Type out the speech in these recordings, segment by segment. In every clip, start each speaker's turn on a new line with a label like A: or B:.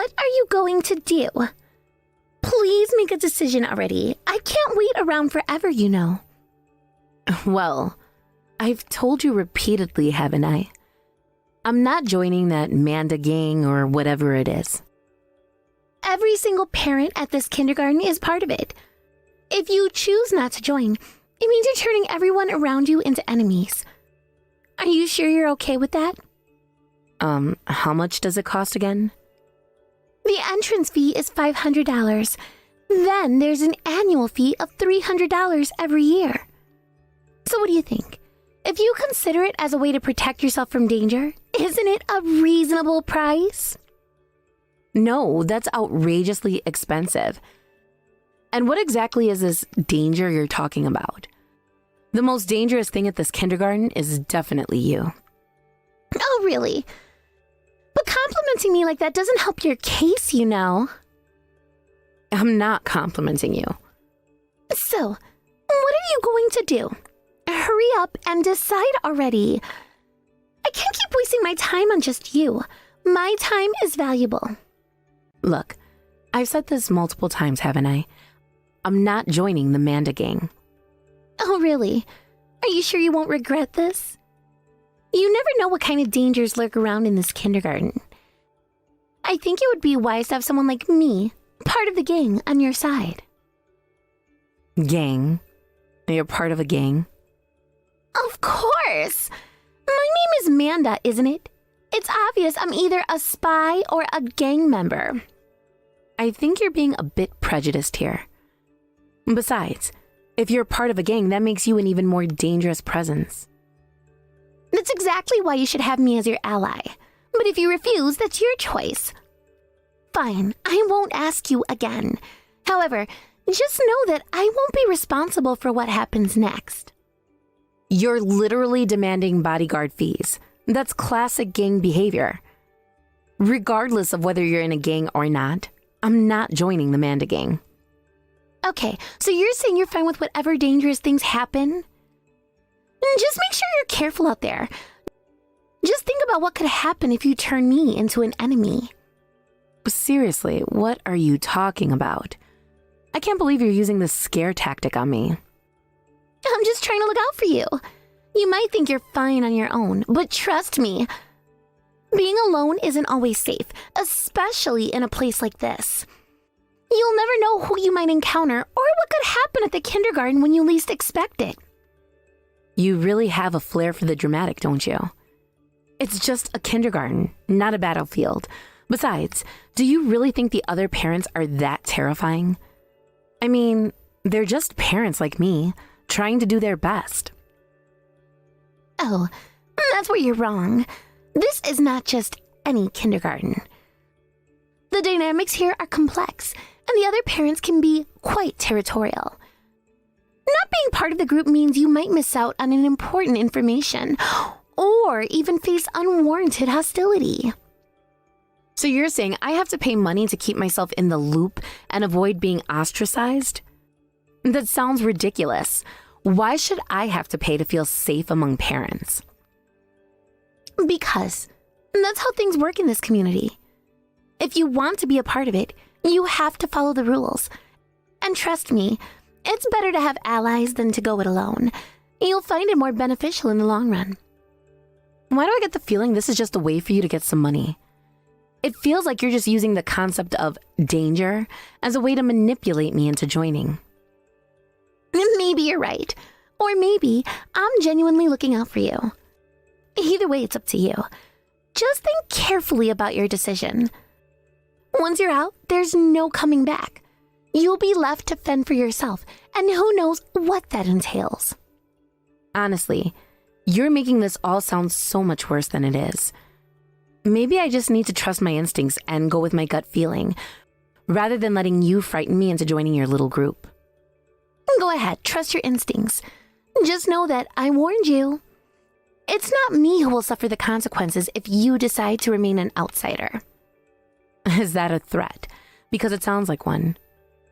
A: What are you going to do? Please make a decision already. I can't wait around forever, you know.
B: Well, I've told you repeatedly, haven't I? I'm not joining that Manda gang or whatever it is.
A: Every single parent at this kindergarten is part of it. If you choose not to join, it means you're turning everyone around you into enemies. Are you sure you're okay with that?
B: How much does it cost again?
A: The entrance fee is $500. Then there's an annual fee of $300 every year. So what do you think? If you consider it as a way to protect yourself from danger, isn't it a reasonable price?
B: No, that's outrageously expensive. And what exactly is this danger you're talking about? The most dangerous thing at this kindergarten is definitely you.
A: Oh, really? But complimenting me like that doesn't help your case, you know.
B: I'm not complimenting you.
A: So, what are you going to do? Hurry up and decide already. I can't keep wasting my time on just you. My time is valuable.
B: Look, I've said this multiple times, haven't I? I'm not joining the Manda gang.
A: Oh, really? Are you sure you won't regret this? You never know what kind of dangers lurk around in this kindergarten. I think it would be wise to have someone like me, part of the gang, on your side.
B: Gang? You're part of a gang?
A: Of course! My name is Manda, isn't it? It's obvious I'm either a spy or a gang member.
B: I think you're being a bit prejudiced here. Besides, if you're part of a gang, that makes you an even more dangerous presence.
A: That's exactly why you should have me as your ally. But if you refuse, that's your choice. Fine, I won't ask you again. However, just know that I won't be responsible for what happens next.
B: You're literally demanding bodyguard fees. That's classic gang behavior. Regardless of whether you're in a gang or not, I'm not joining the Manda gang.
A: Okay, so you're saying you're fine with whatever dangerous things happen? Just make sure you're careful out there. Just think about what could happen if you turn me into an enemy.
B: Seriously, what are you talking about? I can't believe you're using this scare tactic on me.
A: I'm just trying to look out for you. You might think you're fine on your own, but trust me, being alone isn't always safe, especially in a place like this. You'll never know who you might encounter or what could happen at the kindergarten when you least expect it.
B: You really have a flair for the dramatic, don't you? It's just a kindergarten, not a battlefield. Besides, do you really think the other parents are that terrifying? I mean, they're just parents like me, trying to do their best.
A: Oh, that's where you're wrong. This is not just any kindergarten. The dynamics here are complex, and the other parents can be quite territorial. Not being part of the group means you might miss out on an important information, or even face unwarranted hostility.
B: So you're saying I have to pay money to keep myself in the loop and avoid being ostracized? That sounds ridiculous. Why should I have to pay to feel safe among parents?
A: Because that's how things work in this community. If you want to be a part of it, you have to follow the rules. And trust me, it's better to have allies than to go it alone. You'll find it more beneficial in the long run.
B: Why do I get the feeling this is just a way for you to get some money? It feels like you're just using the concept of danger as a way to manipulate me into joining.
A: Maybe you're right. Or maybe I'm genuinely looking out for you. Either way, it's up to you. Just think carefully about your decision. Once you're out, there's no coming back. You'll be left to fend for yourself, and who knows what that entails.
B: Honestly, you're making this all sound so much worse than it is. Maybe I just need to trust my instincts and go with my gut feeling, rather than letting you frighten me into joining your little group.
A: Go ahead, trust your instincts. Just know that I warned you. It's not me who will suffer the consequences if you decide to remain an outsider.
B: Is that a threat? Because it sounds like one.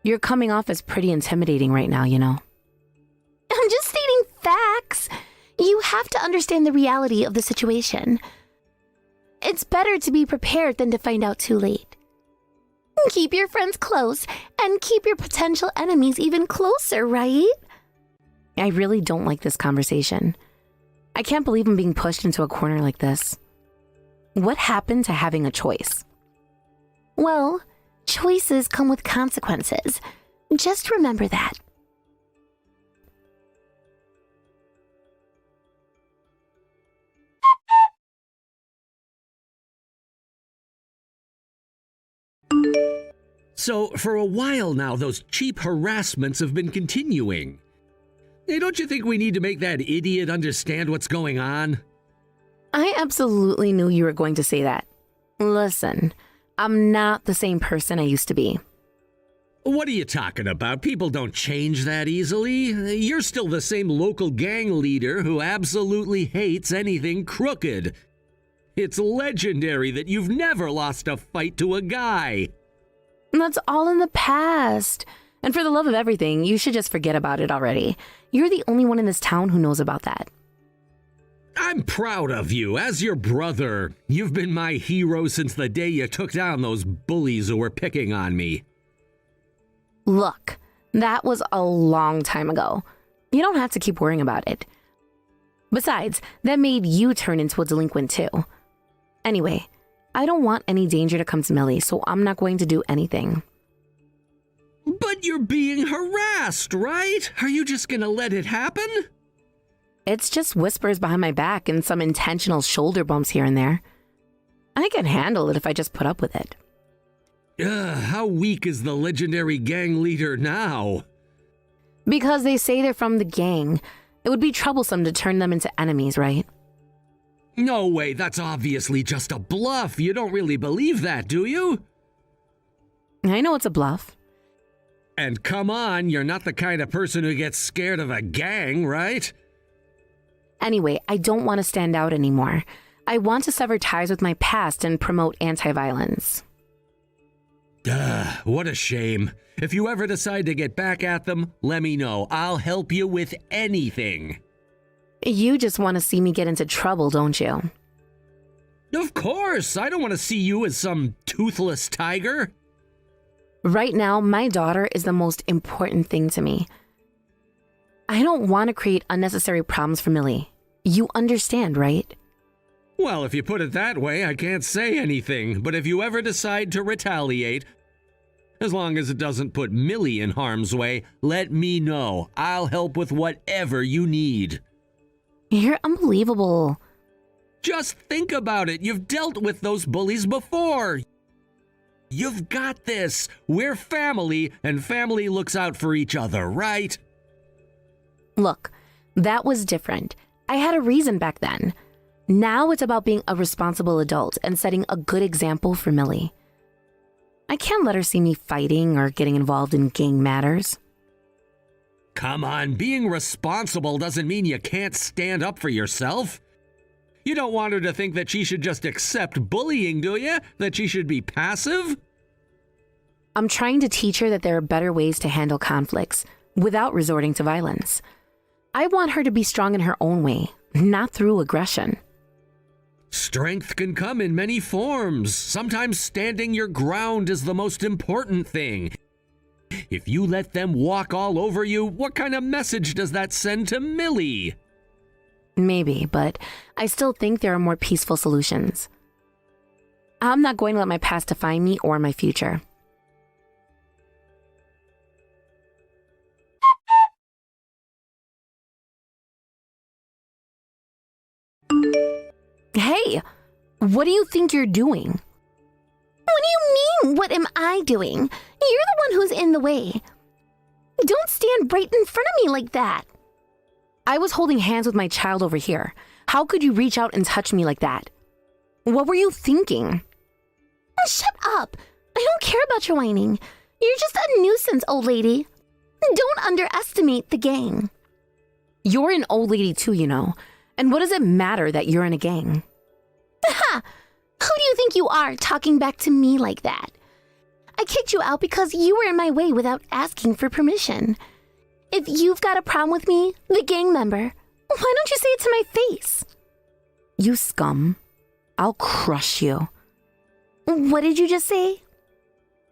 B: You're coming off as pretty intimidating right now, you know.
A: I'm just stating facts. You have to understand the reality of the situation. It's better to be prepared than to find out too late. Keep your friends close and keep your potential enemies even closer, right?
B: I really don't like this conversation. I can't believe I'm being pushed into a corner like this. What happened to having a choice?
A: Well, choices come with consequences. Just remember that.
C: So, for a while now, those cheap harassments have been continuing. Hey, don't you think we need to make that idiot understand what's going on?
B: I absolutely knew you were going to say that. Listen, I'm not the same person I used to be.
C: What are you talking about? People don't change that easily. You're still the same local gang leader who absolutely hates anything crooked. It's legendary that you've never lost a fight to a guy.
B: That's all in the past. And for the love of everything, you should just forget about it already. You're the only one in this town who knows about that.
C: I'm proud of you. As your brother, you've been my hero since the day you took down those bullies who were picking on me.
B: Look, that was a long time ago. You don't have to keep worrying about it. Besides, that made you turn into a delinquent too. Anyway, I don't want any danger to come to Millie, so I'm not going to do anything.
C: But you're being harassed, right? Are you just gonna let it happen?
B: It's just whispers behind my back and some intentional shoulder bumps here and there. I can handle it if I just put up with it.
C: How weak is the legendary gang leader now?
B: Because they say they're from the gang. It would be troublesome to turn them into enemies, right?
C: No way, that's obviously just a bluff. You don't really believe that, do you?
B: I know it's a bluff.
C: And come on, you're not the kind of person who gets scared of a gang, right?
B: Anyway, I don't want to stand out anymore. I want to sever ties with my past and promote anti-violence.
C: What a shame. If you ever decide to get back at them, let me know. I'll help you with anything.
B: You just want to see me get into trouble, don't you?
C: Of course! I don't want to see you as some toothless tiger.
B: Right now, my daughter is the most important thing to me. I don't want to create unnecessary problems for Millie. You understand, right?
C: Well, if you put it that way, I can't say anything. But if you ever decide to retaliate, as long as it doesn't put Millie in harm's way, let me know. I'll help with whatever you need.
B: You're unbelievable.
C: Just think about it. You've dealt with those bullies before. You've got this. We're family, and family looks out for each other, right?
B: Look, that was different. I had a reason back then. Now it's about being a responsible adult and setting a good example for Millie. I can't let her see me fighting or getting involved in gang matters.
C: Come on, being responsible doesn't mean you can't stand up for yourself. You don't want her to think that she should just accept bullying, do you? That she should be passive?
B: I'm trying to teach her that there are better ways to handle conflicts without resorting to violence. I want her to be strong in her own way, not through aggression.
C: Strength can come in many forms. Sometimes standing your ground is the most important thing. If you let them walk all over you, what kind of message does that send to Millie?
B: Maybe, but I still think there are more peaceful solutions. I'm not going to let my past define me or my future. Hey, what do you think you're doing?
A: What do you mean, what am I doing? You're the one who's in the way. Don't stand right in front of me like that.
B: I was holding hands with my child over here. How could you reach out and touch me like that? What were you thinking?
A: Shut up. I don't care about your whining. You're just a nuisance, old lady. Don't underestimate the gang.
B: You're an old lady too, you know. And what does it matter that you're in a gang?
A: Ha! Who do you think you are talking back to me like that? I kicked you out because you were in my way without asking for permission. If you've got a problem with me, the gang member, why don't you say it to my face?
B: You scum. I'll crush you.
A: What did you just say?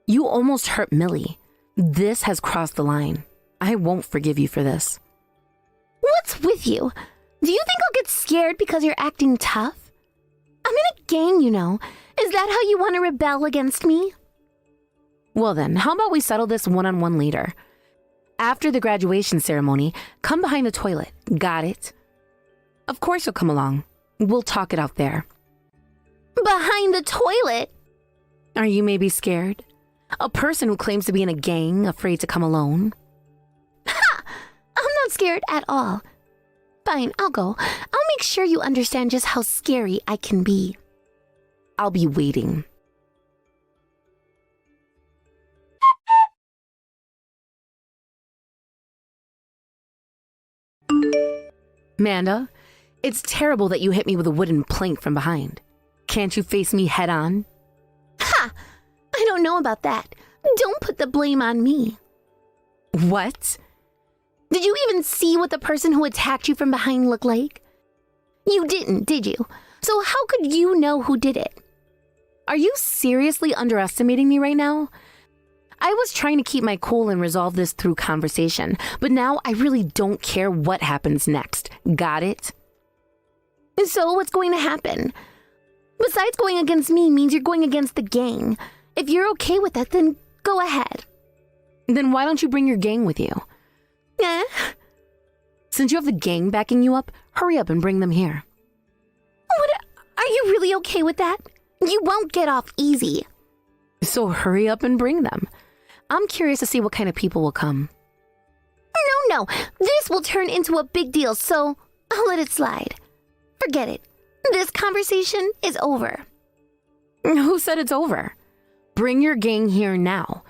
B: You almost hurt Millie. This has crossed the line. I won't forgive you for this.
A: What's with you? Do you think I'll get scared because you're acting tough? I'm in a gang, you know. Is that how you want to rebel against me?
B: Well then, how about we settle this one-on-one later? After the graduation ceremony, come behind the toilet. Got it? Of course you'll come along. We'll talk it out there.
A: Behind the toilet?
B: Are you maybe scared? A person who claims to be in a gang, afraid to come alone?
A: Ha! I'm not scared at all. Fine, I'll go. I'll make sure you understand just how scary I can be.
B: I'll be waiting. Amanda, it's terrible that you hit me with a wooden plank from behind. Can't you face me head on?
A: Ha! I don't know about that. Don't put the blame on me.
B: What?
A: Did you even see what the person who attacked you from behind looked like? You didn't, did you? So how could you know who did it?
B: Are you seriously underestimating me right now? I was trying to keep my cool and resolve this through conversation, but now I really don't care what happens next. Got it?
A: So what's going to happen? Besides going against me means you're going against the gang. If you're okay with that, then go ahead.
B: Then why don't you bring your gang with you?
A: Eh?
B: Since you have the gang backing you up, hurry up and bring them here.
A: What? Are you really okay with that? You won't get off easy.
B: So hurry up and bring them. I'm curious to see what kind of people will come.
A: No. This will turn into a big deal, so I'll let it slide. Forget it. This conversation is over.
B: Who said it's over? Bring your gang here now.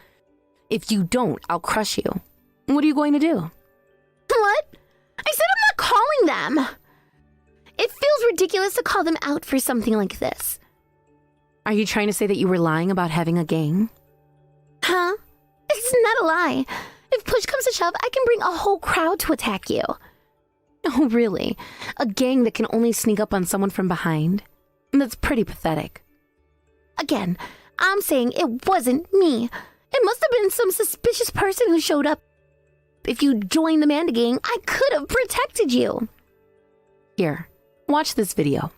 B: If you don't, I'll crush you. What are you going to do?
A: What? I said I'm not calling them. It feels ridiculous to call them out for something like this.
B: Are you trying to say that you were lying about having a gang?
A: Huh? It's not a lie. If push comes to shove, I can bring a whole crowd to attack you.
B: Oh, really? A gang that can only sneak up on someone from behind? That's pretty pathetic.
A: Again, I'm saying it wasn't me. It must have been some suspicious person who showed up. If you joined the Manda gang, I could have protected you.
B: Here, watch this video.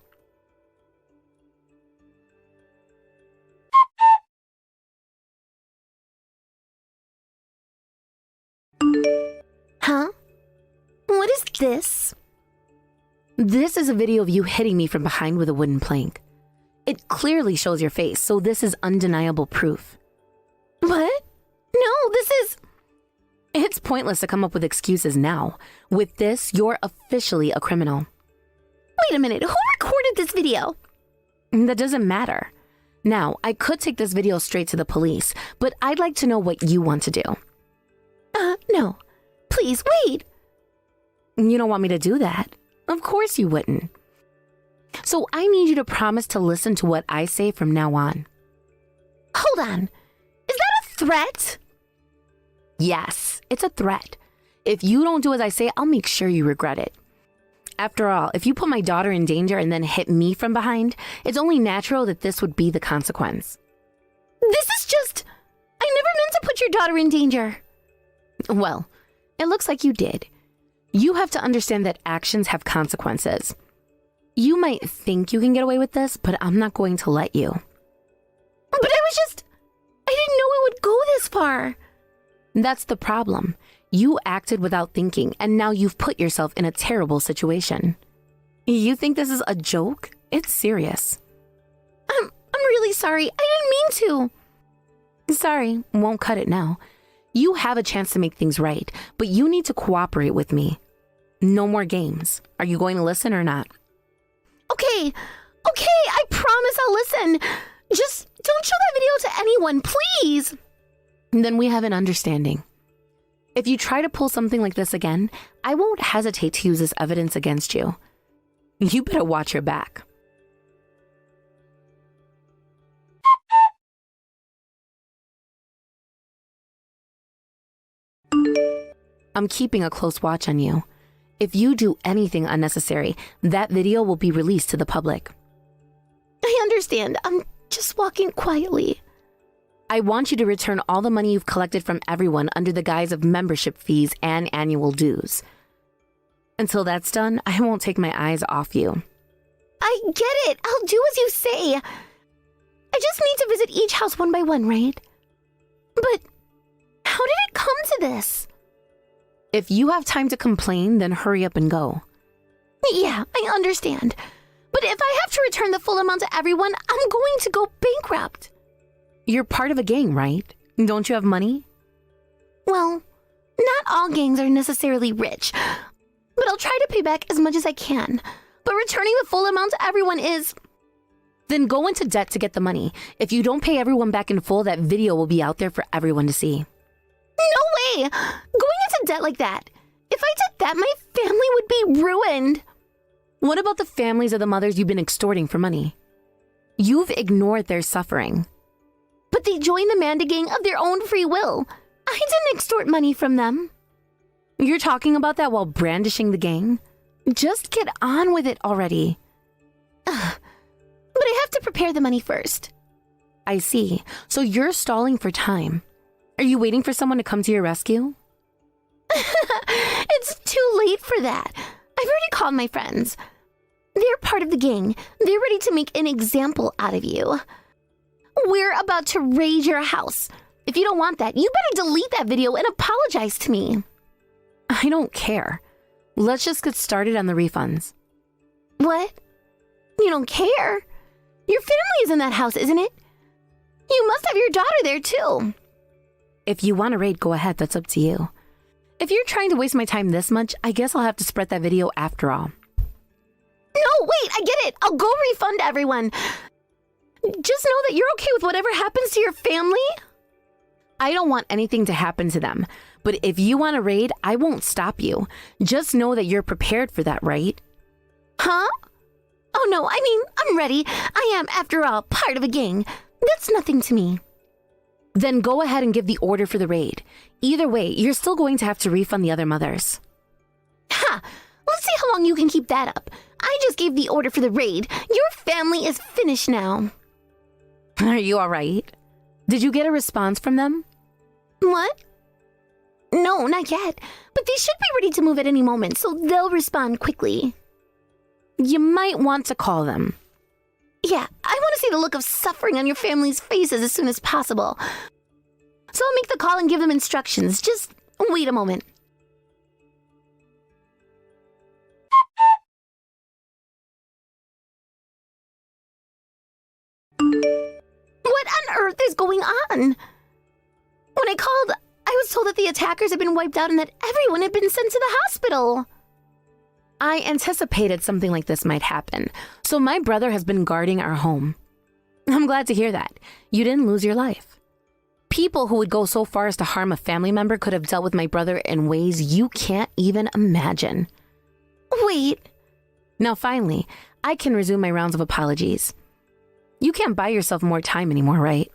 A: Huh? What is this?
B: This is a video of you hitting me from behind with a wooden plank. It clearly shows your face, so this is undeniable proof.
A: What? No, this is...
B: It's pointless to come up with excuses now. With this, you're officially a criminal.
A: Wait a minute, who recorded this video?
B: That doesn't matter. Now, I could take this video straight to the police, but I'd like to know what you want to do.
A: No. Please, wait.
B: You don't want me to do that? Of course you wouldn't. So I need you to promise to listen to what I say from now on.
A: Hold on. Is that a threat?
B: Yes, it's a threat. If you don't do as I say, I'll make sure you regret it. After all, if you put my daughter in danger and then hit me from behind, it's only natural that this would be the consequence.
A: This is just... I never meant to put your daughter in danger.
B: Well, it looks like you did. You have to understand that actions have consequences. You might think you can get away with this, but I'm not going to let you.
A: But I didn't know it would go this far.
B: That's the problem. You acted without thinking, and now you've put yourself in a terrible situation. You think this is a joke? It's serious.
A: I'm really sorry. I didn't mean to.
B: Sorry, won't cut it now. You have a chance to make things right, but you need to cooperate with me. No more games. Are you going to listen or not?
A: Okay, I promise I'll listen. Just don't show that video to anyone, please.
B: Then we have an understanding. If you try to pull something like this again, I won't hesitate to use this evidence against you. You better watch your back. I'm keeping a close watch on you. If you do anything unnecessary, that video will be released to the public.
A: I understand. I'm just walking quietly.
B: I want you to return all the money you've collected from everyone under the guise of membership fees and annual dues. Until that's done, I won't take my eyes off you.
A: I get it. I'll do as you say. I just need to visit each house one by one, right? But how did it come to this?
B: If you have time to complain, then hurry up and go.
A: Yeah, I understand. But if I have to return the full amount to everyone, I'm going to go bankrupt.
B: You're part of a gang, right? Don't you have money?
A: Well, not all gangs are necessarily rich, but I'll try to pay back as much as I can. But returning the full amount to everyone is...
B: Then go into debt to get the money. If you don't pay everyone back in full, that video will be out there for everyone to see.
A: No way! Going into debt like that. If I did that, my family would be ruined.
B: What about the families of the mothers you've been extorting for money? You've ignored their suffering.
A: But they joined the Manda gang of their own free will. I didn't extort money from them.
B: You're talking about that while brandishing the gang? Just get on with it already.
A: But I have to prepare the money first.
B: I see. So you're stalling for time. Are you waiting for someone to come to your rescue?
A: It's too late for that. I've already called my friends. They're part of the gang. They're ready to make an example out of you. We're about to raid your house. If you don't want that, you better delete that video and apologize to me.
B: I don't care. Let's just get started on the refunds.
A: What? You don't care? Your family is in that house, isn't it? You must have your daughter there too.
B: If you want to raid, go ahead. That's up to you. If you're trying to waste my time this much, I guess I'll have to spread that video after all.
A: No, wait, I get it. I'll go refund everyone. Just know that you're okay with whatever happens to your family.
B: I don't want anything to happen to them. But if you want to raid, I won't stop you. Just know that you're prepared for that, right?
A: Huh? Oh no, I mean, I'm ready. I am, after all, part of a gang. That's nothing to me.
B: Then go ahead and give the order for the raid. Either way, you're still going to have to refund the other mothers.
A: Ha! Let's see how long you can keep that up. I just gave the order for the raid. Your family is finished now.
B: Are you all right? Did you get a response from them?
A: What? No, not yet. But they should be ready to move at any moment, so they'll respond quickly.
B: You might want to call them.
A: Yeah, I want to see the look of suffering on your family's faces as soon as possible. So I'll make the call and give them instructions. Just wait a moment. What on earth is going on? When I called, I was told that the attackers had been wiped out and that everyone had been sent to the hospital.
B: I anticipated something like this might happen, so my brother has been guarding our home. I'm glad to hear that. You didn't lose your life. People who would go so far as to harm a family member could have dealt with my brother in ways you can't even imagine.
A: Wait.
B: Now finally, I can resume my rounds of apologies. You can't buy yourself more time anymore, right?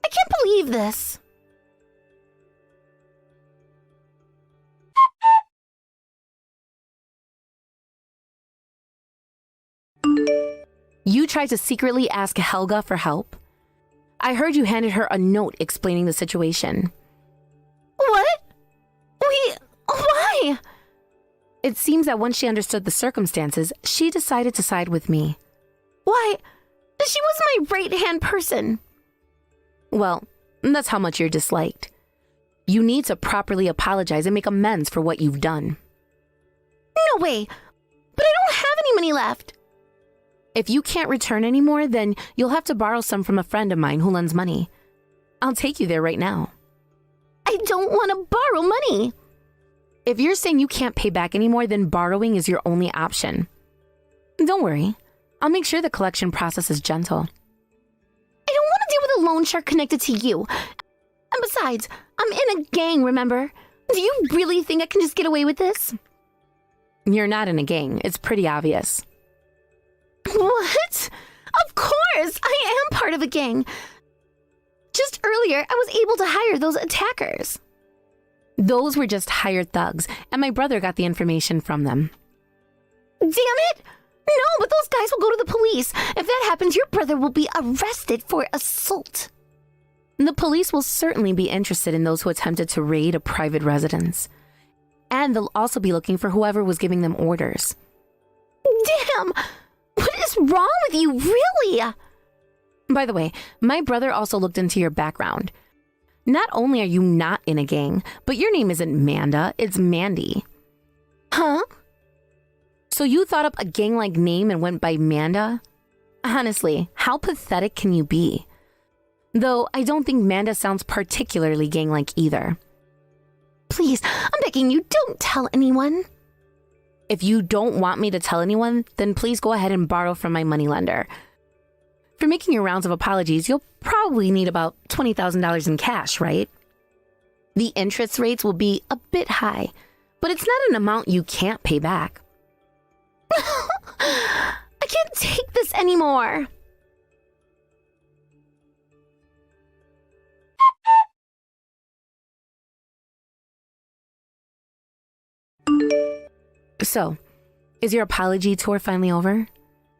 A: I can't believe this.
B: You tried to secretly ask Helga for help? I heard you handed her a note explaining the situation.
A: What? Why?
B: It seems that once she understood the circumstances, she decided to side with me.
A: Why? She was my right-hand person.
B: Well, that's how much you're disliked. You need to properly apologize and make amends for what you've done.
A: No way. But I don't have any money left.
B: If you can't return anymore, then you'll have to borrow some from a friend of mine who lends money. I'll take you there right now.
A: I don't want to borrow money.
B: If you're saying you can't pay back anymore, then borrowing is your only option. Don't worry. I'll make sure the collection process is gentle.
A: I don't want to deal with a loan shark connected to you. And besides, I'm in a gang, remember? Do you really think I can just get away with this?
B: You're not in a gang. It's pretty obvious.
A: What? Of course! I am part of a gang. Just earlier, I was able to hire those attackers.
B: Those were just hired thugs, and my brother got the information from them.
A: Damn it! No, but those guys will go to the police. If that happens, your brother will be arrested for assault.
B: The police will certainly be interested in those who attempted to raid a private residence. And they'll also be looking for whoever was giving them orders.
A: Damn! What is wrong with you, really?
B: By the way, my brother also looked into your background. Not only are you not in a gang, but your name isn't Manda, it's Mandy.
A: Huh?
B: So you thought up a gang-like name and went by Manda? Honestly, how pathetic can you be? Though I don't think Manda sounds particularly gang-like either.
A: Please, I'm begging you, don't tell anyone.
B: If you don't want me to tell anyone, then please go ahead and borrow from my moneylender. For making your rounds of apologies, you'll probably need about $20,000 in cash, right? The interest rates will be a bit high, but it's not an amount you can't pay back.
A: I can't take this anymore.
B: So, is your apology tour finally over?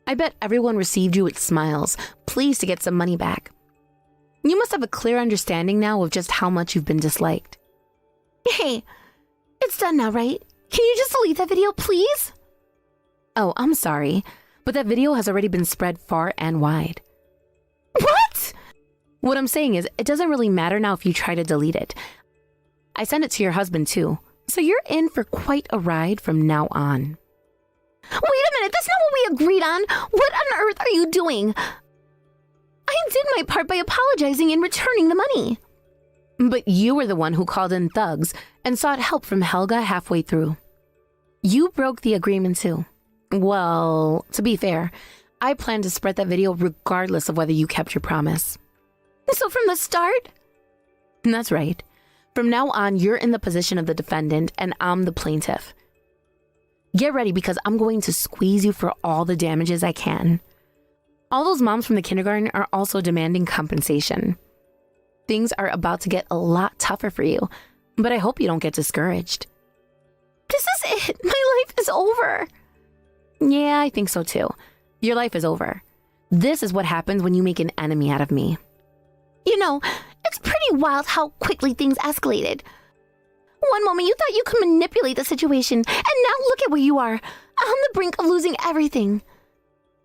B: I bet everyone received you with smiles, pleased to get some money back. You must have a clear understanding now of just how much you've been disliked.
A: Hey, it's done now, right? Can you just delete that video, please?
B: Oh, I'm sorry, but that video has already been spread far and wide.
A: What?
B: What I'm saying is, it doesn't really matter now if you try to delete it. I sent it to your husband too, so you're in for quite a ride from now on.
A: Wait a minute, that's not what we agreed on. What on earth are you doing? I did my part by apologizing and returning the money.
B: But you were the one who called in thugs and sought help from Helga halfway through. You broke the agreement too. Well, to be fair, I plan to spread that video regardless of whether you kept your promise.
A: So from the start?
B: That's right. From now on, you're in the position of the defendant and I'm the plaintiff. Get ready because I'm going to squeeze you for all the damages I can. All those moms from the kindergarten are also demanding compensation. Things are about to get a lot tougher for you, but I hope you don't get discouraged.
A: This is it. My life is over.
B: Yeah, I think so too. Your life is over. This is what happens when you make an enemy out of me.
A: You know, it's pretty wild how quickly things escalated. One moment you thought you could manipulate the situation, and now look at where you are, on the brink of losing everything.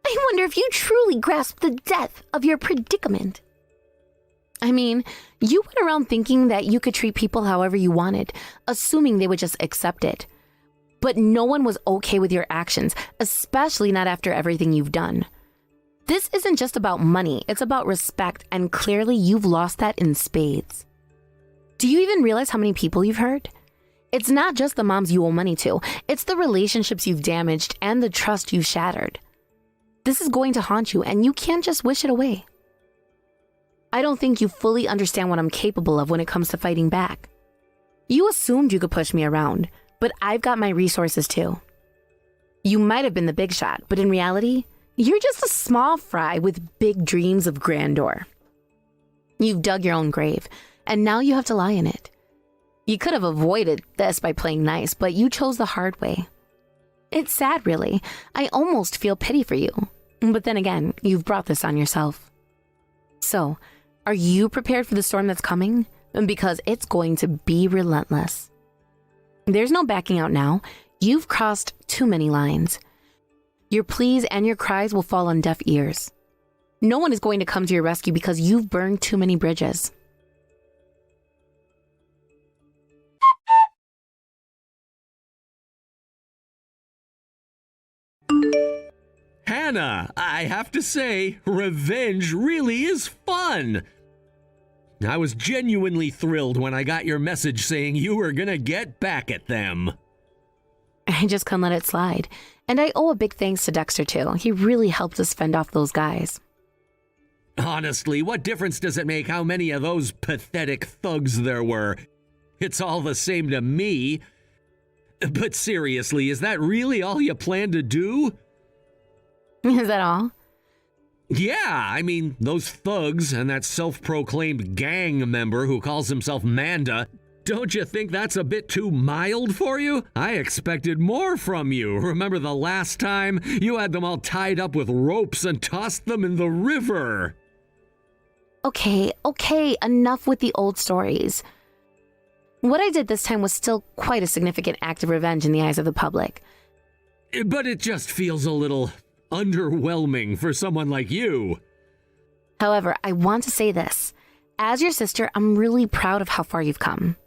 A: I wonder if you truly grasp the depth of your predicament.
B: I mean, you went around thinking that you could treat people however you wanted, assuming they would just accept it. But no one was okay with your actions, especially not after everything you've done. This isn't just about money, it's about respect, and clearly you've lost that in spades. Do you even realize how many people you've hurt? It's not just the moms you owe money to, it's the relationships you've damaged and the trust you've shattered. This is going to haunt you, and you can't just wish it away. I don't think you fully understand what I'm capable of when it comes to fighting back. You assumed you could push me around, but I've got my resources too. You might have been the big shot, but in reality, you're just a small fry with big dreams of grandeur. You've dug your own grave, and now you have to lie in it. You could have avoided this by playing nice, but you chose the hard way. It's sad, really. I almost feel pity for you. But then again, you've brought this on yourself. So, are you prepared for the storm that's coming? Because it's going to be relentless. There's no backing out now. You've crossed too many lines. Your pleas and your cries will fall on deaf ears. No one is going to come to your rescue because you've burned too many bridges.
C: Hannah, I have to say, revenge really is fun. I was genuinely thrilled when I got your message saying you were gonna get back at them.
B: I just couldn't let it slide. And I owe a big thanks to Dexter too. He really helped us fend off those guys.
C: Honestly, what difference does it make how many of those pathetic thugs there were? It's all the same to me. But seriously, is that really all you plan to do?
B: Is that all?
C: Yeah, I mean, those thugs and that self-proclaimed gang member who calls himself Manda, don't you think that's a bit too mild for you? I expected more from you. Remember the last time you had them all tied up with ropes and tossed them in the river?
B: Okay, enough with the old stories. What I did this time was still quite a significant act of revenge in the eyes of the public.
C: But it just feels a little underwhelming for someone like you.
B: However, I want to say this. As your sister, I'm really proud of how far you've come.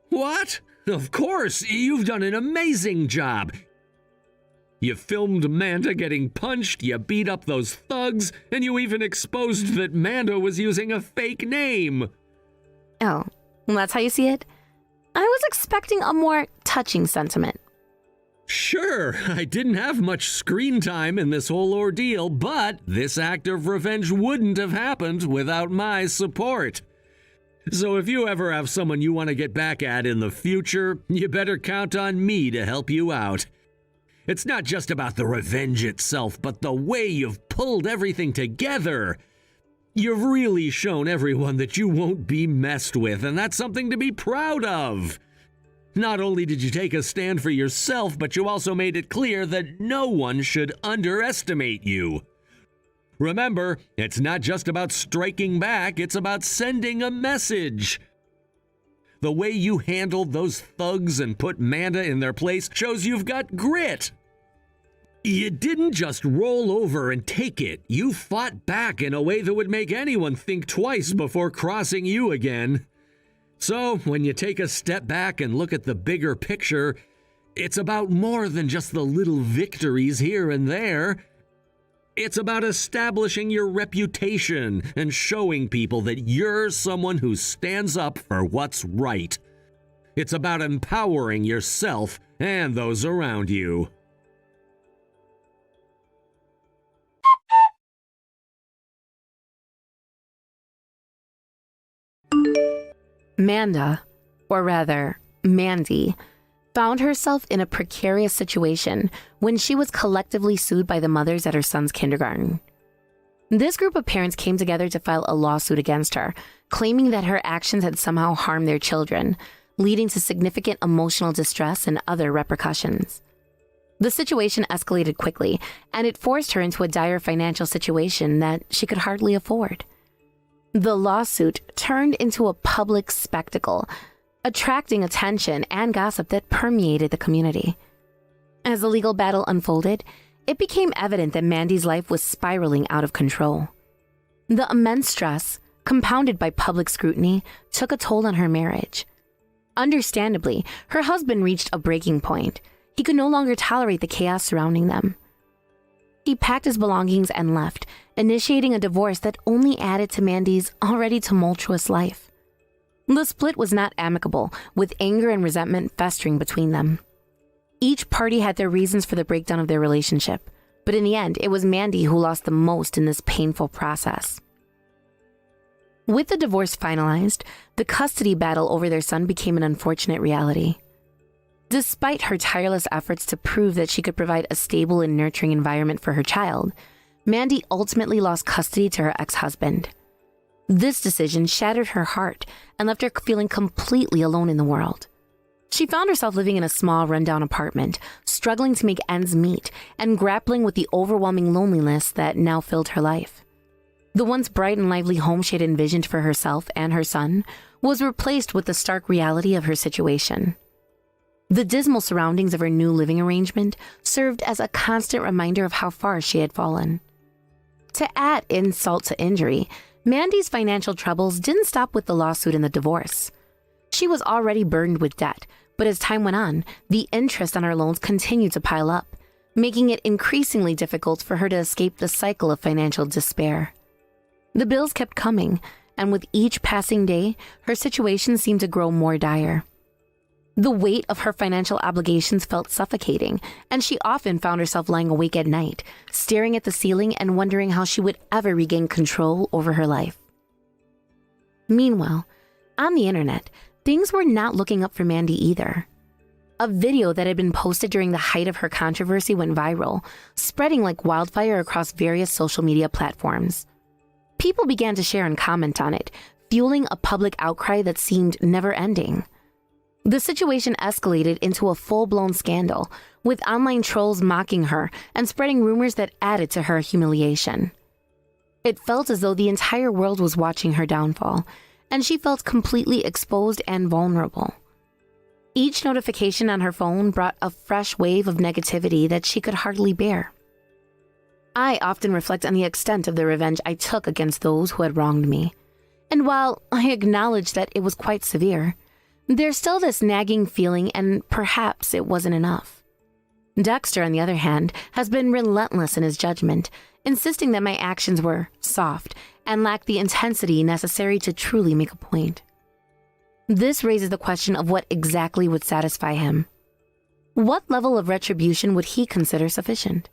C: What? Of course, you've done an amazing job. You filmed Manda getting punched, you beat up those thugs, and you even exposed that Manda was using a fake name.
B: Oh, well, that's how you see it? I was expecting a more touching sentiment.
C: Sure, I didn't have much screen time in this whole ordeal, but this act of revenge wouldn't have happened without my support. So if you ever have someone you want to get back at in the future, you better count on me to help you out. It's not just about the revenge itself, but the way you've pulled everything together. You've really shown everyone that you won't be messed with, and that's something to be proud of. Not only did you take a stand for yourself, but you also made it clear that no one should underestimate you. Remember, it's not just about striking back, it's about sending a message. The way you handled those thugs and put Manda in their place shows you've got grit. You didn't just roll over and take it. You fought back in a way that would make anyone think twice before crossing you again. So, when you take a step back and look at the bigger picture, it's about more than just the little victories here and there. It's about establishing your reputation and showing people that you're someone who stands up for what's right. It's about empowering yourself and those around you.
B: Manda, or rather, Mandy, found herself in a precarious situation when she was collectively sued by the mothers at her son's kindergarten. This group of parents came together to file a lawsuit against her, claiming that her actions had somehow harmed their children, leading to significant emotional distress and other repercussions. The situation escalated quickly, and it forced her into a dire financial situation that she could hardly afford. The lawsuit turned into a public spectacle, attracting attention and gossip that permeated the community. As the legal battle unfolded, it became evident that Mandy's life was spiraling out of control. The immense stress, compounded by public scrutiny, took a toll on her marriage. Understandably, her husband reached a breaking point. He could no longer tolerate the chaos surrounding them. He packed his belongings and left, initiating a divorce that only added to Mandy's already tumultuous life. The split was not amicable, with anger and resentment festering between them. Each party had their reasons for the breakdown of their relationship, but in the end, it was Mandy who lost the most in this painful process. With the divorce finalized, the custody battle over their son became an unfortunate reality. Despite her tireless efforts to prove that she could provide a stable and nurturing environment for her child, Mandy ultimately lost custody to her ex-husband. This decision shattered her heart and left her feeling completely alone in the world. She found herself living in a small, rundown apartment, struggling to make ends meet and grappling with the overwhelming loneliness that now filled her life. The once bright and lively home she had envisioned for herself and her son was replaced with the stark reality of her situation. The dismal surroundings of her new living arrangement served as a constant reminder of how far she had fallen. To add insult to injury, Mandy's financial troubles didn't stop with the lawsuit and the divorce. She was already burdened with debt, but as time went on, the interest on her loans continued to pile up, making it increasingly difficult for her to escape the cycle of financial despair. The bills kept coming, and with each passing day, her situation seemed to grow more dire. The weight of her financial obligations felt suffocating, and she often found herself lying awake at night, staring at the ceiling and wondering how she would ever regain control over her life. Meanwhile, on the internet, things were not looking up for Mandy either. A video that had been posted during the height of her controversy went viral, spreading like wildfire across various social media platforms. People began to share and comment on it, fueling a public outcry that seemed never-ending. The situation escalated into a full-blown scandal, with online trolls mocking her and spreading rumors that added to her humiliation. It felt as though the entire world was watching her downfall, and she felt completely exposed and vulnerable. Each notification on her phone brought a fresh wave of negativity that she could hardly bear. I often reflect on the extent of the revenge I took against those who had wronged me. And while I acknowledge that it was quite severe, there's still this nagging feeling, and perhaps it wasn't enough. Dexter, on the other hand, has been relentless in his judgment, insisting that my actions were soft and lacked the intensity necessary to truly make a point. This raises the question of what exactly would satisfy him. What level of retribution would he consider sufficient?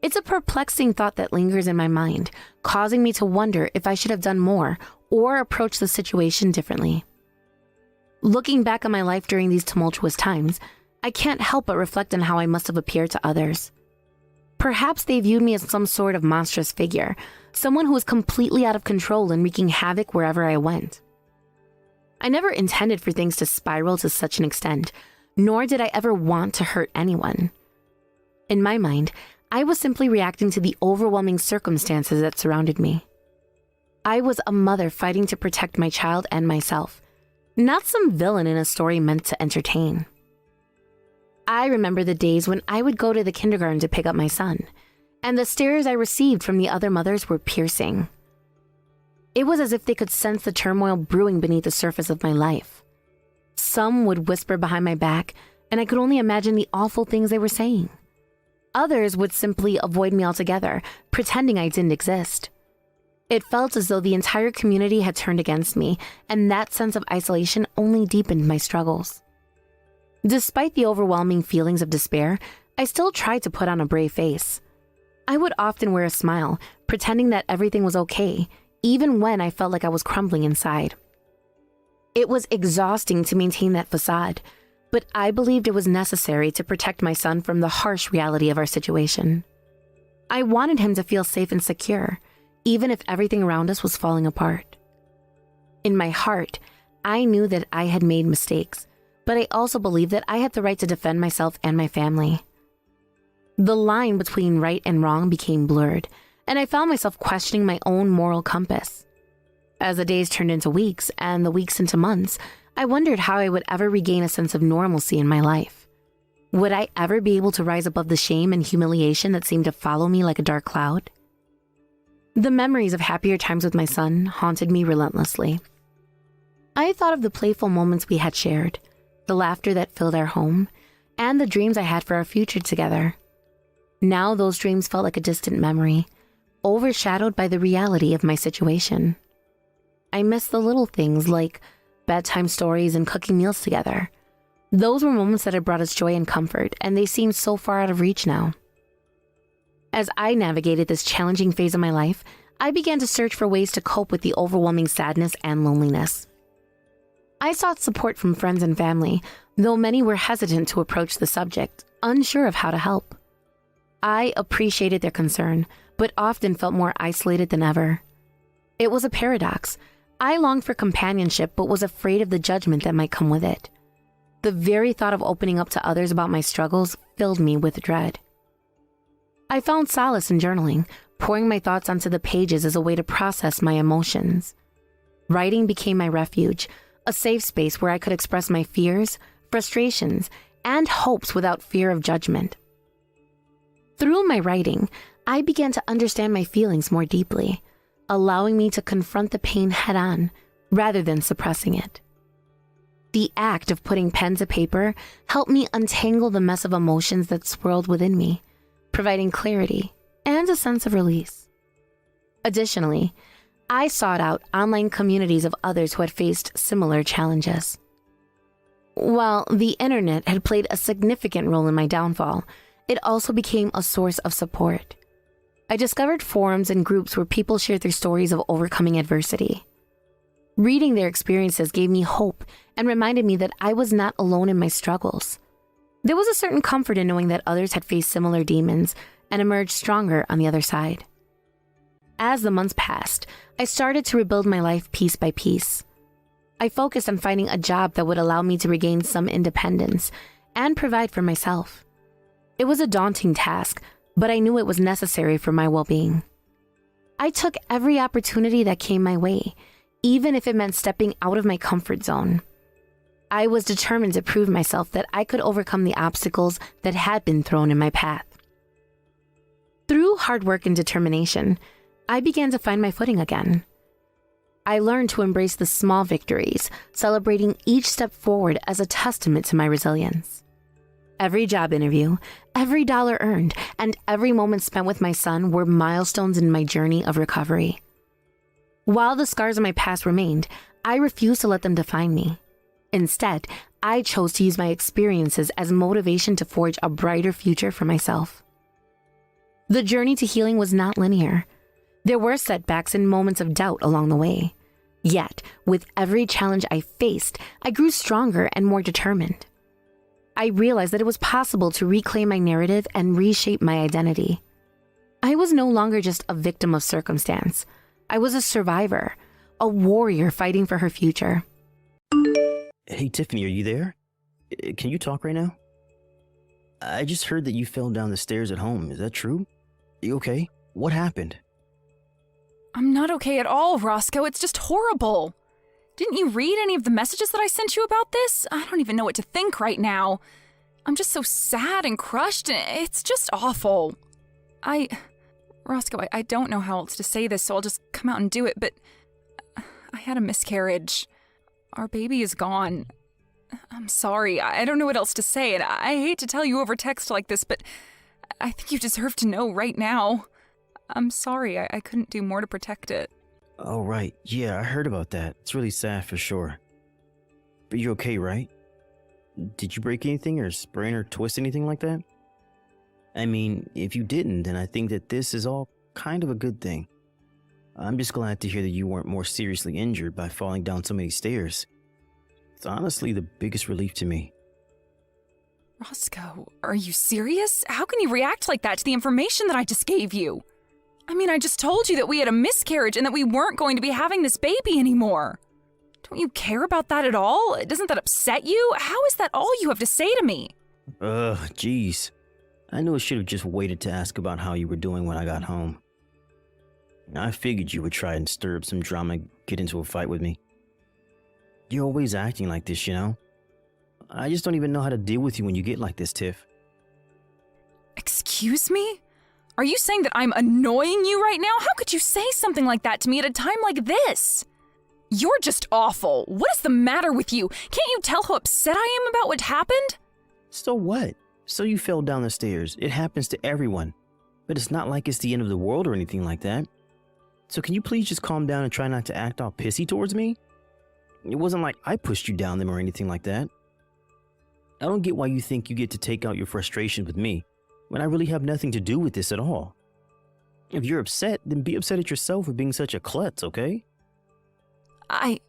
B: It's a perplexing thought that lingers in my mind, causing me to wonder if I should have done more or approached the situation differently. Looking back on my life during these tumultuous times, I can't help but reflect on how I must have appeared to others. Perhaps they viewed me as some sort of monstrous figure, someone who was completely out of control and wreaking havoc wherever I went. I never intended for things to spiral to such an extent, nor did I ever want to hurt anyone. In my mind, I was simply reacting to the overwhelming circumstances that surrounded me. I was a mother fighting to protect my child and myself, not some villain in a story meant to entertain. I remember the days when I would go to the kindergarten to pick up my son, and the stares I received from the other mothers were piercing. It was as if they could sense the turmoil brewing beneath the surface of my life. Some would whisper behind my back, and I could only imagine the awful things they were saying. Others would simply avoid me altogether, pretending I didn't exist. It felt as though the entire community had turned against me, and that sense of isolation only deepened my struggles. Despite the overwhelming feelings of despair, I still tried to put on a brave face. I would often wear a smile, pretending that everything was okay, even when I felt like I was crumbling inside. It was exhausting to maintain that facade, but I believed it was necessary to protect my son from the harsh reality of our situation. I wanted him to feel safe and secure, even if everything around us was falling apart. In my heart, I knew that I had made mistakes, but I also believed that I had the right to defend myself and my family. The line between right and wrong became blurred, and I found myself questioning my own moral compass. As the days turned into weeks and the weeks into months, I wondered how I would ever regain a sense of normalcy in my life. Would I ever be able to rise above the shame and humiliation that seemed to follow me like a dark cloud? The memories of happier times with my son haunted me relentlessly. I thought of the playful moments we had shared, the laughter that filled our home, and the dreams I had for our future together. Now those dreams felt like a distant memory, overshadowed by the reality of my situation. I missed the little things like bedtime stories and cooking meals together. Those were moments that had brought us joy and comfort, and they seemed so far out of reach now. As I navigated this challenging phase of my life, I began to search for ways to cope with the overwhelming sadness and loneliness. I sought support from friends and family, though many were hesitant to approach the subject, unsure of how to help. I appreciated their concern, but often felt more isolated than ever. It was a paradox. I longed for companionship, but was afraid of the judgment that might come with it. The very thought of opening up to others about my struggles filled me with dread. I found solace in journaling, pouring my thoughts onto the pages as a way to process my emotions. Writing became my refuge, a safe space where I could express my fears, frustrations, and hopes without fear of judgment. Through my writing, I began to understand my feelings more deeply, allowing me to confront the pain head-on rather than suppressing it. The act of putting pen to paper helped me untangle the mess of emotions that swirled within me, providing clarity and a sense of release. Additionally, I sought out online communities of others who had faced similar challenges. While the internet had played a significant role in my downfall, it also became a source of support. I discovered forums and groups where people shared their stories of overcoming adversity. Reading their experiences gave me hope and reminded me that I was not alone in my struggles. There was a certain comfort in knowing that others had faced similar demons and emerged stronger on the other side. As the months passed, I started to rebuild my life piece by piece. I focused on finding a job that would allow me to regain some independence and provide for myself. It was a daunting task, but I knew it was necessary for my well-being. I took every opportunity that came my way, even if it meant stepping out of my comfort zone. I was determined to prove myself that I could overcome the obstacles that had been thrown in my path. Through hard work and determination, I began to find my footing again. I learned to embrace the small victories, celebrating each step forward as a testament to my resilience. Every job interview, every dollar earned, and every moment spent with my son were milestones in my journey of recovery. While the scars of my past remained, I refused to let them define me. Instead, I chose to use my experiences as motivation to forge a brighter future for myself. The journey to healing was not linear. There were setbacks and moments of doubt along the way. Yet, with every challenge I faced, I grew stronger and more determined. I realized that it was possible to reclaim my narrative and reshape my identity. I was no longer just a victim of circumstance. I was a survivor, a warrior fighting for her future.
D: Hey, Tiffany, are you there? Can you talk right now? I just heard that you fell down the stairs at home. Is that true? You okay? What happened?
E: I'm not okay at all, Roscoe. It's just horrible. Didn't you read any of the messages that I sent you about this? I don't even know what to think right now. I'm just so sad and crushed, and it's just awful. Roscoe, I don't know how else to say this, so I'll just come out and do it, but I had a miscarriage. Our baby is gone. I'm sorry. I don't know what else to say, and I hate to tell you over text like this, but I think you deserve to know right now. I'm sorry. I couldn't do more to protect it.
D: Oh, right. Yeah, I heard about that. It's really sad for sure. But you're okay, right? Did you break anything or sprain or twist anything like that? I mean, if you didn't, then I think that this is all kind of a good thing. I'm just glad to hear that you weren't more seriously injured by falling down so many stairs. It's honestly the biggest relief to me.
E: Roscoe, are you serious? How can you react like that to the information that I just gave you? I mean, I just told you that we had a miscarriage and that we weren't going to be having this baby anymore. Don't you care about that at all? Doesn't that upset you? How is that all you have to say to me?
D: Jeez. I knew I should have just waited to ask about how you were doing when I got home. I figured you would try and stir up some drama, get into a fight with me. You're always acting like this, you know? I just don't even know how to deal with you when you get like this, Tiff.
E: Excuse me? Are you saying that I'm annoying you right now? How could you say something like that to me at a time like this? You're just awful. What is the matter with you? Can't you tell how upset I am about what happened?
D: So what? So you fell down the stairs. It happens to everyone. But it's not like it's the end of the world or anything like that. So can you please just calm down and try not to act all pissy towards me? It wasn't like I pushed you down them or anything like that. I don't get why you think you get to take out your frustration with me when I really have nothing to do with this at all. If you're upset, then be upset at yourself for being such a klutz, okay?
E: I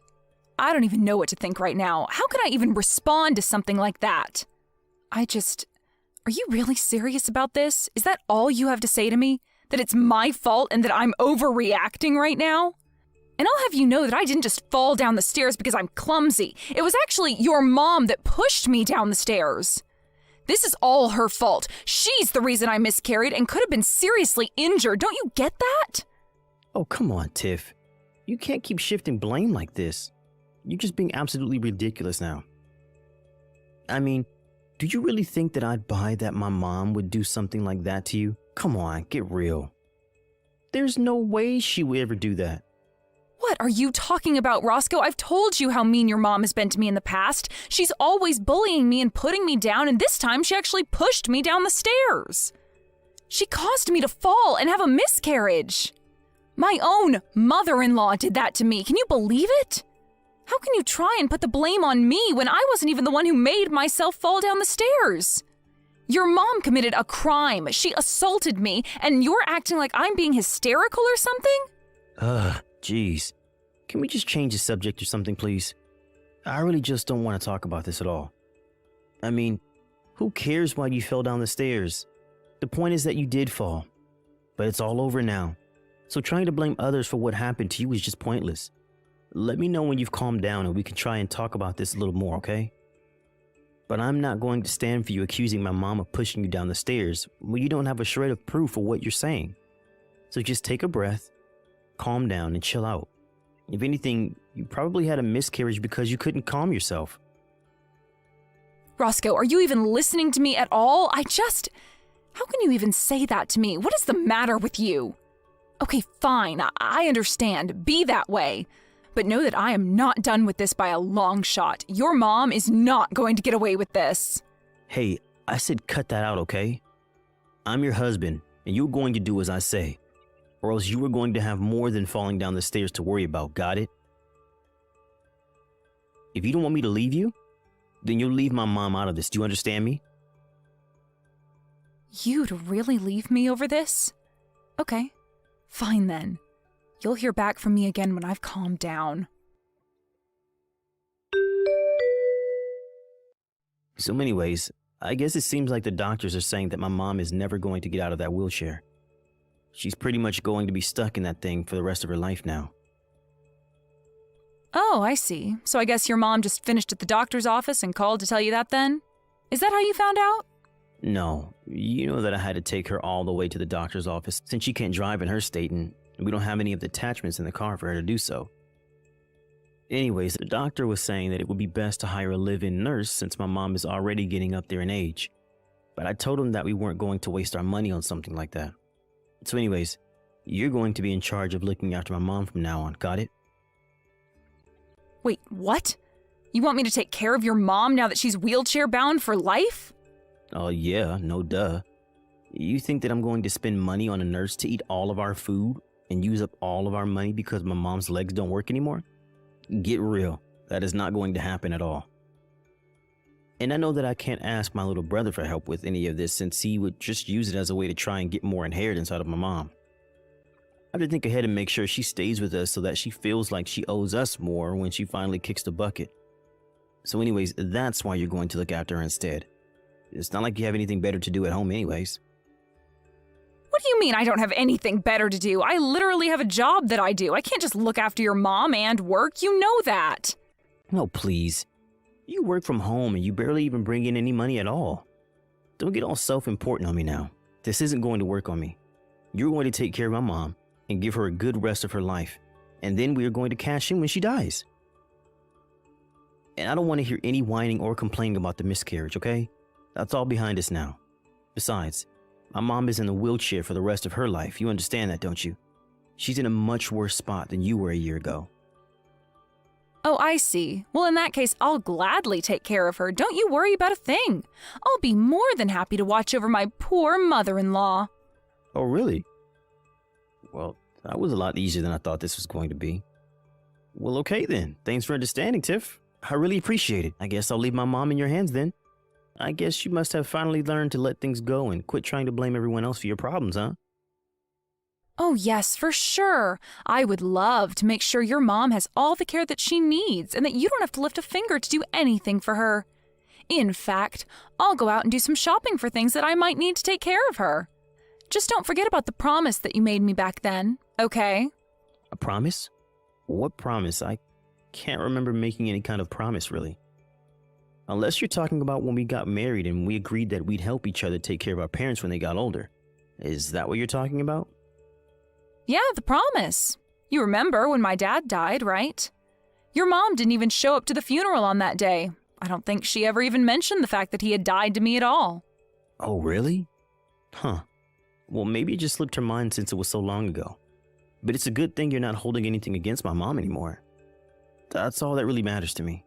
E: don't even know what to think right now. How could I even respond to something like that? Are you really serious about this? Is that all you have to say to me? That it's my fault and that I'm overreacting right now? And I'll have you know that I didn't just fall down the stairs because I'm clumsy. It was actually your mom that pushed me down the stairs. This is all her fault. She's the reason I miscarried and could have been seriously injured. Don't you get that?
D: Oh, come on, Tiff. You can't keep shifting blame like this. You're just being absolutely ridiculous now. I mean, do you really think that I'd buy that my mom would do something like that to you? Come on, get real. There's no way she would ever do that.
E: What are you talking about, Roscoe? I've told you how mean your mom has been to me in the past. She's always bullying me and putting me down, and this time she actually pushed me down the stairs. She caused me to fall and have a miscarriage. My own mother-in-law did that to me. Can you believe it? How can you try and put the blame on me when I wasn't even the one who made myself fall down the stairs? Your mom committed a crime. She assaulted me, and you're acting like I'm being hysterical or something?
D: Jeez. Can we just change the subject or something, please? I really just don't want to talk about this at all. I mean, who cares why you fell down the stairs? The point is that you did fall. But it's all over now. So trying to blame others for what happened to you is just pointless. Let me know when you've calmed down and we can try and talk about this a little more, okay? But I'm not going to stand for you accusing my mom of pushing you down the stairs when you don't have a shred of proof for what you're saying. So just take a breath, calm down and chill out. If anything, you probably had a miscarriage because you couldn't calm yourself.
E: Roscoe, are you even listening to me at all? How can you even say that to me? What is the matter with you? Okay, fine, I understand. Be that way. But know that I am not done with this by a long shot. Your mom is not going to get away with this.
D: Hey, I said cut that out, okay? I'm your husband, and you're going to do as I say. Or else you are going to have more than falling down the stairs to worry about, got it? If you don't want me to leave you, then you'll leave my mom out of this. Do you understand me?
E: You'd really leave me over this? Okay, fine then. You'll hear back from me again when I've calmed down.
D: So anyways, I guess it seems like the doctors are saying that my mom is never going to get out of that wheelchair. She's pretty much going to be stuck in that thing for the rest of her life now.
E: Oh, I see. So I guess your mom just finished at the doctor's office and called to tell you that then? Is that how you found out?
D: No, you know that I had to take her all the way to the doctor's office since she can't drive in her state and we don't have any of the attachments in the car for her to do so. Anyways, the doctor was saying that it would be best to hire a live-in nurse since my mom is already getting up there in age. But I told him that we weren't going to waste our money on something like that. So anyways, you're going to be in charge of looking after my mom from now on, got it?
E: Wait, what? You want me to take care of your mom now that she's wheelchair-bound for life?
D: Oh yeah, no duh. You think that I'm going to spend money on a nurse to eat all of our food and use up all of our money because my mom's legs don't work anymore? Get real. That is not going to happen at all. And I know that I can't ask my little brother for help with any of this since he would just use it as a way to try and get more inheritance out of my mom. I have to think ahead and make sure she stays with us so that she feels like she owes us more when she finally kicks the bucket. So anyways, that's why you're going to look after her instead. It's not like you have anything better to do at home anyways.
E: What do you mean I don't have anything better to do? I literally have a job that I do. I can't just look after your mom and work. You know that.
D: No, please. You work from home and you barely even bring in any money at all. Don't get all self-important on me now. This isn't going to work on me. You're going to take care of my mom and give her a good rest of her life. And then we are going to cash in when she dies. And I don't want to hear any whining or complaining about the miscarriage, okay? That's all behind us now. Besides, my mom is in a wheelchair for the rest of her life. You understand that, don't you? She's in a much worse spot than you were a year ago.
E: Oh, I see. Well, in that case, I'll gladly take care of her. Don't you worry about a thing. I'll be more than happy to watch over my poor mother-in-law.
D: Oh, really? Well, that was a lot easier than I thought this was going to be. Well, okay then. Thanks for understanding, Tiff. I really appreciate it. I guess I'll leave my mom in your hands then. I guess you must have finally learned to let things go and quit trying to blame everyone else for your problems, huh?
E: Oh, yes, for sure. I would love to make sure your mom has all the care that she needs and that you don't have to lift a finger to do anything for her. In fact, I'll go out and do some shopping for things that I might need to take care of her. Just don't forget about the promise that you made me back then, okay?
D: A promise? What promise? I can't remember making any kind of promise, really. Unless you're talking about when we got married and we agreed that we'd help each other take care of our parents when they got older. Is that what you're talking about?
E: Yeah, the promise. You remember when my dad died, right? Your mom didn't even show up to the funeral on that day. I don't think she ever even mentioned the fact that he had died to me at all.
D: Oh, really? Huh. Well, maybe it just slipped her mind since it was so long ago. But it's a good thing you're not holding anything against my mom anymore. That's all that really matters to me.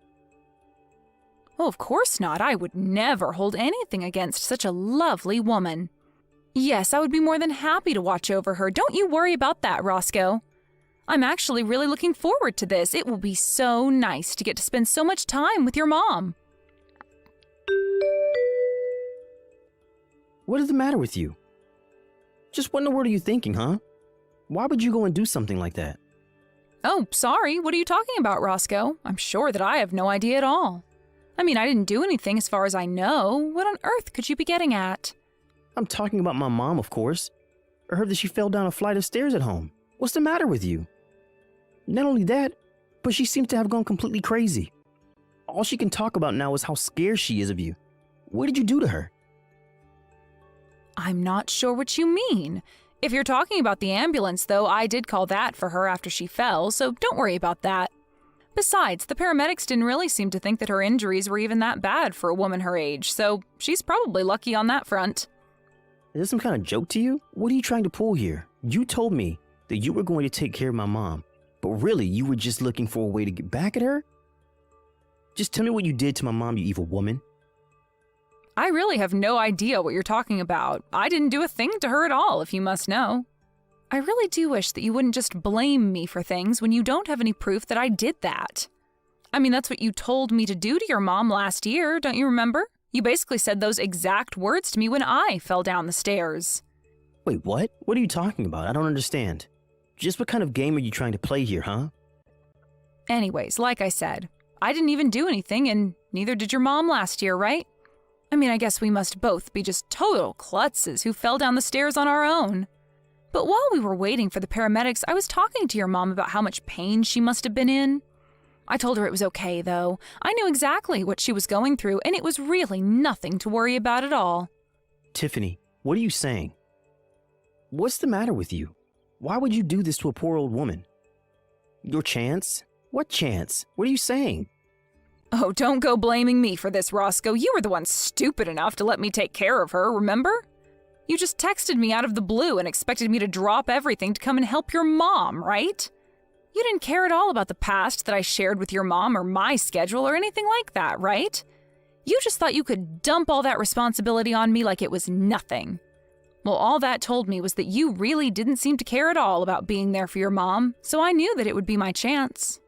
E: Oh, of course not. I would never hold anything against such a lovely woman. Yes, I would be more than happy to watch over her. Don't you worry about that, Roscoe. I'm actually really looking forward to this. It will be so nice to get to spend so much time with your mom.
D: What is the matter with you? Just what in the world are you thinking, huh? Why would you go and do something like that?
E: Oh, sorry. What are you talking about, Roscoe? I'm sure that I have no idea at all. I mean, I didn't do anything as far as I know. What on earth could you be getting at?
D: I'm talking about my mom, of course. I heard that she fell down a flight of stairs at home. What's the matter with you? Not only that, but she seems to have gone completely crazy. All she can talk about now is how scared she is of you. What did you do to her?
E: I'm not sure what you mean. If you're talking about the ambulance, though, I did call that for her after she fell, so don't worry about that. Besides, the paramedics didn't really seem to think that her injuries were even that bad for a woman her age, so she's probably lucky on that front.
D: Is this some kind of joke to you? What are you trying to pull here? You told me that you were going to take care of my mom, but really you were just looking for a way to get back at her? Just tell me what you did to my mom, you evil woman.
E: I really have no idea what you're talking about. I didn't do a thing to her at all, if you must know. I really do wish that you wouldn't just blame me for things when you don't have any proof that I did that. I mean, that's what you told me to do to your mom last year, don't you remember? You basically said those exact words to me when I fell down the stairs.
D: Wait, what? What are you talking about? I don't understand. Just what kind of game are you trying to play here, huh?
E: Anyways, like I said, I didn't even do anything, and neither did your mom last year, right? I mean, I guess we must both be just total klutzes who fell down the stairs on our own. But while we were waiting for the paramedics, I was talking to your mom about how much pain she must have been in. I told her it was okay, though. I knew exactly what she was going through, and it was really nothing to worry about at all.
D: Tiffany, what are you saying? What's the matter with you? Why would you do this to a poor old woman? Your chance? What chance? What are you saying?
E: Oh, don't go blaming me for this, Roscoe. You were the one stupid enough to let me take care of her, remember? You just texted me out of the blue and expected me to drop everything to come and help your mom, right? You didn't care at all about the past that I shared with your mom or my schedule or anything like that, right? You just thought you could dump all that responsibility on me like it was nothing. Well, all that told me was that you really didn't seem to care at all about being there for your mom, so I knew that it would be my chance.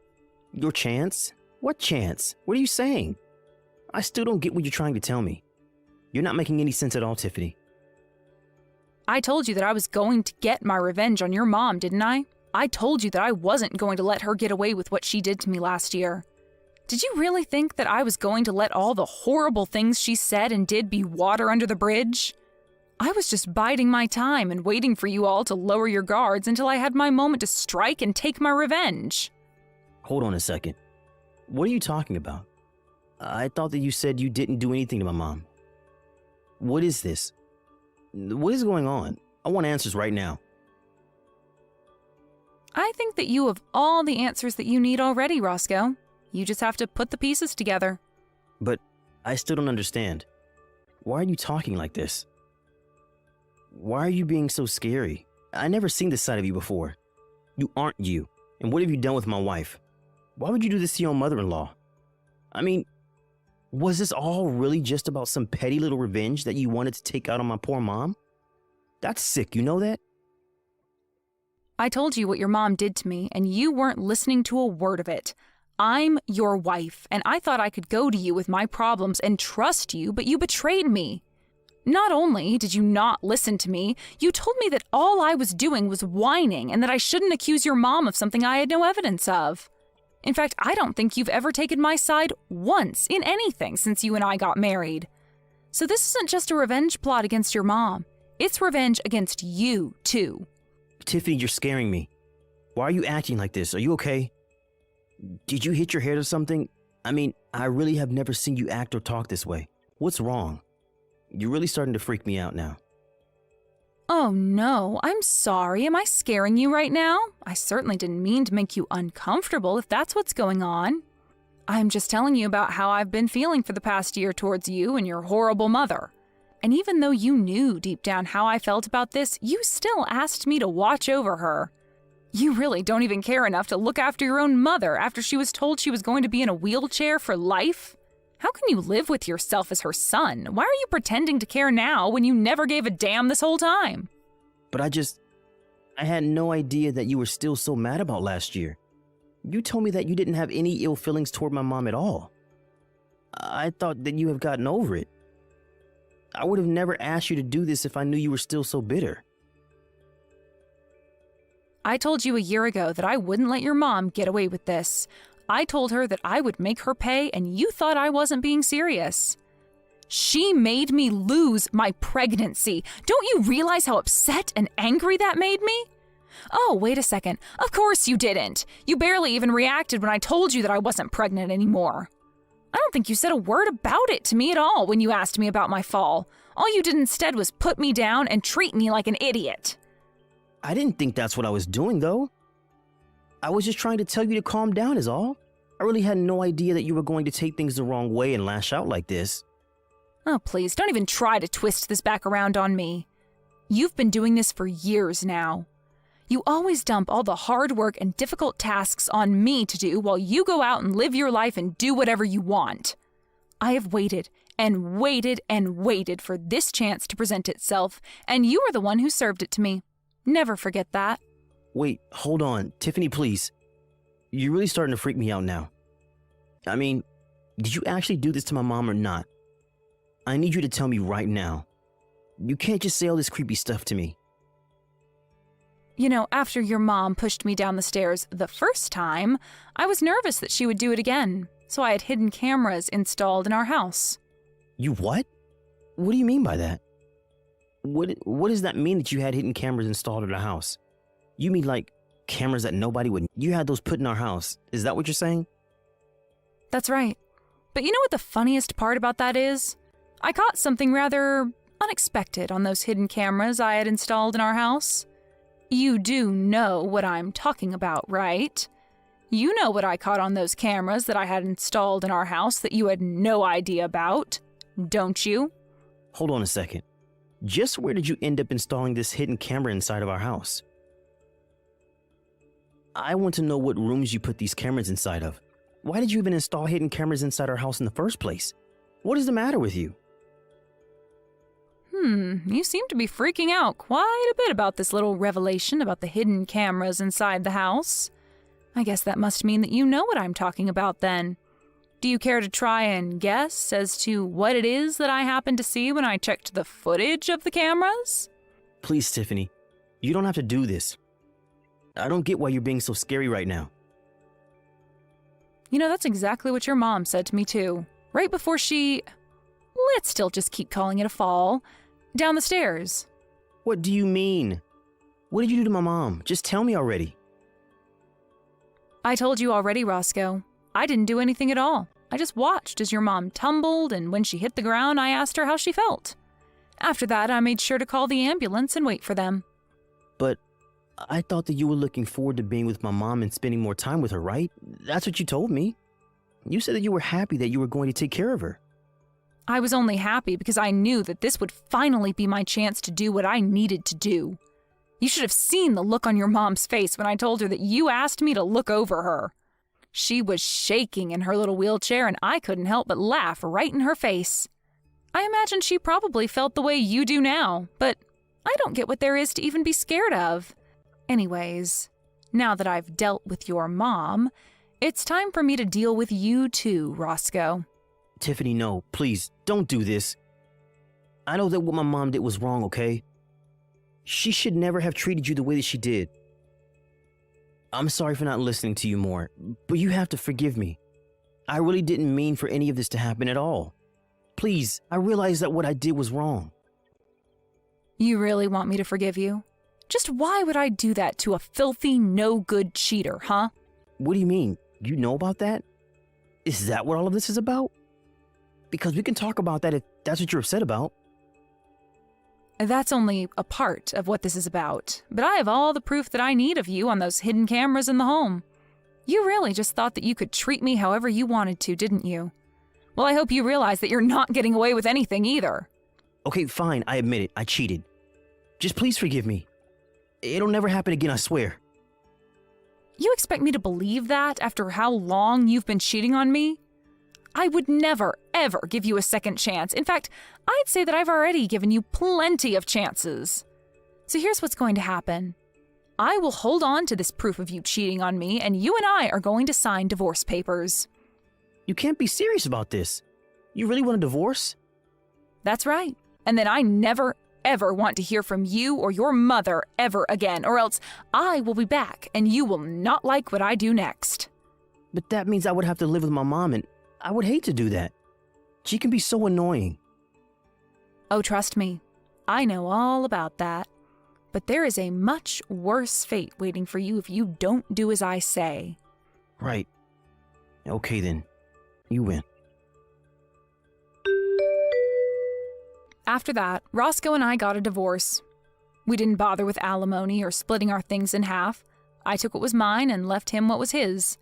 D: Your chance? What chance? What are you saying? I still don't get what you're trying to tell me. You're not making any sense at all, Tiffany.
E: I told you that I was going to get my revenge on your mom, didn't I? I told you that I wasn't going to let her get away with what she did to me last year. Did you really think that I was going to let all the horrible things she said and did be water under the bridge? I was just biding my time and waiting for you all to lower your guards until I had my moment to strike and take my revenge.
D: Hold on a second. What are you talking about? I thought that you said you didn't do anything to my mom. What is this? What is going on? I want answers right now.
E: I think that you have all the answers that you need already, Roscoe. You just have to put the pieces together.
D: But I still don't understand. Why are you talking like this? Why are you being so scary? I never seen this side of you before. You aren't you. And what have you done with my wife? Why would you do this to your own mother-in-law? I mean, was this all really just about some petty little revenge that you wanted to take out on my poor mom? That's sick, you know that?
E: I told you what your mom did to me, and you weren't listening to a word of it. I'm your wife, and I thought I could go to you with my problems and trust you, but you betrayed me. Not only did you not listen to me, you told me that all I was doing was whining and that I shouldn't accuse your mom of something I had no evidence of. In fact, I don't think you've ever taken my side once in anything since you and I got married. So this isn't just a revenge plot against your mom. It's revenge against you, too.
D: Tiffany, you're scaring me. Why are you acting like this? Are you okay? Did you hit your head or something? I mean, I really have never seen you act or talk this way. What's wrong? You're really starting to freak me out now.
E: Oh no, I'm sorry. Am I scaring you right now? I certainly didn't mean to make you uncomfortable if that's what's going on. I'm just telling you about how I've been feeling for the past year towards you and your horrible mother. And even though you knew deep down how I felt about this, you still asked me to watch over her. You really don't even care enough to look after your own mother after she was told she was going to be in a wheelchair for life? How can you live with yourself as her son? Why are you pretending to care now when you never gave a damn this whole time?
D: But I had no idea that you were still so mad about last year. You told me that you didn't have any ill feelings toward my mom at all. I thought that you have gotten over it. I would have never asked you to do this if I knew you were still so bitter.
E: I told you a year ago that I wouldn't let your mom get away with this. I told her that I would make her pay, and you thought I wasn't being serious. She made me lose my pregnancy. Don't you realize how upset and angry that made me? Oh, wait a second. Of course you didn't. You barely even reacted when I told you that I wasn't pregnant anymore. I don't think you said a word about it to me at all when you asked me about my fall. All you did instead was put me down and treat me like an idiot.
D: I didn't think that's what I was doing, though. I was just trying to tell you to calm down is all. I really had no idea that you were going to take things the wrong way and lash out like this.
E: Oh, please, don't even try to twist this back around on me. You've been doing this for years now. You always dump all the hard work and difficult tasks on me to do while you go out and live your life and do whatever you want. I have waited and waited and waited for this chance to present itself, and you are the one who served it to me. Never forget that.
D: Wait, hold on. Tiffany, please. You're really starting to freak me out now. I mean, did you actually do this to my mom or not? I need you to tell me right now. You can't just say all this creepy stuff to me.
E: You know, after your mom pushed me down the stairs the first time, I was nervous that she would do it again, so I had hidden cameras installed in our house.
D: You what? What do you mean by that? What does that mean that you had hidden cameras installed in our house? You mean like cameras that nobody would... You had those put in our house. Is that what you're saying?
E: That's right. But you know what the funniest part about that is? I caught something rather unexpected on those hidden cameras I had installed in our house. You do know what I'm talking about, right? You know what I caught on those cameras that I had installed in our house that you had no idea about, don't you?
D: Hold on a second. Just where did you end up installing this hidden camera inside of our house? I want to know what rooms you put these cameras inside of. Why did you even install hidden cameras inside our house in the first place? What is the matter with you?
E: You seem to be freaking out quite a bit about this little revelation about the hidden cameras inside the house. I guess that must mean that you know what I'm talking about then. Do you care to try and guess as to what it is that I happened to see when I checked the footage of the cameras?
D: Please, Tiffany, you don't have to do this. I don't get why you're being so scary right now.
E: You know, that's exactly what your mom said to me too. Right before she... Let's still just keep calling it a fall. Down the stairs.
D: What do you mean? What did you do to my mom? Just tell me already.
E: I told you already, Roscoe. I didn't do anything at all. I just watched as your mom tumbled, and when she hit the ground, I asked her how she felt. After that, I made sure to call the ambulance and wait for them.
D: But I thought that you were looking forward to being with my mom and spending more time with her, right? That's what you told me. You said that you were happy that you were going to take care of her.
E: I was only happy because I knew that this would finally be my chance to do what I needed to do. You should have seen the look on your mom's face when I told her that you asked me to look over her. She was shaking in her little wheelchair, and I couldn't help but laugh right in her face. I imagine she probably felt the way you do now, but I don't get what there is to even be scared of. Anyways, now that I've dealt with your mom, it's time for me to deal with you too, Roscoe.
D: Tiffany, no, please, don't do this. I know that what my mom did was wrong, okay? She should never have treated you the way that she did. I'm sorry for not listening to you more, but you have to forgive me. I really didn't mean for any of this to happen at all. Please, I realize that what I did was wrong.
E: You really want me to forgive you? Just why would I do that to a filthy, no-good cheater, huh?
D: What do you mean? You know about that? Is that what all of this is about? Because we can talk about that if that's what you're upset about.
E: That's only a part of what this is about, but I have all the proof that I need of you on those hidden cameras in the home. You really just thought that you could treat me however you wanted to, didn't you? Well, I hope you realize that you're not getting away with anything either.
D: Okay, fine, I admit it, I cheated. Just please forgive me. It'll never happen again, I swear.
E: You expect me to believe that after how long you've been cheating on me? I would never, ever give you a second chance. In fact, I'd say that I've already given you plenty of chances. So here's what's going to happen. I will hold on to this proof of you cheating on me, and you and I are going to sign divorce papers.
D: You can't be serious about this. You really want a divorce?
E: That's right. And then I never, ever want to hear from you or your mother ever again, or else I will be back and you will not like what I do next.
D: But that means I would have to live with my mom, and I would hate to do that. She can be so annoying.
E: Oh, trust me, I know all about that. But there is a much worse fate waiting for you if you don't do as I say.
D: Right. Okay then. You win.
E: After that, Roscoe and I got a divorce. We didn't bother with alimony or splitting our things in half. I took what was mine and left him what was his.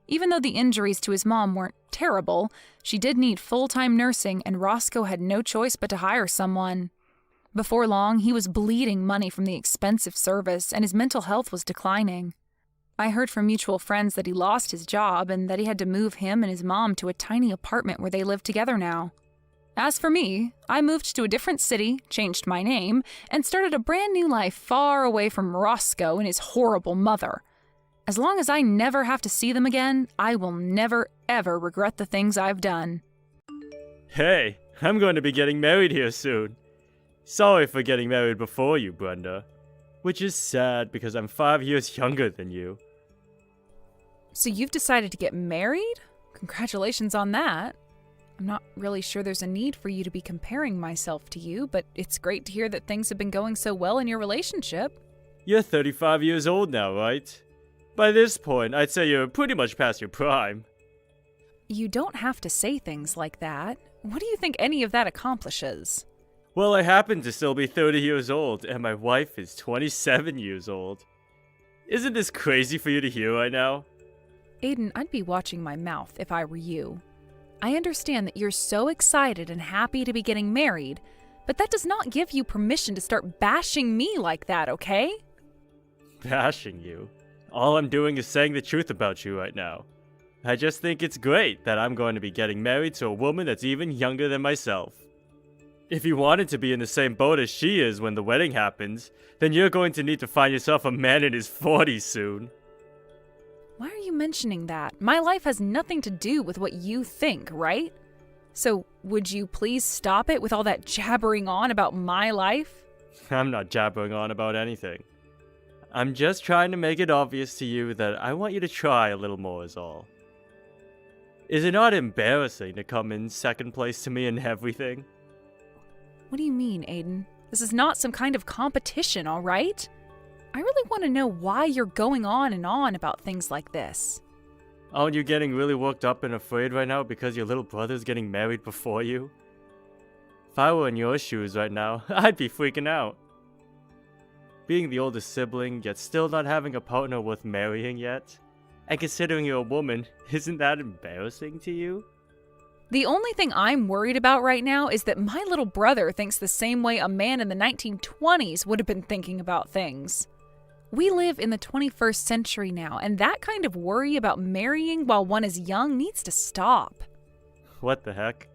E: Even though the injuries to his mom weren't terrible, she did need full-time nursing, and Roscoe had no choice but to hire someone. Before long, he was bleeding money from the expensive service, and his mental health was declining. I heard from mutual friends that he lost his job and that he had to move him and his mom to a tiny apartment where they live together now. As for me, I moved to a different city, changed my name, and started a brand new life far away from Roscoe and his horrible mother. As long as I never have to see them again, I will never, ever regret the things I've done.
F: Hey, I'm going to be getting married here soon. Sorry for getting married before you, Brenda. Which is sad because I'm 5 years younger than you.
E: So you've decided to get married? Congratulations on that. I'm not really sure there's a need for you to be comparing myself to you, but it's great to hear that things have been going so well in your relationship.
F: You're 35 years old now, right? By this point, I'd say you're pretty much past your prime.
E: You don't have to say things like that. What do you think any of that accomplishes?
F: Well, I happen to still be 30 years old, and my wife is 27 years old. Isn't this crazy for you to hear right now?
E: Aiden, I'd be watching my mouth if I were you. I understand that you're so excited and happy to be getting married, but that does not give you permission to start bashing me like that, okay?
F: Bashing you? All I'm doing is saying the truth about you right now. I just think it's great that I'm going to be getting married to a woman that's even younger than myself. If you wanted to be in the same boat as she is when the wedding happens, then you're going to need to find yourself a man in his 40s soon.
E: Why are you mentioning that? My life has nothing to do with what you think, right? So, would you please stop it with all that jabbering on about my life?
F: I'm not jabbering on about anything. I'm just trying to make it obvious to you that I want you to try a little more is all. Is it not embarrassing to come in second place to me in everything?
E: What do you mean, Aiden? This is not some kind of competition, all right? I really want to know why you're going on and on about things like this.
F: Aren't you getting really worked up and afraid right now because your little brother's getting married before you? If I were in your shoes right now, I'd be freaking out. Being the oldest sibling, yet still not having a partner worth marrying yet, and considering you're a woman, isn't that embarrassing to you?
E: The only thing I'm worried about right now is that my little brother thinks the same way a man in the 1920s would have been thinking about things. We live in the 21st century now, and that kind of worry about marrying while one is young needs to stop.
F: What the heck?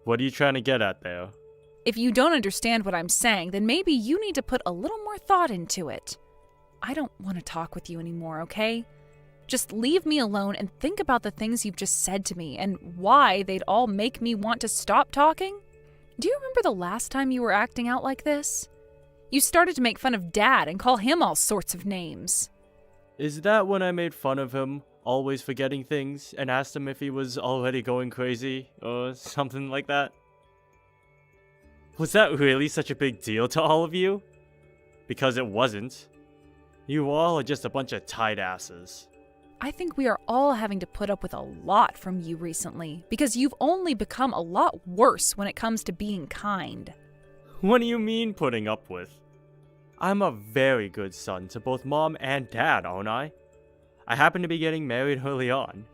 F: What are you trying to get at there?
E: If you don't understand what I'm saying, then maybe you need to put a little more thought into it. I don't want to talk with you anymore, okay? Just leave me alone and think about the things you've just said to me and why they'd all make me want to stop talking. Do you remember the last time you were acting out like this? You started to make fun of Dad and call him all sorts of names.
F: Is that when I made fun of him, always forgetting things, and asked him if he was already going crazy, or something like that? Was that really such a big deal to all of you? Because it wasn't. You all are just a bunch of tight asses.
E: I think we are all having to put up with a lot from you recently, because you've only become a lot worse when it comes to being kind.
F: What do you mean putting up with? I'm a very good son to both Mom and Dad, aren't I? I happen to be getting married early on.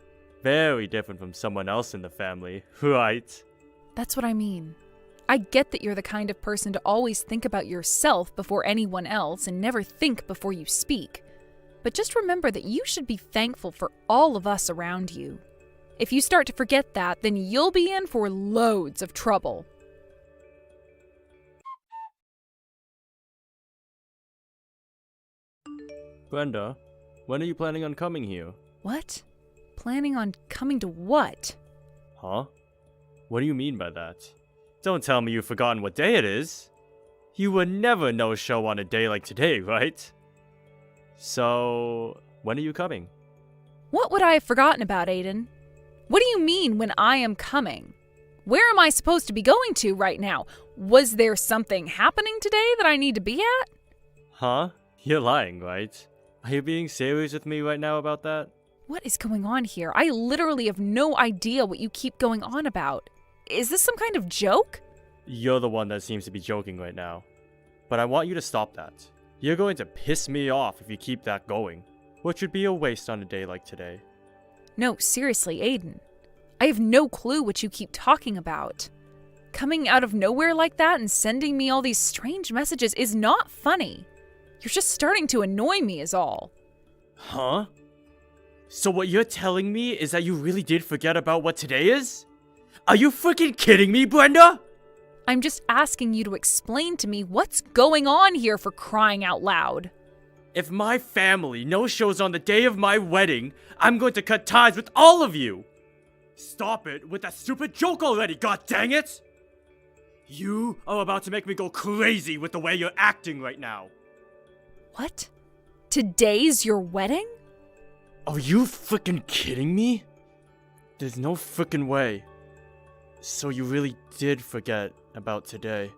F: Very different from someone else in the family, right?
E: That's what I mean. I get that you're the kind of person to always think about yourself before anyone else and never think before you speak. But just remember that you should be thankful for all of us around you. If you start to forget that, then you'll be in for loads of trouble.
F: Brenda, when are you planning on coming here?
E: What? Planning on coming to what?
F: Huh? What do you mean by that? Don't tell me you've forgotten what day it is. You would never no-show on a day like today, right? So, when are you coming?
E: What would I have forgotten about, Aiden? What do you mean when I am coming? Where am I supposed to be going to right now? Was there something happening today that I need to be at?
F: Huh? You're lying, right? Are you being serious with me right now about that?
E: What is going on here? I literally have no idea what you keep going on about. Is this some kind of joke?
F: You're the one that seems to be joking right now. But I want you to stop that. You're going to piss me off if you keep that going, which would be a waste on a day like today.
E: No, seriously, Aiden. I have no clue what you keep talking about. Coming out of nowhere like that and sending me all these strange messages is not funny. You're just starting to annoy me is all.
F: Huh? So what you're telling me is that you really did forget about what today is? Are you freaking kidding me, Brenda?
E: I'm just asking you to explain to me what's going on here, for crying out loud.
F: If my family no-shows on the day of my wedding, I'm going to cut ties with all of you! Stop it with that stupid joke already, god dang it! You are about to make me go crazy with the way you're acting right now.
E: What? Today's your wedding?
F: Are you freaking kidding me? There's no freaking way. So you really did forget about today?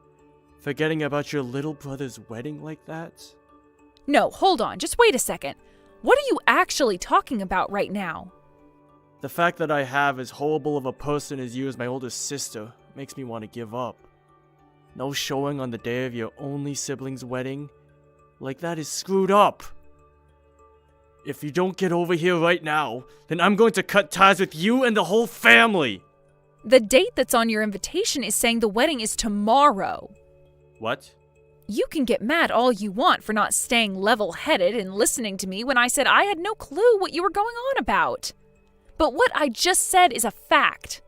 F: Forgetting about your little brother's wedding like that?
E: No, hold on, just wait a second. What are you actually talking about right now?
F: The fact that I have as horrible of a person as you as my older sister makes me want to give up. No showing on the day of your only sibling's wedding? Like that is screwed up. If you don't get over here right now, then I'm going to cut ties with you and the whole family!
E: The date that's on your invitation is saying the wedding is tomorrow.
F: What?
E: You can get mad all you want for not staying level-headed and listening to me when I said I had no clue what you were going on about. But what I just said is a fact.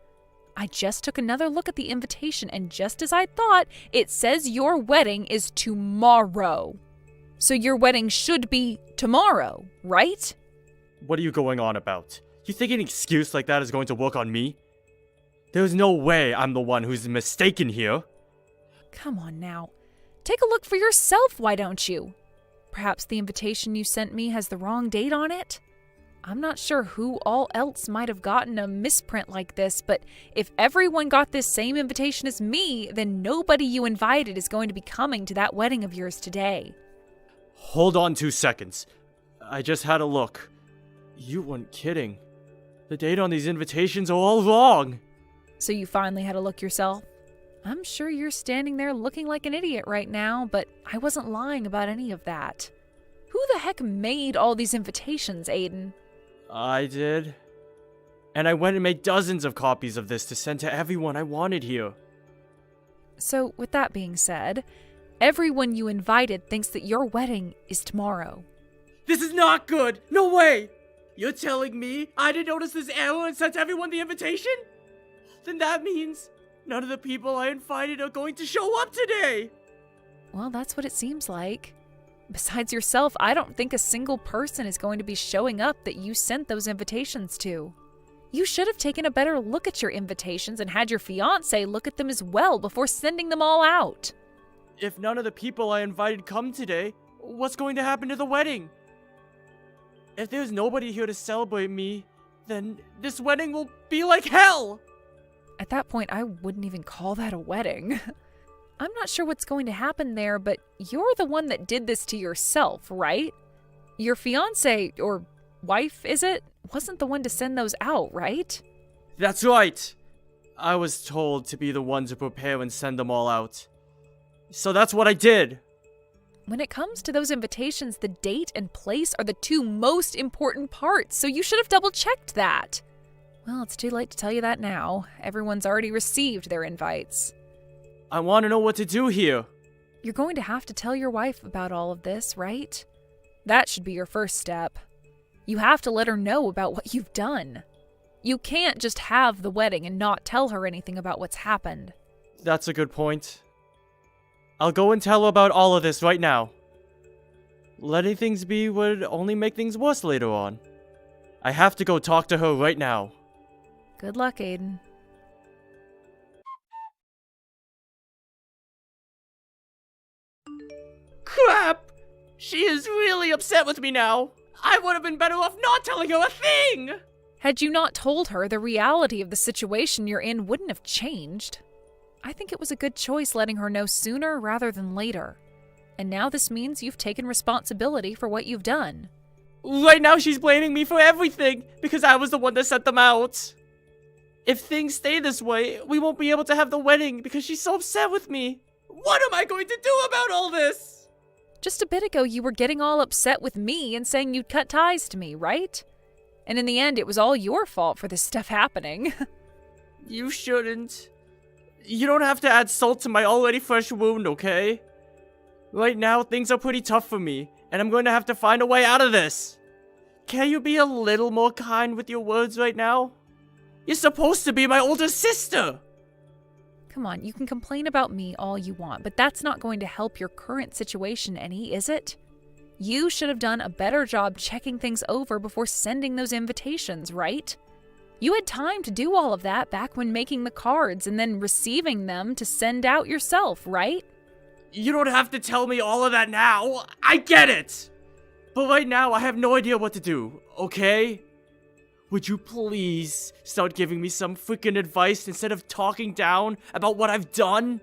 E: I just took another look at the invitation, and just as I thought, it says your wedding is tomorrow. So your wedding should be tomorrow, right?
F: What are you going on about? You think an excuse like that is going to work on me? There's no way I'm the one who's mistaken here.
E: Come on now. Take a look for yourself, why don't you? Perhaps the invitation you sent me has the wrong date on it? I'm not sure who all else might have gotten a misprint like this, but if everyone got this same invitation as me, then nobody you invited is going to be coming to that wedding of yours today.
F: Hold on 2 seconds. I just had a look. You weren't kidding. The date on these invitations are all wrong.
E: So you finally had a look yourself? I'm sure you're standing there looking like an idiot right now, but I wasn't lying about any of that. Who the heck made all these invitations, Aiden?
F: I did. And I went and made dozens of copies of this to send to everyone I wanted here.
E: So, with that being said, everyone you invited thinks that your wedding is tomorrow.
F: This is not good! No way! You're telling me I didn't notice this error and sent everyone the invitation? Then that means none of the people I invited are going to show up today!
E: Well, that's what it seems like. Besides yourself, I don't think a single person is going to be showing up that you sent those invitations to. You should have taken a better look at your invitations and had your fiancé look at them as well before sending them all out.
F: If none of the people I invited come today, what's going to happen to the wedding? If there's nobody here to celebrate me, then this wedding will be like hell!
E: At that point, I wouldn't even call that a wedding. I'm not sure what's going to happen there, but you're the one that did this to yourself, right? Your fiancé, or wife, is it? Wasn't the one to send those out, right?
F: That's right! I was told to be the one to prepare and send them all out. So that's what I did!
E: When it comes to those invitations, the date and place are the two most important parts, so you should have double-checked that. Well, it's too late to tell you that now. Everyone's already received their invites.
F: I want to know what to do here.
E: You're going to have to tell your wife about all of this, right? That should be your first step. You have to let her know about what you've done. You can't just have the wedding and not tell her anything about what's happened.
F: That's a good point. I'll go and tell her about all of this right now. Letting things be would only make things worse later on. I have to go talk to her right now.
E: Good luck, Aiden.
F: Crap! She is really upset with me now. I would have been better off not telling her a thing!
E: Had you not told her, the reality of the situation you're in wouldn't have changed. I think it was a good choice letting her know sooner rather than later. And now this means you've taken responsibility for what you've done.
F: Right now she's blaming me for everything because I was the one that sent them out. If things stay this way, we won't be able to have the wedding because she's so upset with me. What am I going to do about all this?
E: Just a bit ago, you were getting all upset with me and saying you'd cut ties to me, right? And in the end, it was all your fault for this stuff happening.
F: You shouldn't. You don't have to add salt to my already fresh wound, okay? Right now, things are pretty tough for me, and I'm going to have to find a way out of this. Can you be a little more kind with your words right now? You're supposed to be my older sister!
E: Come on, you can complain about me all you want, but that's not going to help your current situation any, is it? You should have done a better job checking things over before sending those invitations, right? You had time to do all of that back when making the cards and then receiving them to send out yourself, right?
F: You don't have to tell me all of that now. I get it! But right now, I have no idea what to do, okay? Would you please start giving me some freaking advice instead of talking down about what I've done?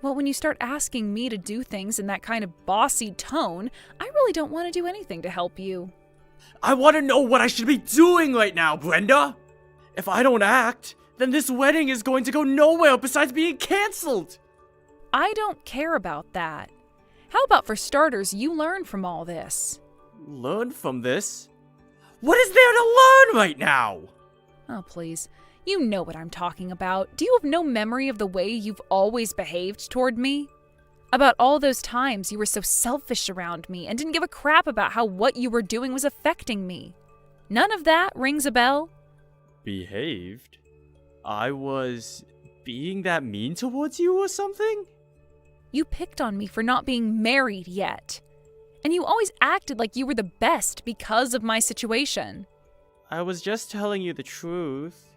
E: Well, when you start asking me to do things in that kind of bossy tone, I really don't want to do anything to help you.
F: I want to know what I should be doing right now, Brenda! If I don't act, then this wedding is going to go nowhere besides being cancelled!
E: I don't care about that. How about for starters, you learn from all this?
F: Learn from this? What is there to learn right now?
E: Oh, please. You know what I'm talking about. Do you have no memory of the way you've always behaved toward me? About all those times you were so selfish around me and didn't give a crap about how what you were doing was affecting me. None of that rings a bell?
F: Behaved? I was being that mean towards you or something?
E: You picked on me for not being married yet. And you always acted like you were the best because of my situation.
F: I was just telling you the truth.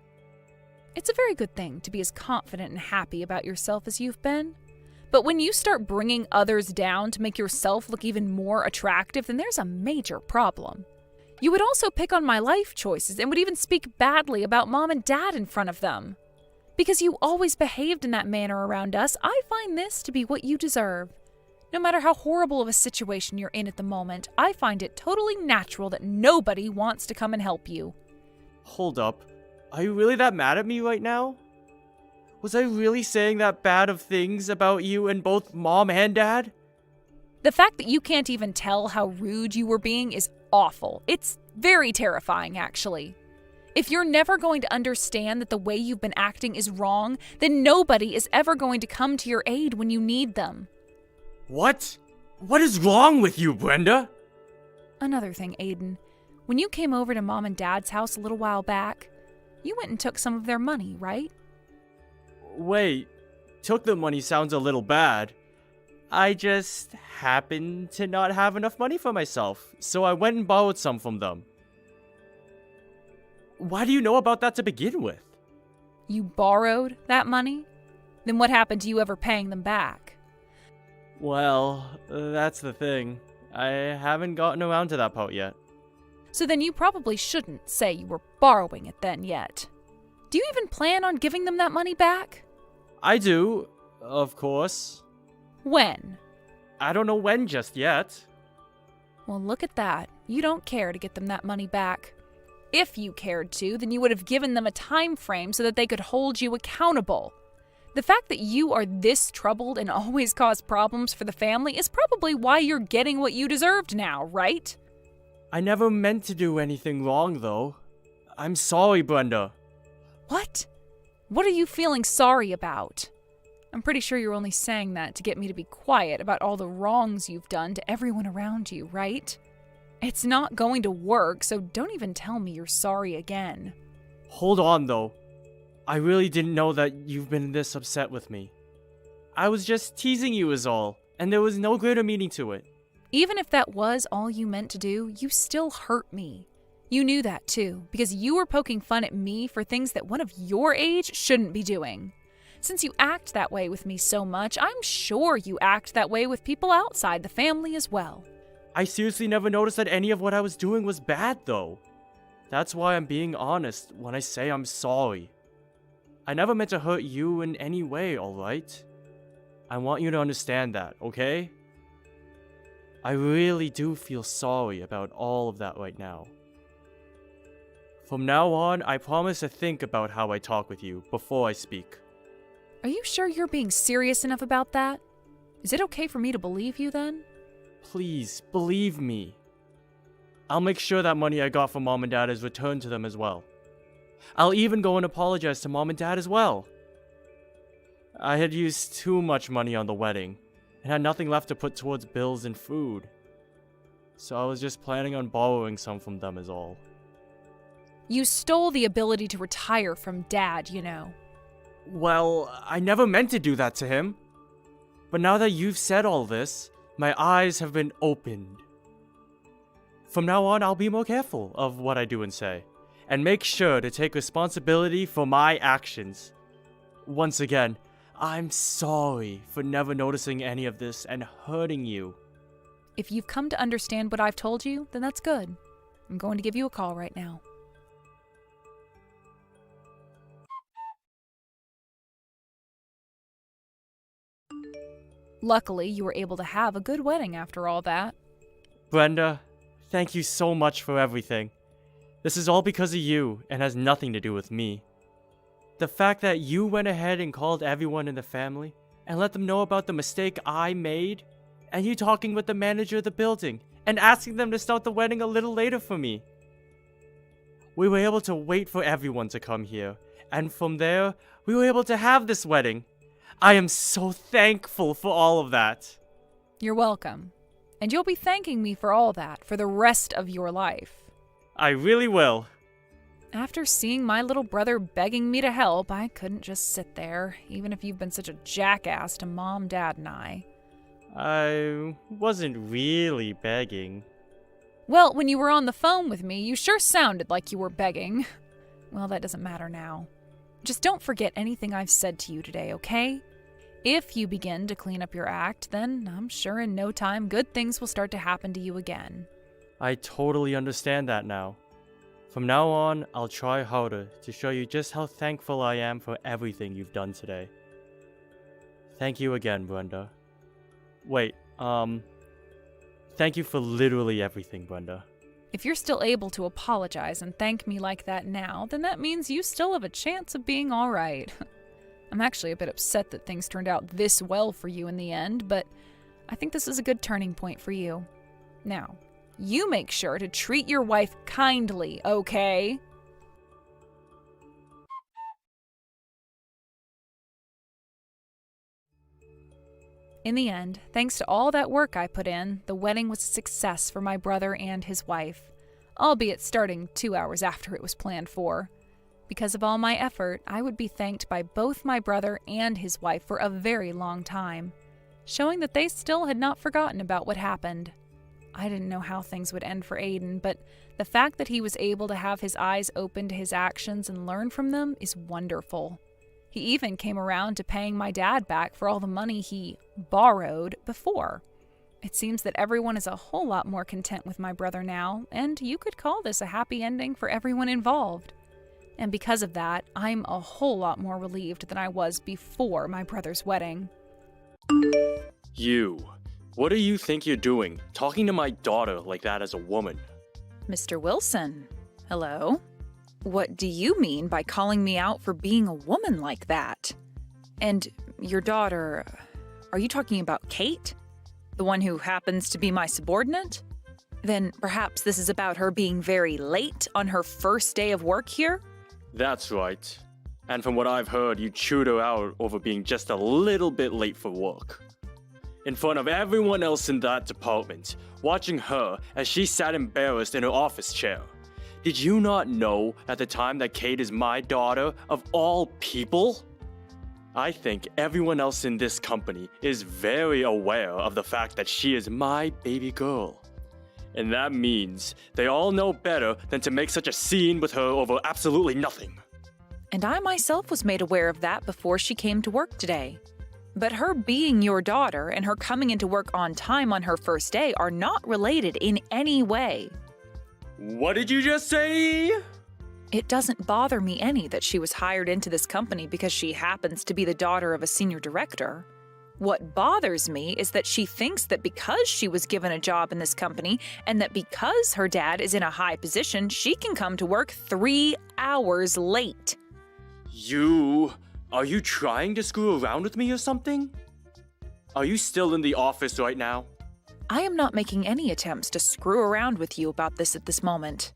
E: It's a very good thing to be as confident and happy about yourself as you've been. But when you start bringing others down to make yourself look even more attractive, then there's a major problem. You would also pick on my life choices and would even speak badly about Mom and Dad in front of them. Because you always behaved in that manner around us, I find this to be what you deserve. No matter how horrible of a situation you're in at the moment, I find it totally natural that nobody wants to come and help you.
F: Hold up. Are you really that mad at me right now? Was I really saying that bad of things about you and both Mom and Dad?
E: The fact that you can't even tell how rude you were being is awful. It's very terrifying, actually. If you're never going to understand that the way you've been acting is wrong, then nobody is ever going to come to your aid when you need them.
F: What? What is wrong with you, Brenda?
E: Another thing, Aiden. When you came over to Mom and Dad's house a little while back, you went and took some of their money, right?
F: Wait, took the money sounds a little bad. I just happened to not have enough money for myself, so I went and borrowed some from them. Why do you know about that to begin with?
E: You borrowed that money? Then what happened to you ever paying them back?
F: Well, that's the thing. I haven't gotten around to that part yet.
E: So then you probably shouldn't say you were borrowing it then yet. Do you even plan on giving them that money back?
F: I do, of course.
E: When?
F: I don't know when just yet.
E: Well, look at that. You don't care to get them that money back. If you cared to, then you would have given them a time frame so that they could hold you accountable. The fact that you are this troubled and always cause problems for the family is probably why you're getting what you deserved now, right?
F: I never meant to do anything wrong, though. I'm sorry, Brenda.
E: What? What are you feeling sorry about? I'm pretty sure you're only saying that to get me to be quiet about all the wrongs you've done to everyone around you, right? It's not going to work, so don't even tell me you're sorry again.
F: Hold on, though. I really didn't know that you've been this upset with me. I was just teasing you is all, and there was no greater meaning to it.
E: Even if that was all you meant to do, you still hurt me. You knew that too, because you were poking fun at me for things that one of your age shouldn't be doing. Since you act that way with me so much, I'm sure you act that way with people outside the family as well.
F: I seriously never noticed that any of what I was doing was bad, though. That's why I'm being honest when I say I'm sorry. I never meant to hurt you in any way, alright? I want you to understand that, okay? I really do feel sorry about all of that right now. From now on, I promise to think about how I talk with you before I speak.
E: Are you sure you're being serious enough about that? Is it okay for me to believe you then?
F: Please, believe me. I'll make sure that money I got from Mom and Dad is returned to them as well. I'll even go and apologize to Mom and Dad as well. I had used too much money on the wedding and had nothing left to put towards bills and food. So I was just planning on borrowing some from them is all.
E: You stole the ability to retire from Dad, you know.
F: Well, I never meant to do that to him. But now that you've said all this, my eyes have been opened. From now on, I'll be more careful of what I do and say, and make sure to take responsibility for my actions. Once again, I'm sorry for never noticing any of this and hurting you.
E: If you've come to understand what I've told you, then that's good. I'm going to give you a call right now. Luckily, you were able to have a good wedding after all that.
F: Brenda, thank you so much for everything. This is all because of you and has nothing to do with me. The fact that you went ahead and called everyone in the family and let them know about the mistake I made, and you talking with the manager of the building and asking them to start the wedding a little later for me. We were able to wait for everyone to come here, and from there, we were able to have this wedding. I am so thankful for all of that.
E: You're welcome. And you'll be thanking me for all that for the rest of your life.
F: I really will.
E: After seeing my little brother begging me to help, I couldn't just sit there, even if you've been such a jackass to Mom, Dad, and I.
F: I wasn't really begging.
E: Well, when you were on the phone with me, you sure sounded like you were begging. Well, that doesn't matter now. Just don't forget anything I've said to you today, okay? If you begin to clean up your act, then I'm sure in no time good things will start to happen to you again.
F: I totally understand that now. From now on, I'll try harder to show you just how thankful I am for everything you've done today. Thank you again, Brenda. Wait, thank you for literally everything, Brenda.
E: If you're still able to apologize and thank me like that now, then that means you still have a chance of being all right. I'm actually a bit upset that things turned out this well for you in the end, but I think this is a good turning point for you. Now, you make sure to treat your wife kindly, okay? In the end, thanks to all that work I put in, the wedding was a success for my brother and his wife, albeit starting 2 hours after it was planned for. Because of all my effort, I would be thanked by both my brother and his wife for a very long time, showing that they still had not forgotten about what happened. I didn't know how things would end for Aiden, but the fact that he was able to have his eyes open to his actions and learn from them is wonderful. He even came around to paying my dad back for all the money he borrowed before. It seems that everyone is a whole lot more content with my brother now, and you could call this a happy ending for everyone involved. And because of that, I'm a whole lot more relieved than I was before my brother's wedding.
F: You. What do you think you're doing, talking to my daughter like that as a woman?
E: Mr. Wilson, hello? What do you mean by calling me out for being a woman like that? And your daughter, are you talking about Kate? The one who happens to be my subordinate? Then perhaps this is about her being very late on her first day of work here?
F: That's right. And from what I've heard, you chewed her out over being just a little bit late for work. In front of everyone else in that department, watching her as she sat embarrassed in her office chair. Did you not know at the time that Kate is my daughter, of all people? I think everyone else in this company is very aware of the fact that she is my baby girl. And that means they all know better than to make such a scene with her over absolutely nothing.
E: And I myself was made aware of that before she came to work today. But her being your daughter and her coming into work on time on her first day are not related in any way.
F: What did you just say?
E: It doesn't bother me any that she was hired into this company because she happens to be the daughter of a senior director. What bothers me is that she thinks that because she was given a job in this company and that because her dad is in a high position, she can come to work 3 hours late.
F: You Are you trying to screw around with me or something? Are you still in the office right now?
E: I am not making any attempts to screw around with you about this at this moment.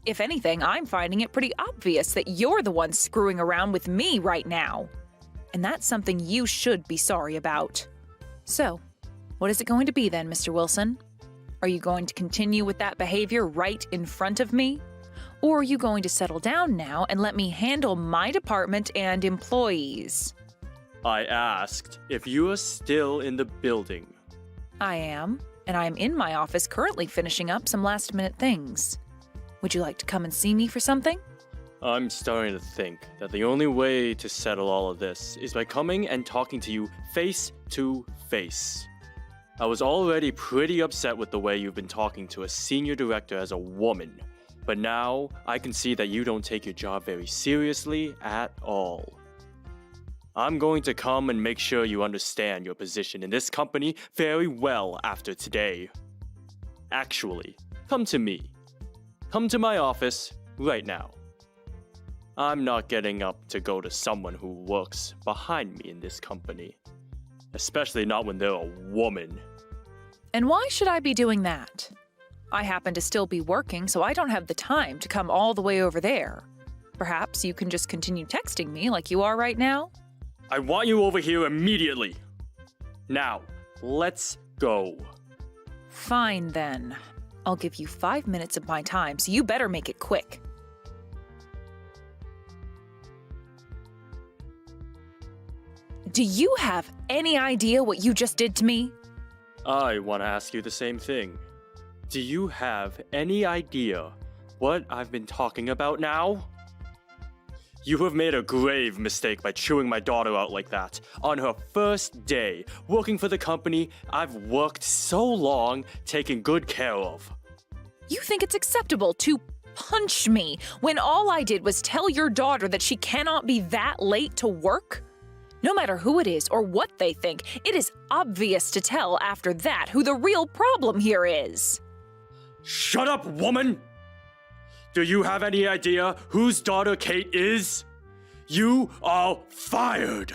E: If anything, I'm finding it pretty obvious that you're the one screwing around with me right now. And that's something you should be sorry about. So, what is it going to be then, Mr. Wilson? Are you going to continue with that behavior right in front of me? Or are you going to settle down now and let me handle my department and employees?
F: I asked if you are still in the building.
E: I am, and I am in my office currently finishing up some last-minute things. Would you like to come and see me for something?
F: I'm starting to think that the only way to settle all of this is by coming and talking to you face to face. I was already pretty upset with the way you've been talking to a senior director as a woman, but now I can see that you don't take your job very seriously at all. I'm going to come and make sure you understand your position in this company very well after today. Actually, come to me. Come to my office right now. I'm not getting up to go to someone who works behind me in this company. Especially not when they're a woman.
E: And why should I be doing that? I happen to still be working, so I don't have the time to come all the way over there. Perhaps you can just continue texting me like you are right now?
F: I want you over here immediately. Now, let's go.
E: Fine then. I'll give you 5 minutes of my time, so you better make it quick. Do you have any idea what you just did to me?
F: I want to ask you the same thing. Do you have any idea what I've been talking about now? You have made a grave mistake by chewing my daughter out like that on her first day working for the company I've worked so long taking good care of.
E: You think it's acceptable to punch me when all I did was tell your daughter that she cannot be that late to work? No matter who it is or what they think, it is obvious to tell after that who the real problem here is.
F: Shut up, woman! Do you have any idea whose daughter Kate is? You are fired!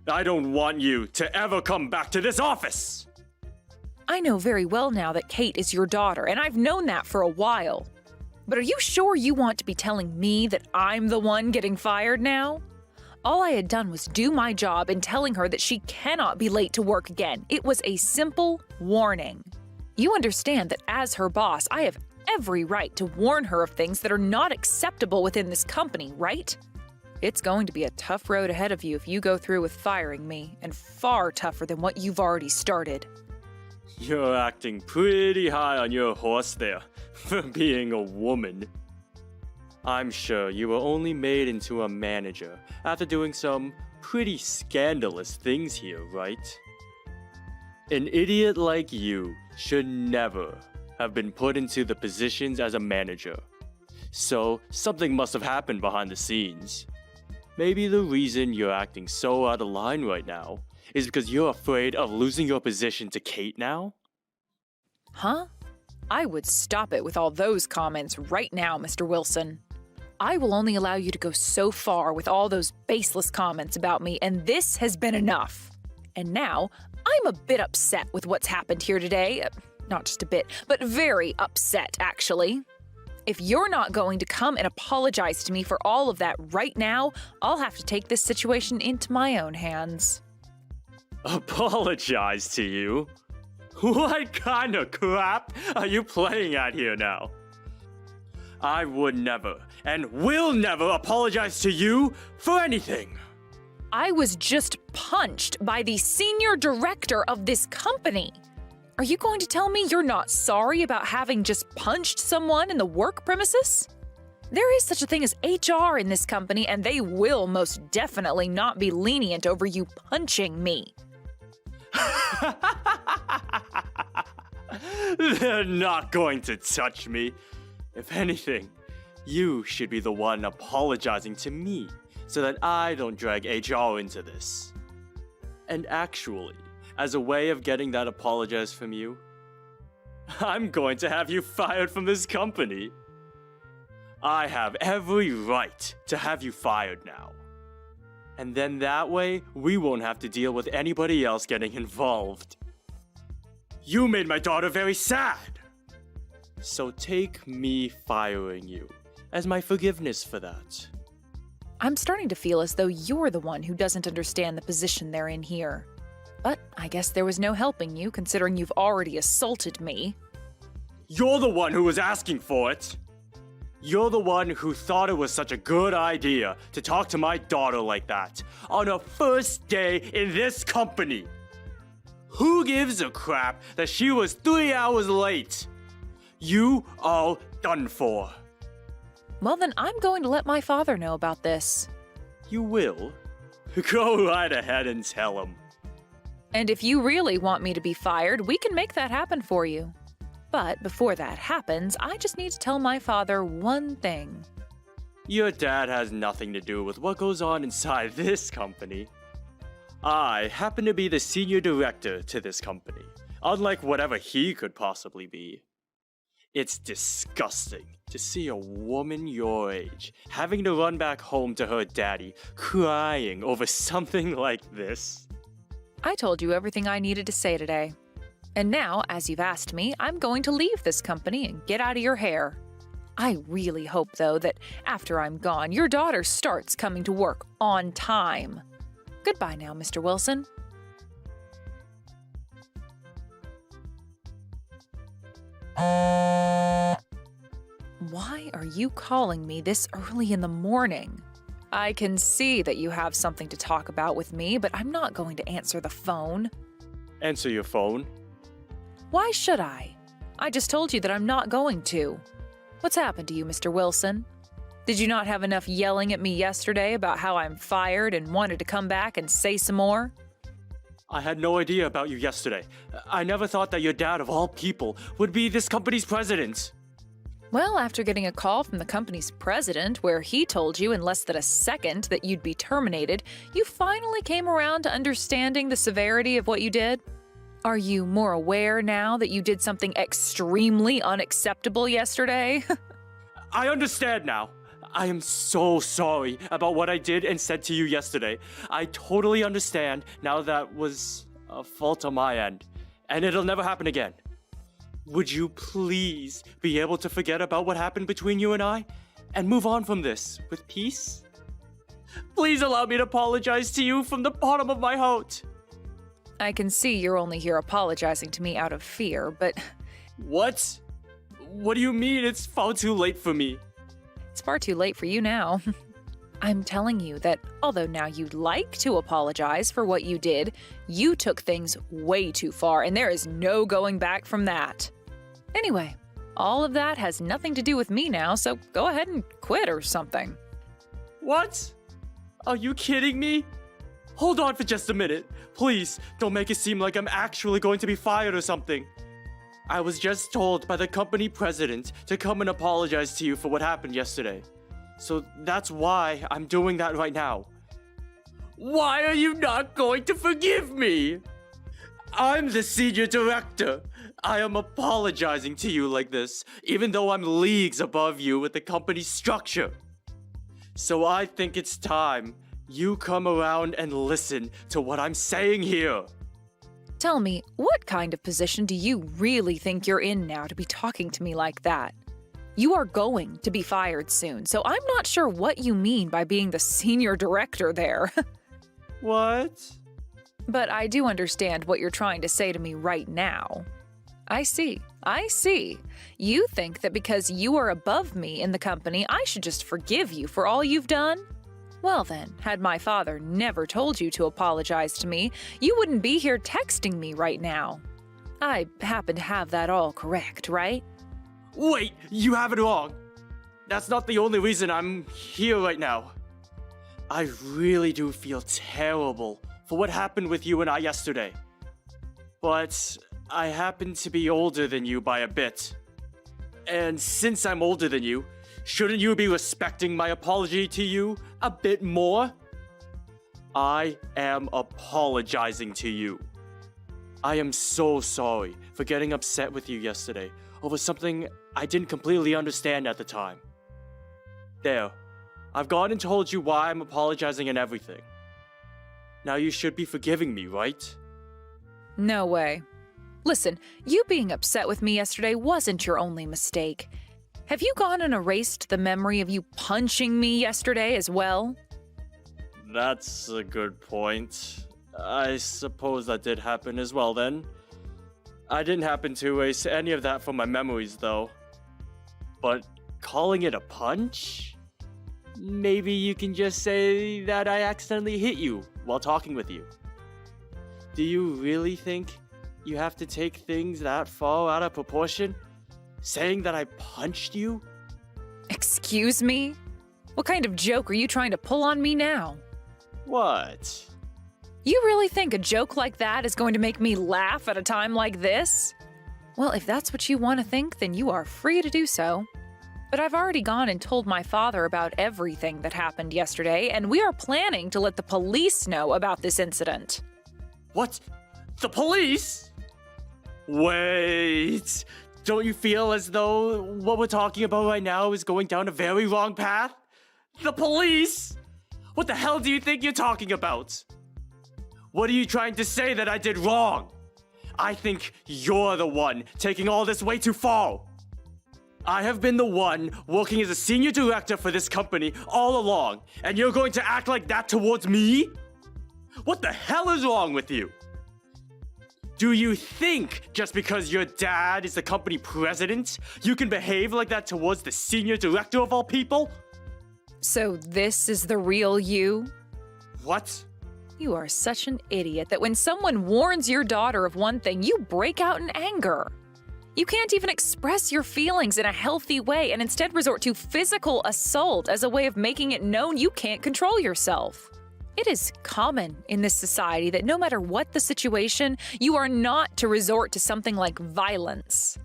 F: I don't want you to ever come back to this office!
E: I know very well now that Kate is your daughter, and I've known that for a while. But are you sure you want to be telling me that I'm the one getting fired now? All I had done was do my job in telling her that she cannot be late to work again. It was a simple warning. You understand that as her boss, I have every right to warn her of things that are not acceptable within this company, right? It's going to be a tough road ahead of you if you go through with firing me, and far tougher than what you've already started.
F: You're acting pretty high on your horse there, for being a woman. I'm sure you were only made into a manager after doing some pretty scandalous things here, right? An idiot like you should never have been put into the positions as a manager. So something must have happened behind the scenes. Maybe the reason you're acting so out of line right now is because you're afraid of losing your position to Kate now?
E: Huh? I would stop it with all those comments right now, Mr. Wilson. I will only allow you to go so far with all those baseless comments about me, and this has been enough. And now, I'm a bit upset with what's happened here today. Not just a bit, but very upset, actually. If you're not going to come and apologize to me for all of that right now, I'll have to take this situation into my own hands.
F: Apologize to you? What kind of crap are you playing at here now? I would never and will never apologize to you for anything.
E: I was just punched by the senior director of this company. Are you going to tell me you're not sorry about having just punched someone in the work premises? There is such a thing as HR in this company, and they will most definitely not be lenient over you punching me.
F: They're not going to touch me. If anything, you should be the one apologizing to me so that I don't drag HR into this. And actually, as a way of getting that apologize from you, I'm going to have you fired from this company. I have every right to have you fired now. And then that way, we won't have to deal with anybody else getting involved. You made my daughter very sad. So take me firing you as my forgiveness for that.
E: I'm starting to feel as though you're the one who doesn't understand the position they're in here. But I guess there was no helping you, considering you've already assaulted me.
F: You're the one who was asking for it. You're the one who thought it was such a good idea to talk to my daughter like that on her first day in this company. Who gives a crap that she was 3 hours late? You are done for.
E: Well, then I'm going to let my father know about this.
F: You will? Go right ahead and tell him.
E: And if you really want me to be fired, we can make that happen for you. But before that happens, I just need to tell my father one thing.
F: Your dad has nothing to do with what goes on inside this company. I happen to be the senior director to this company, unlike whatever he could possibly be. It's disgusting to see a woman your age having to run back home to her daddy, crying over something like this.
E: I told you everything I needed to say today. And now, as you've asked me, I'm going to leave this company and get out of your hair. I really hope, though, that after I'm gone, your daughter starts coming to work on time. Goodbye now, Mr. Wilson. Why are you calling me this early in the morning? I can see that you have something to talk about with me, but I'm not going to answer the phone.
F: Answer your phone.
E: Why should I? I just told you that I'm not going to. What's happened to you, Mr. Wilson? Did you not have enough yelling at me yesterday about how I'm fired and wanted to come back and say some more?
F: I had no idea about you yesterday. I never thought that your dad, of all people, would be this company's president.
E: Well, after getting a call from the company's president where he told you in less than a second that you'd be terminated, you finally came around to understanding the severity of what you did? Are you more aware now that you did something extremely unacceptable yesterday?
F: I understand now. I am so sorry about what I did and said to you yesterday. I totally understand now that was a fault on my end, and it'll never happen again. Would you please be able to forget about what happened between you and I and move on from this with peace? Please allow me to apologize to you from the bottom of my heart.
E: I can see you're only here apologizing to me out of fear, but
F: What? What do you mean it's far too late for me?
E: it's far too late for you now. I'm telling you that although now you'd like to apologize for what you did, you took things way too far, and there is no going back from that. Anyway, all of that has nothing to do with me now, so go ahead and quit or something.
F: What? Are you kidding me? Hold on for just a minute. Please, don't make it seem like I'm actually going to be fired or something. I was just told by the company president to come and apologize to you for what happened yesterday. So that's why I'm doing that right now. Why are you not going to forgive me? I'm the senior director. I am apologizing to you like this, even though I'm leagues above you with the company's structure. So I think it's time you come around and listen to what I'm saying here.
E: Tell me, what kind of position do you really think you're in now to be talking to me like that? You are going to be fired soon, so I'm not sure what you mean by being the senior director there.
F: What?
E: But I do understand what you're trying to say to me right now. I see. You think that because you are above me in the company, I should just forgive you for all you've done? Well then, had my father never told you to apologize to me, you wouldn't be here texting me right now. I happen to have that all correct, right?
F: Wait, you have it wrong. That's not the only reason I'm here right now. I really do feel terrible for what happened with you and I yesterday. But I happen to be older than you by a bit. And since I'm older than you, shouldn't you be respecting my apology to you a bit more? I am apologizing to you. I am so sorry for getting upset with you yesterday over something I didn't completely understand at the time. There, I've gone and told you why I'm apologizing and everything. Now you should be forgiving me, right?
E: No way. Listen, you being upset with me yesterday wasn't your only mistake. Have you gone and erased the memory of you punching me yesterday as well?
F: That's a good point. I suppose that did happen as well then. I didn't happen to erase any of that from my memories though. But calling it a punch? Maybe you can just say that I accidentally hit you while talking with you. Do you really think you have to take things that far out of proportion? Saying that I punched you?
E: Excuse me? What kind of joke are you trying to pull on me now?
F: What?
E: You really think a joke like that is going to make me laugh at a time like this? Well, if that's what you want to think, then you are free to do so. But I've already gone and told my father about everything that happened yesterday, and we are planning to let the police know about this incident.
F: What? The police? Wait. Don't you feel as though what we're talking about right now is going down a very wrong path? The police? What the hell do you think you're talking about? What are you trying to say that I did wrong? I think you're the one taking all this way too far. I have been the one working as a senior director for this company all along, and you're going to act like that towards me? What the hell is wrong with you? Do you think just because your dad is the company president, you can behave like that towards the senior director of all people?
E: So this is the real you?
F: What?
E: You are such an idiot that when someone warns your daughter of one thing, you break out in anger. You can't even express your feelings in a healthy way and instead resort to physical assault as a way of making it known you can't control yourself. It is common in this society that no matter what the situation, you are not to resort to something like violence.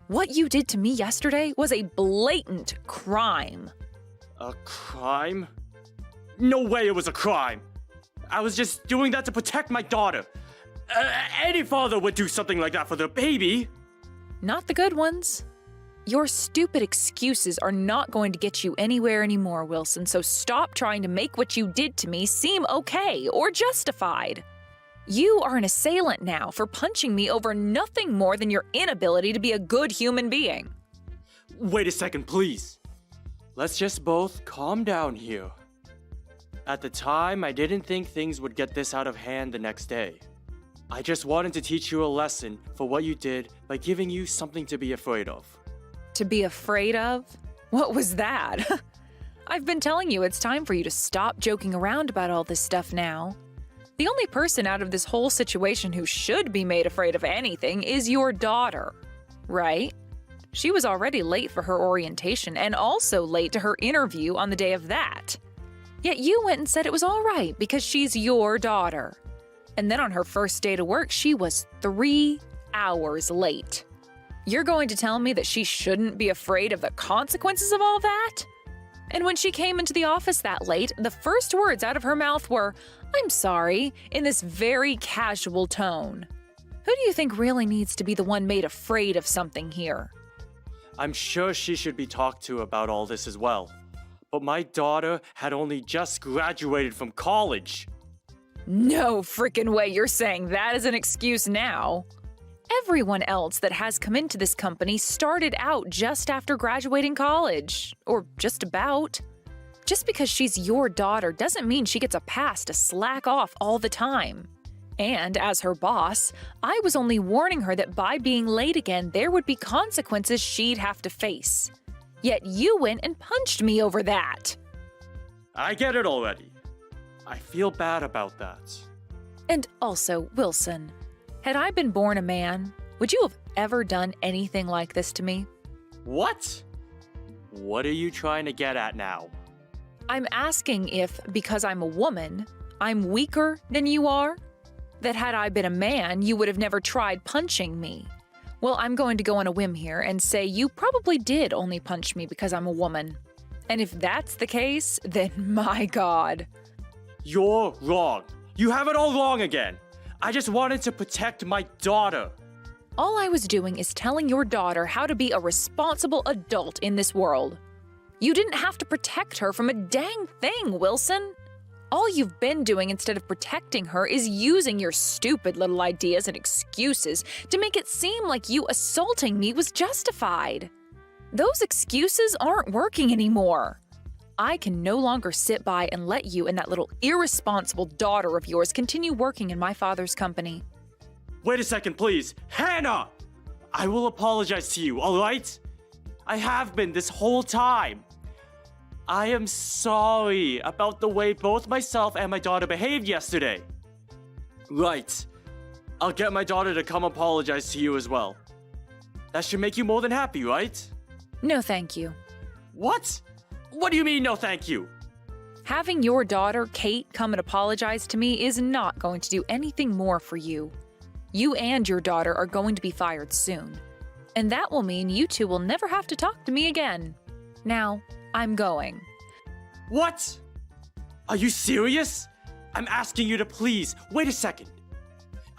E: What you did to me yesterday was a blatant crime.
F: A crime? No way it was a crime. I was just doing that to protect my daughter. Any father would do something like that for their baby.
E: Not the good ones. Your stupid excuses are not going to get you anywhere anymore, Wilson, so stop trying to make what you did to me seem okay or justified. You are an assailant now for punching me over nothing more than your inability to be a good human being.
F: Wait a second, please. Let's just both calm down here. At the time, I didn't think things would get this out of hand the next day. I just wanted to teach you a lesson for what you did by giving you something to be afraid of.
E: To be afraid of? What was that? I've been telling you it's time for you to stop joking around about all this stuff now. The only person out of this whole situation who should be made afraid of anything is your daughter, right? She was already late for her orientation and also late to her interview on the day of that. Yet you went and said it was all right because she's your daughter. And then on her first day to work, she was 3 hours late. You're going to tell me that she shouldn't be afraid of the consequences of all that? And when she came into the office that late, the first words out of her mouth were, "I'm sorry," in this very casual tone. Who do you think really needs to be the one made afraid of something here?
F: I'm sure she should be talked to about all this as well. But my daughter had only just graduated from college.
E: No frickin' way you're saying that as an excuse now. Everyone else that has come into this company started out just after graduating college. Or just about. Just because she's your daughter doesn't mean she gets a pass to slack off all the time. And as her boss, I was only warning her that by being late again, there would be consequences she'd have to face. Yet you went and punched me over that.
F: I get it already. I feel bad about that.
E: And also, Wilson, had I been born a man, would you have ever done anything like this to me?
F: What? What are you trying to get at now?
E: I'm asking if, because I'm a woman, I'm weaker than you are? That had I been a man, you would have never tried punching me. Well, I'm going to go on a whim here and say you probably did only punch me because I'm a woman. And if that's the case, then my God.
F: You're wrong. You have it all wrong again. I just wanted to protect my daughter.
E: All I was doing is telling your daughter how to be a responsible adult in this world. You didn't have to protect her from a dang thing, Wilson. All you've been doing instead of protecting her is using your stupid little ideas and excuses to make it seem like you assaulting me was justified. Those excuses aren't working anymore. I can no longer sit by and let you and that little irresponsible daughter of yours continue working in my father's company.
F: Wait a second, please. Hannah! I will apologize to you, alright? I have been this whole time. I am sorry about the way both myself and my daughter behaved yesterday. Right. I'll get my daughter to come apologize to you as well. That should make you more than happy, right?
E: No, thank you.
F: What? What do you mean, no thank you?
E: Having your daughter, Kate, come and apologize to me is not going to do anything more for you. You and your daughter are going to be fired soon. And that will mean you two will never have to talk to me again. Now, I'm going.
F: What? Are you serious? I'm asking you to please, wait a second.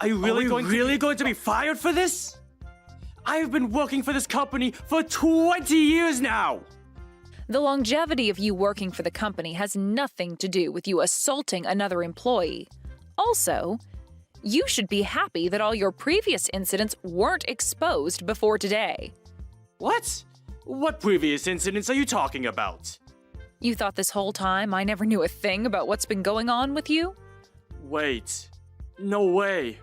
F: Are you really going to be fired for this? I have been working for this company for 20 years now!
E: The longevity of you working for the company has nothing to do with you assaulting another employee. Also, you should be happy that all your previous incidents weren't exposed before today.
F: What? What previous incidents are you talking about?
E: You thought this whole time I never knew a thing about what's been going on with you?
F: Wait. No way.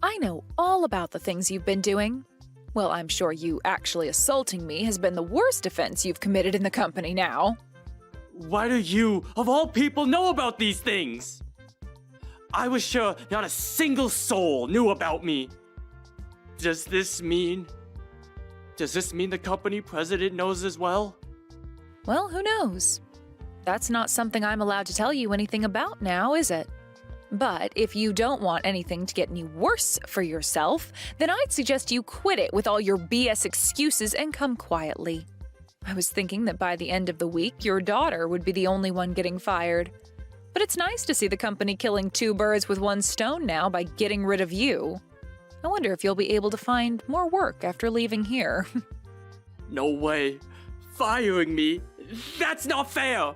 E: I know all about the things you've been doing. Well, I'm sure you actually assaulting me has been the worst offense you've committed in the company now.
F: Why do you, of all people, know about these things? I was sure not a single soul knew about me. Does this mean the company president knows as well?
E: Well, who knows? That's not something I'm allowed to tell you anything about now, is it? But if you don't want anything to get any worse for yourself, then I'd suggest you quit it with all your BS excuses and come quietly. I was thinking that by the end of the week, your daughter would be the only one getting fired. But it's nice to see the company killing two birds with one stone now by getting rid of you. I wonder if you'll be able to find more work after leaving here.
F: No way. Firing me? That's not fair.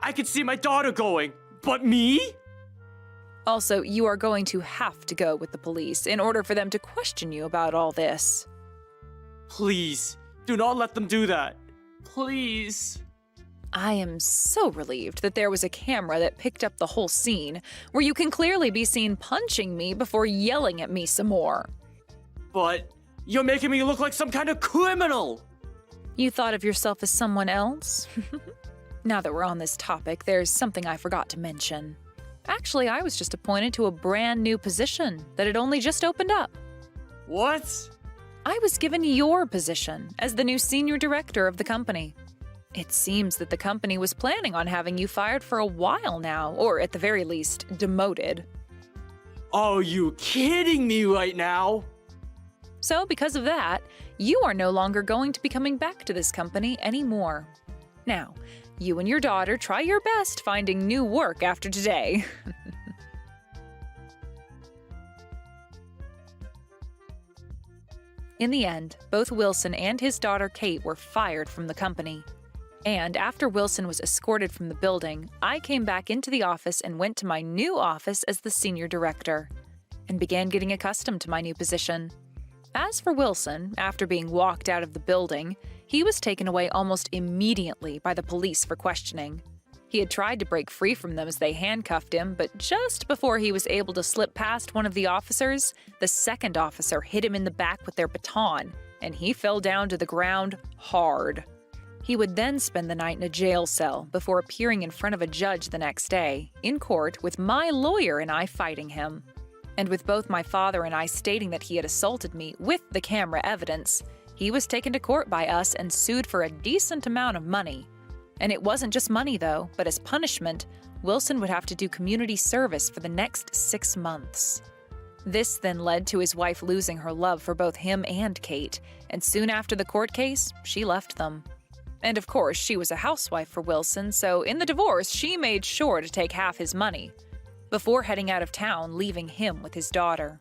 F: I could see my daughter going, but me?
E: Also, you are going to have to go with the police in order for them to question you about all this.
F: Please, do not let them do that. Please.
E: I am so relieved that there was a camera that picked up the whole scene, where you can clearly be seen punching me before yelling at me some more.
F: But you're making me look like some kind of criminal.
E: You thought of yourself as someone else? Now that we're on this topic, there's something I forgot to mention. Actually, I was just appointed to a brand new position that had only just opened up.
F: What?
E: I was given your position as the new senior director of the company. It seems that the company was planning on having you fired for a while now, or at the very least, demoted.
F: Are you kidding me right now?
E: So, because of that, you are no longer going to be coming back to this company anymore. Now, you and your daughter try your best finding new work after today. In the end, both Wilson and his daughter Kate were fired from the company. And after Wilson was escorted from the building, I came back into the office and went to my new office as the senior director, and began getting accustomed to my new position. As for Wilson, after being walked out of the building, he was taken away almost immediately by the police for questioning. He had tried to break free from them as they handcuffed him, but just before he was able to slip past one of the officers, the second officer hit him in the back with their baton, and he fell down to the ground hard. He would then spend the night in a jail cell before appearing in front of a judge the next day, in court, with my lawyer and I fighting him. And with both my father and I stating that he had assaulted me with the camera evidence, he was taken to court by us and sued for a decent amount of money. And it wasn't just money, though, but as punishment, Wilson would have to do community service for the next 6 months. This then led to his wife losing her love for both him and Kate, and soon after the court case, she left them. And of course, she was a housewife for Wilson, so in the divorce, she made sure to take half his money, before heading out of town, leaving him with his daughter.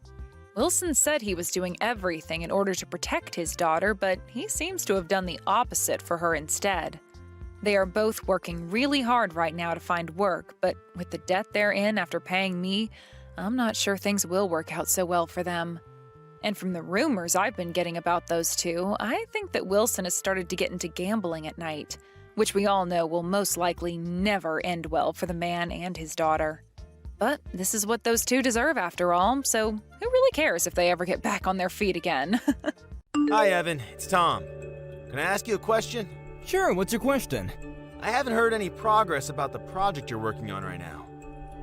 E: Wilson said he was doing everything in order to protect his daughter, but he seems to have done the opposite for her instead. They are both working really hard right now to find work, but with the debt they're in after paying me, I'm not sure things will work out so well for them. And from the rumors I've been getting about those two, I think that Wilson has started to get into gambling at night, which we all know will most likely never end well for the man and his daughter. But this is what those two deserve after all, so who really cares if they ever get back on their feet again?
G: Hi, Evan. It's Tom. Can I ask you a question?
H: Sure, what's your question?
G: I haven't heard any progress about the project you're working on right now.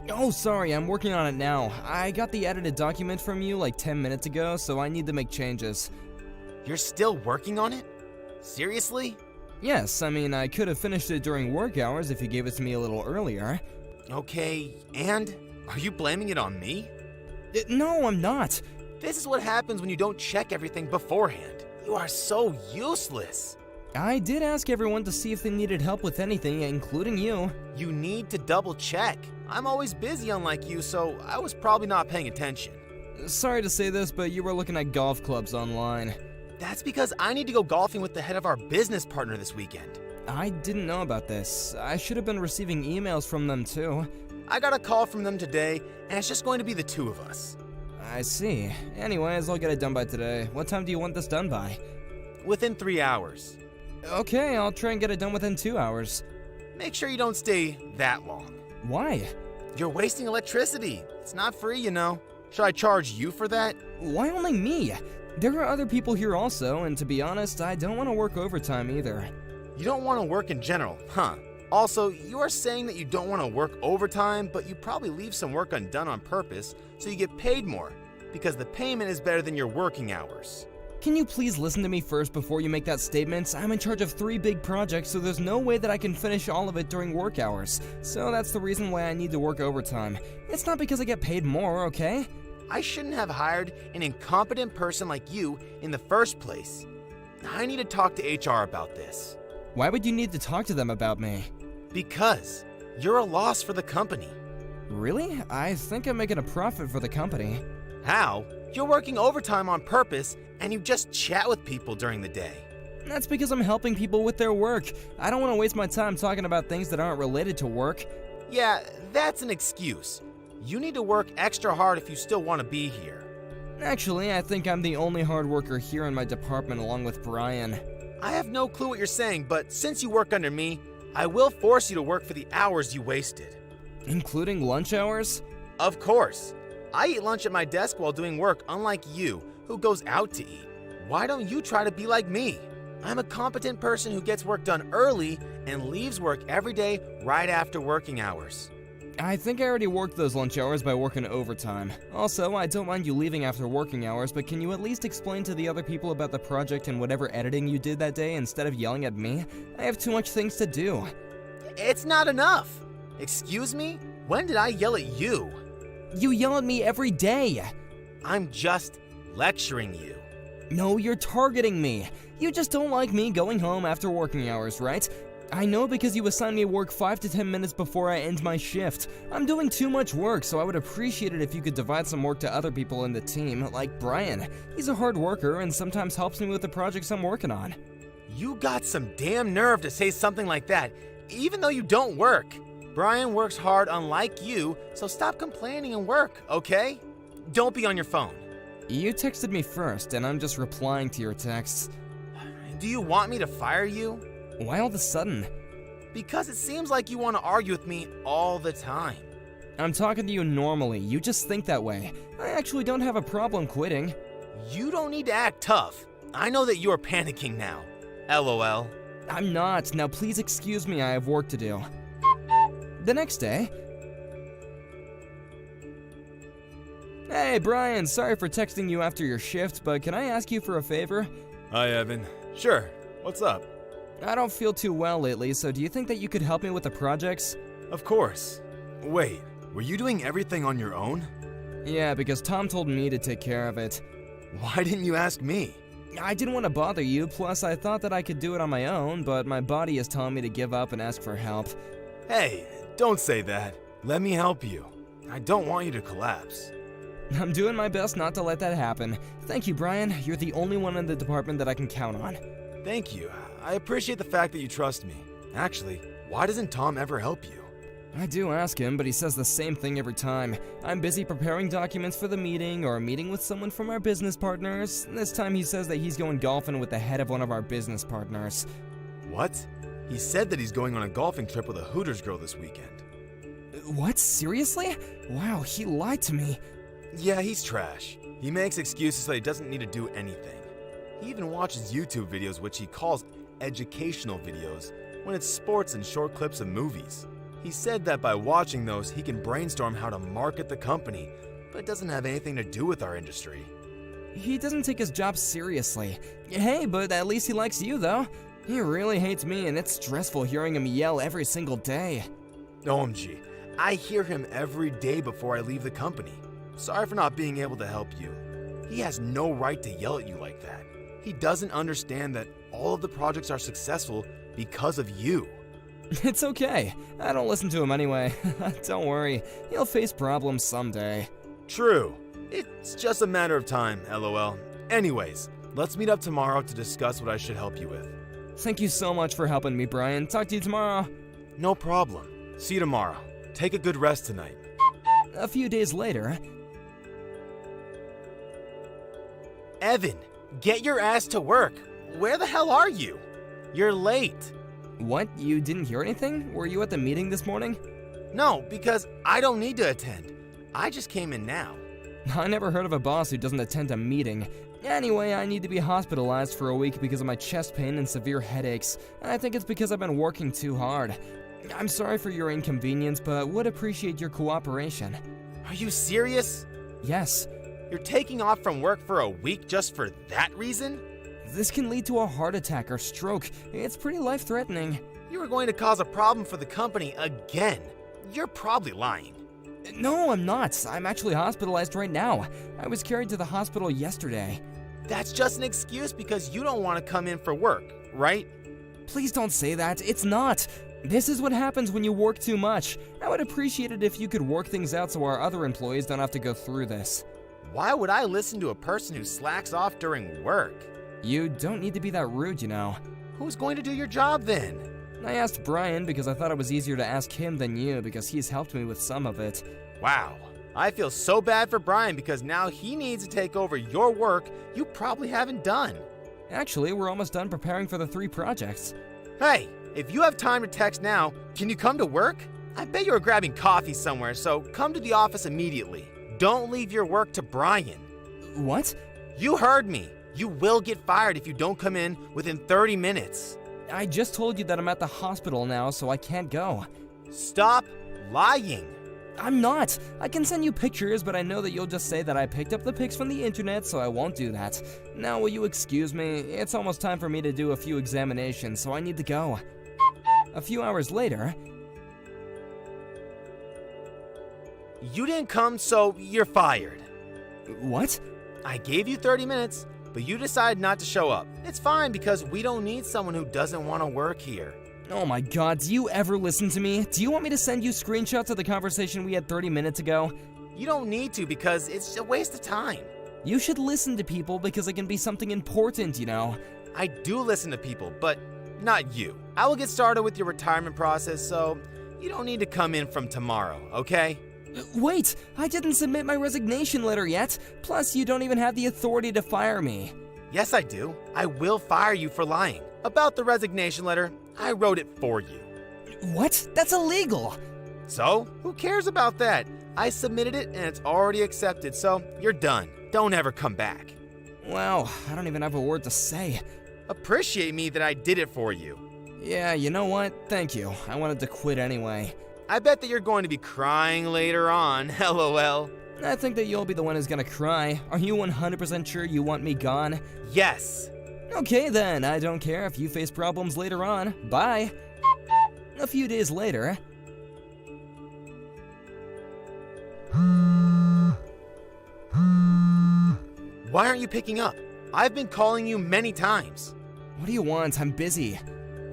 H: Oh, sorry, I'm working on it now. I got the edited document from you like 10 minutes ago, so I need to make changes.
G: You're still working on it? Seriously?
H: Yes, I mean, I could have finished it during work hours if you gave it to me a little earlier.
G: Okay, and? Are you blaming it on me?
H: No, I'm not.
G: This is what happens when you don't check everything beforehand. You are so useless.
H: I did ask everyone to see if they needed help with anything, including you.
G: You need to double check. I'm always busy unlike you, so I was probably not paying attention.
H: Sorry to say this, but you were looking at golf clubs online.
G: That's because I need to go golfing with the head of our business partner this weekend.
H: I didn't know about this. I should have been receiving emails from them too.
G: I got a call from them today, and it's just going to be the two of us.
H: I see. Anyways, I'll get it done by today. What time do you want this done by?
G: Within 3 hours.
H: Okay, I'll try and get it done within 2 hours.
G: Make sure you don't stay that long.
H: Why?
G: You're wasting electricity. It's not free, you know. Should I charge you for that?
H: Why only me? There are other people here also, and to be honest, I don't want to work overtime either.
G: You don't want to work in general, huh? Also, you are saying that you don't want to work overtime, but you probably leave some work undone on purpose so you get paid more, because the payment is better than your working hours.
H: Can you please listen to me first before you make that statement? I'm in charge of 3 big projects, so there's no way that I can finish all of it during work hours. So that's the reason why I need to work overtime. It's not because I get paid more, okay?
G: I shouldn't have hired an incompetent person like you in the first place. I need to talk to HR about this.
H: Why would you need to talk to them about me?
G: Because you're a loss for the company.
H: Really? I think I'm making a profit for the company.
G: How? You're working overtime on purpose, and you just chat with people during the day.
H: That's because I'm helping people with their work. I don't want to waste my time talking about things that aren't related to work.
G: Yeah, that's an excuse. You need to work extra hard if you still want to be here.
H: Actually, I think I'm the only hard worker here in my department along with Brian.
G: I have no clue what you're saying, but since you work under me, I will force you to work for the hours you wasted.
H: Including lunch hours?
G: Of course. I eat lunch at my desk while doing work, unlike you, who goes out to eat. Why don't you try to be like me? I'm a competent person who gets work done early and leaves work every day right after working hours.
H: I think I already worked those lunch hours by working overtime. Also, I don't mind you leaving after working hours, but can you at least explain to the other people about the project and whatever editing you did that day instead of yelling at me? I have too much things to do.
G: It's not enough. Excuse me? When did I yell at you?
H: You yell at me every day.
G: I'm just lecturing you.
H: No, you're targeting me. You just don't like me going home after working hours, right? I know because you assign me work 5 to 10 minutes before I end my shift. I'm doing too much work, so I would appreciate it if you could divide some work to other people in the team, like Brian. He's a hard worker and sometimes helps me with the projects I'm working on.
G: You got some damn nerve to say something like that, even though you don't work. Brian works hard unlike you, so stop complaining and work, okay? Don't be on your phone.
H: You texted me first, and I'm just replying to your texts.
G: Do you want me to fire you?
H: Why all of a sudden?
G: Because it seems like you want to argue with me all the time.
H: I'm talking to you normally, you just think that way. I actually don't have a problem quitting.
G: You don't need to act tough. I know that you're panicking now. LOL.
H: I'm not. Now please excuse me, I have work to do. The next day... Hey Brian, sorry for texting you after your shift, but can I ask you for a favor?
I: Hi, Evan. Sure. What's up?
H: I don't feel too well lately, so do you think that you could help me with the projects?
I: Of course. Wait, were you doing everything on your own?
H: Yeah, because Tom told me to take care of it.
I: Why didn't you ask me?
H: I didn't want to bother you, plus I thought that I could do it on my own, but my body is telling me to give up and ask for help.
I: Hey, don't say that. Let me help you. I don't want you to collapse.
H: I'm doing my best not to let that happen. Thank you, Brian. You're the only one in the department that I can count on.
I: Thank you. I appreciate the fact that you trust me. Actually, why doesn't Tom ever help you?
H: I do ask him, but he says the same thing every time. I'm busy preparing documents for the meeting or meeting with someone from our business partners. This time he says that he's going golfing with the head of one of our business partners.
I: What? He said that he's going on a golfing trip with a Hooters girl this weekend.
H: What? Seriously? Wow, he lied to me.
I: Yeah, he's trash. He makes excuses so he doesn't need to do anything. He even watches YouTube videos which he calls educational videos when it's sports and short clips of movies. He said that by watching those, he can brainstorm how to market the company, but it doesn't have anything to do with our industry.
H: He doesn't take his job seriously. Hey, but at least he likes you, though. He really hates me, and it's stressful hearing him yell every single day.
I: OMG, I hear him every day before I leave the company. Sorry for not being able to help you. He has no right to yell at you like that. He doesn't understand that all of the projects are successful because of you.
H: It's okay. I don't listen to him anyway. Don't worry. He'll face problems someday.
I: True. It's just a matter of time, LOL. Anyways, let's meet up tomorrow to discuss what I should help you with.
H: Thank you so much for helping me, Brian. Talk to you tomorrow.
I: No problem. See you tomorrow. Take a good rest tonight.
H: A few days later...
G: Evan, get your ass to work. Where the hell are you? You're late.
H: What? You didn't hear anything? Were you at the meeting this morning?
G: No, because I don't need to attend. I just came in now.
H: I never heard of a boss who doesn't attend a meeting. Anyway, I need to be hospitalized for a week because of my chest pain and severe headaches. I think it's because I've been working too hard. I'm sorry for your inconvenience, but would appreciate your cooperation.
G: Are you serious?
H: Yes.
G: You're taking off from work for a week just for that reason?
H: This can lead to a heart attack or stroke. It's pretty life-threatening.
G: You are going to cause a problem for the company again. You're probably lying.
H: No, I'm not. I'm actually hospitalized right now. I was carried to the hospital yesterday.
G: That's just an excuse because you don't want to come in for work, right?
H: Please don't say that. It's not. This is what happens when you work too much. I would appreciate it if you could work things out so our other employees don't have to go through this.
G: Why would I listen to a person who slacks off during work?
H: You don't need to be that rude, you know.
G: Who's going to do your job then?
H: I asked Brian because I thought it was easier to ask him than you because he's helped me with some of it.
G: Wow. I feel so bad for Brian because now he needs to take over your work you probably haven't done.
H: Actually, we're almost done preparing for the 3 projects.
G: Hey, if you have time to text now, can you come to work? I bet you were grabbing coffee somewhere, so come to the office immediately. Don't leave your work to Brian.
H: What?
G: You heard me. You will get fired if you don't come in within 30 minutes.
H: I just told you that I'm at the hospital now, so I can't go.
G: Stop lying.
H: I'm not. I can send you pictures, but I know that you'll just say that I picked up the pics from the internet, so I won't do that. Now, will you excuse me? It's almost time for me to do a few examinations, so I need to go. A few hours later...
G: You didn't come, so you're fired.
H: What?
G: I gave you 30 minutes, but you decided not to show up. It's fine because we don't need someone who doesn't want to work here.
H: Oh my god, do you ever listen to me? Do you want me to send you screenshots of the conversation we had 30 minutes ago?
G: You don't need to because it's a waste of time.
H: You should listen to people because it can be something important, you know.
G: I do listen to people, but not you. I will get started with your retirement process, so you don't need to come in from tomorrow, okay?
H: Wait, I didn't submit my resignation letter yet. Plus, you don't even have the authority to fire me.
G: Yes, I do. I will fire you for lying. About the resignation letter, I wrote it for you.
H: What? That's illegal.
G: So, who cares about that? I submitted it and it's already accepted, so you're done. Don't ever come back.
H: Wow, I don't even have a word to say.
G: Appreciate me that I did it for you.
H: Yeah, you know what? Thank you. I wanted to quit anyway.
G: I bet that you're going to be crying later on, LOL.
H: I think that you'll be the one who's gonna cry. Are you 100% sure you want me gone?
G: Yes.
H: Okay then, I don't care if you face problems later on. Bye. A few days later...
G: Why aren't you picking up? I've been calling you many times.
H: What do you want? I'm busy.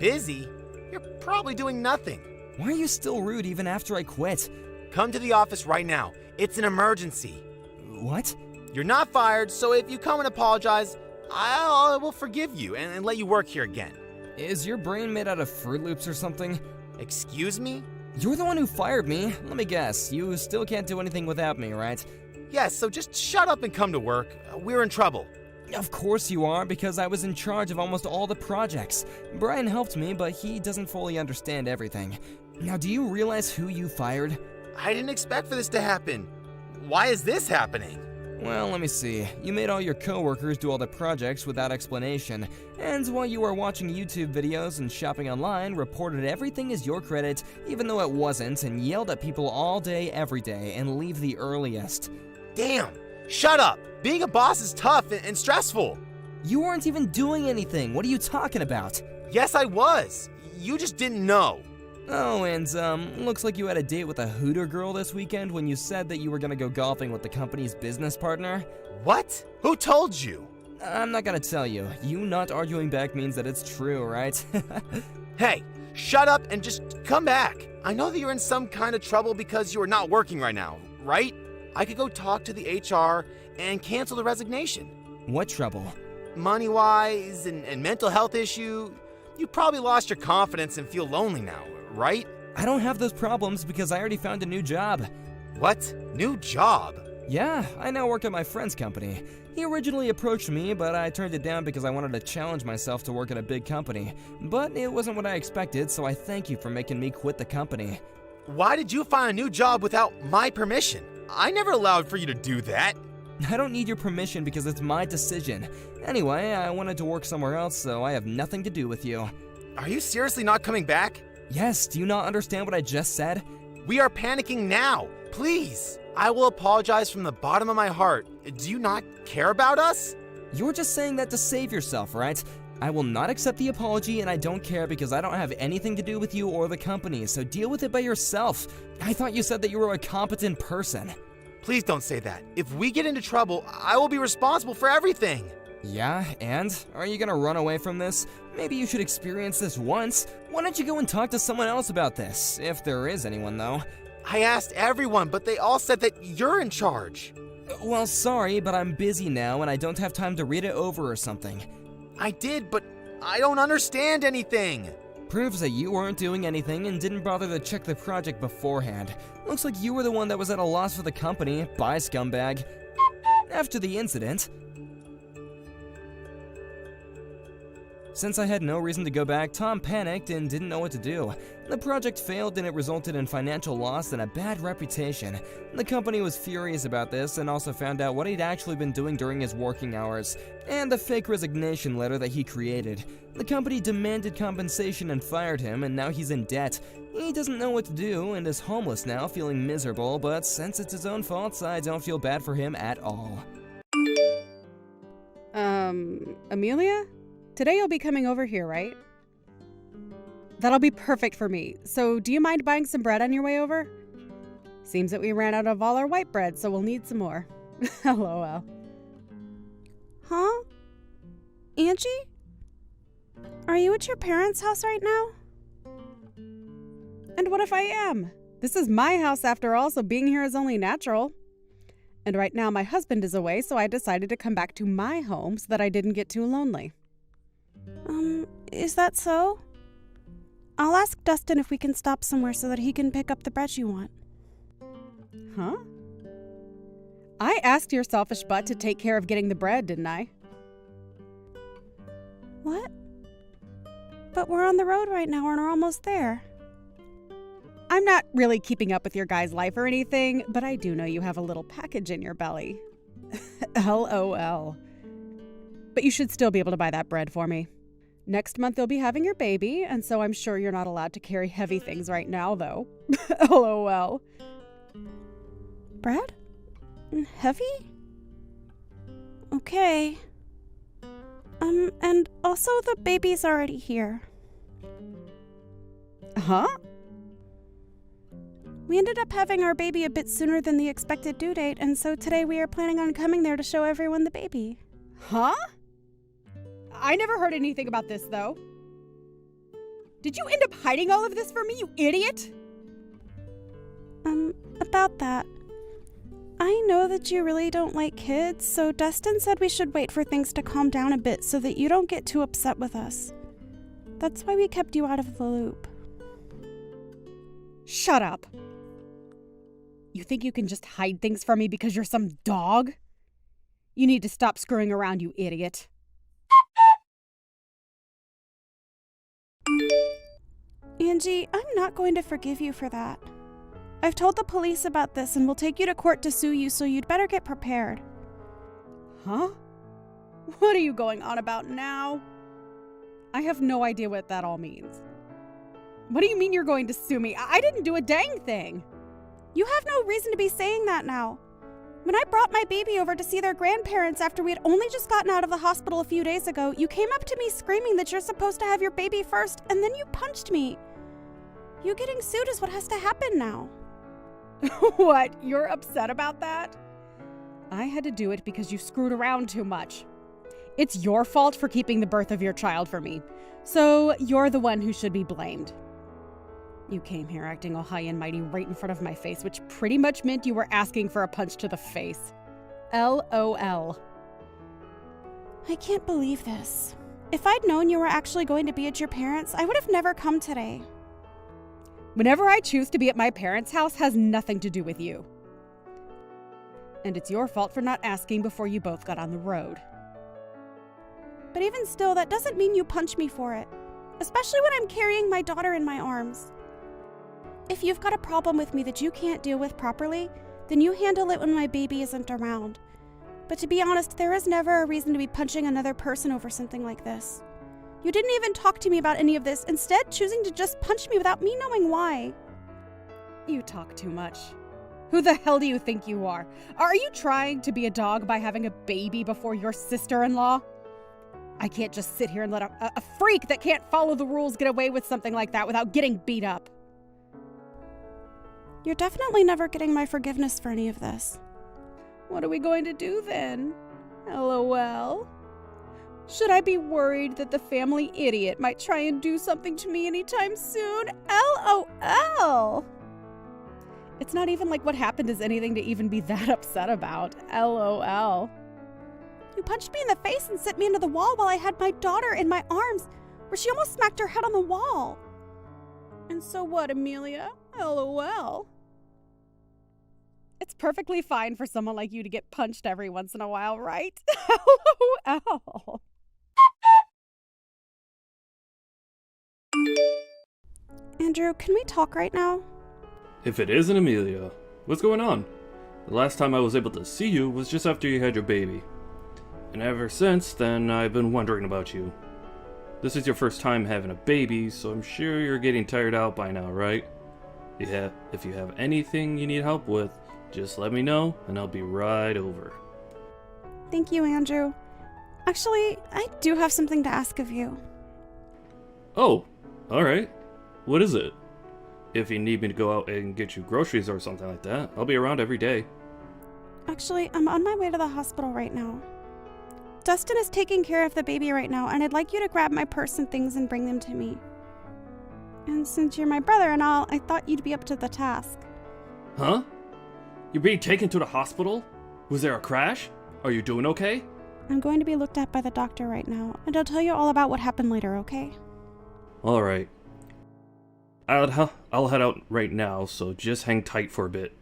G: Busy? You're probably doing nothing.
H: Why are you still rude even after I quit?
G: Come to the office right now. It's an emergency.
H: What?
G: You're not fired, so if you come and apologize, I will forgive you and let you work here again.
H: Is your brain made out of Fruit Loops or something?
G: Excuse me?
H: You're the one who fired me. Let me guess, you still can't do anything without me, right?
G: Yes, so just shut up and come to work. We're in trouble.
H: Of course you are, because I was in charge of almost all the projects. Brian helped me, but he doesn't fully understand everything. Now, do you realize who you fired?
G: I didn't expect for this to happen. Why is this happening?
H: Well, let me see. You made all your coworkers do all the projects without explanation, and while you were watching YouTube videos and shopping online, reported everything as your credit, even though it wasn't, and yelled at people all day, every day, and leave the earliest.
G: Damn! Shut up! Being a boss is tough and stressful.
H: You weren't even doing anything. What are you talking about?
G: Yes, I was. You just didn't know.
H: Oh, and looks like you had a date with a Hooter girl this weekend when you said that you were gonna go golfing with the company's business partner.
G: What? Who told you?
H: I'm not gonna tell you. You not arguing back means that it's true, right?
G: Hey, shut up and just come back. I know that you're in some kind of trouble because you are not working right now, right? I could go talk to the HR and cancel the resignation.
H: What trouble?
G: Money-wise and mental health issue. You probably lost your confidence and feel lonely now, right?
H: I don't have those problems because I already found a new job.
G: What? New job?
H: Yeah, I now work at my friend's company. He originally approached me, but I turned it down because I wanted to challenge myself to work at a big company. But it wasn't what I expected, so I thank you for making me quit the company.
G: Why did you find a new job without my permission? I never allowed for you to do that.
H: I don't need your permission because it's my decision. Anyway, I wanted to work somewhere else, so I have nothing to do with you.
G: Are you seriously not coming back?
H: Yes, do you not understand what I just said?
G: We are panicking now. Please. I will apologize from the bottom of my heart. Do you not care about us?
H: You're just saying that to save yourself, right? I will not accept the apology, and I don't care because I don't have anything to do with you or the company, so deal with it by yourself. I thought you said that you were a competent person.
G: Please don't say that. If we get into trouble, I will be responsible for everything.
H: Yeah, and? Are you gonna run away from this? Maybe you should experience this once. Why don't you go and talk to someone else about this? If there is anyone, though.
G: I asked everyone, but they all said that you're in charge.
H: Well, sorry, but I'm busy now and I don't have time to read it over or something.
G: I did, but I don't understand anything.
H: Proves that you weren't doing anything and didn't bother to check the project beforehand. Looks like you were the one that was at a loss for the company. Bye, scumbag. After the incident, since I had no reason to go back, Tom panicked and didn't know what to do. The project failed and it resulted in financial loss and a bad reputation. The company was furious about this and also found out what he'd actually been doing during his working hours, and the fake resignation letter that he created. The company demanded compensation and fired him, and now he's in debt. He doesn't know what to do and is homeless now, feeling miserable, but since it's his own fault, I don't feel bad for him at all.
J: Amelia? Today you'll be coming over here, right? That'll be perfect for me. So do you mind buying some bread on your way over? Seems that we ran out of all our white bread, so we'll need some more. LOL.
A: Huh? Angie? Are you at your parents' house right now?
J: And what if I am? This is my house after all, so being here is only natural. And right now my husband is away, so I decided to come back to my home so that I didn't get too lonely.
A: Is that so? I'll ask Dustin if we can stop somewhere so that he can pick up the bread you want.
J: Huh? I asked your selfish butt to take care of getting the bread, didn't I?
A: What? But we're on the road right now and we're almost there.
J: I'm not really keeping up with your guy's life or anything, but I do know you have a little package in your belly. LOL. But you should still be able to buy that bread for me. Next month you'll be having your baby, and so I'm sure you're not allowed to carry heavy things right now, though. LOL.
A: Bread? Heavy? Okay. And also the baby's already here.
J: Huh?
A: We ended up having our baby a bit sooner than the expected due date, and so today we are planning on coming there to show everyone the baby.
J: Huh? I never heard anything about this, though. Did you end up hiding all of this from me, you idiot?
A: About that. I know that you really don't like kids, so Dustin said we should wait for things to calm down a bit so that you don't get too upset with us.
J: That's why we kept you out of the loop. Shut up. You think you can just hide things from me because you're some dog? You need to stop screwing around, you idiot. Angie, I'm not going to forgive you for that. I've told the police about this and will take you to court to sue you, so you'd better get prepared. Huh? What are you going on about now? I have no idea what that all means. What do you mean you're going to sue me? I didn't do a dang thing. You have no reason to be saying that now. When I brought my baby over to see their grandparents after we had only just gotten out of the hospital a few days ago, you came up to me screaming that you're supposed to have your baby first, and then you punched me. You getting sued is what has to happen now. What? You're upset about that? I had to do it because you screwed around too much. It's your fault for keeping the birth of your child from me, so you're the one who should be blamed. You came here acting all high and mighty right in front of my face, which pretty much meant you were asking for a punch to the face. LOL. I can't believe this. If I'd known you were actually going to be at your parents', I would have never come today. Whenever I choose to be at my parents' house has nothing to do with you. And it's your fault for not asking before you both got on the road. But even still, that doesn't mean you punch me for it. Especially when I'm carrying my daughter in my arms. If you've got a problem with me that you can't deal with properly, then you handle it when my baby isn't around. But to be honest, there is never a reason to be punching another person over something like this. You didn't even talk to me about any of this, instead choosing to just punch me without me knowing why. You talk too much. Who the hell do you think you are? Are you trying to be a dog by having a baby before your sister-in-law? I can't just sit here and let a freak that can't follow the rules get away with something like that without getting beat up. You're definitely never getting my forgiveness for any of this. What are we going to do then? LOL. Should I be worried that the family idiot might try and do something to me anytime soon? LOL. It's not even like what happened is anything to even be that upset about. LOL. You punched me in the face and sent me into the wall while I had my daughter in my arms, where she almost smacked her head on the wall. And so what, Amelia? LOL. It's perfectly fine for someone like you to get punched every once in a while, right? LOL. Andrew, can we talk right now?
K: If it isn't Amelia, what's going on? The last time I was able to see you was just after you had your baby. And ever since then, I've been wondering about you. This is your first time having a baby, so I'm sure you're getting tired out by now, right? Yeah, if you have anything you need help with, just let me know, and I'll be right over.
J: Thank you, Andrew. Actually, I do have something to ask of you.
K: Oh, alright. What is it? If you need me to go out and get you groceries or something like that, I'll be around every day.
J: Actually, I'm on my way to the hospital right now. Dustin is taking care of the baby right now, and I'd like you to grab my purse and things and bring them to me. And since you're my brother and all, I thought you'd be up to the task.
K: Huh? You're being taken to the hospital? Was there a crash? Are you doing okay?
J: I'm going to be looked at by the doctor right now, and I'll tell you all about what happened later, okay?
K: Alright. I'll head out right now, so just hang tight for a bit.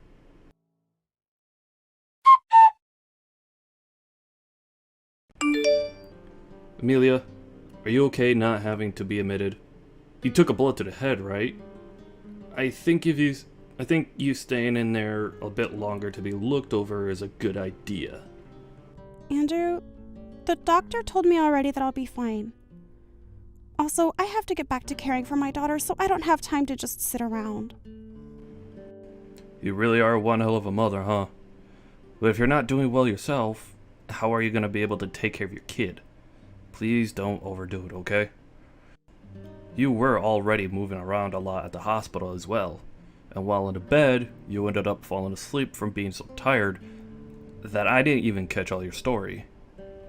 K: Amelia, are you okay not having to be admitted? You took a bullet to the head, right? I think you staying in there a bit longer to be looked over is a good idea.
J: Andrew, the doctor told me already that I'll be fine. Also, I have to get back to caring for my daughter, so I don't have time to just sit around.
K: You really are one hell of a mother, huh? But if you're not doing well yourself, how are you going to be able to take care of your kid? Please don't overdo it, okay? You were already moving around a lot at the hospital as well, and while in the bed, you ended up falling asleep from being so tired that I didn't even catch all your story.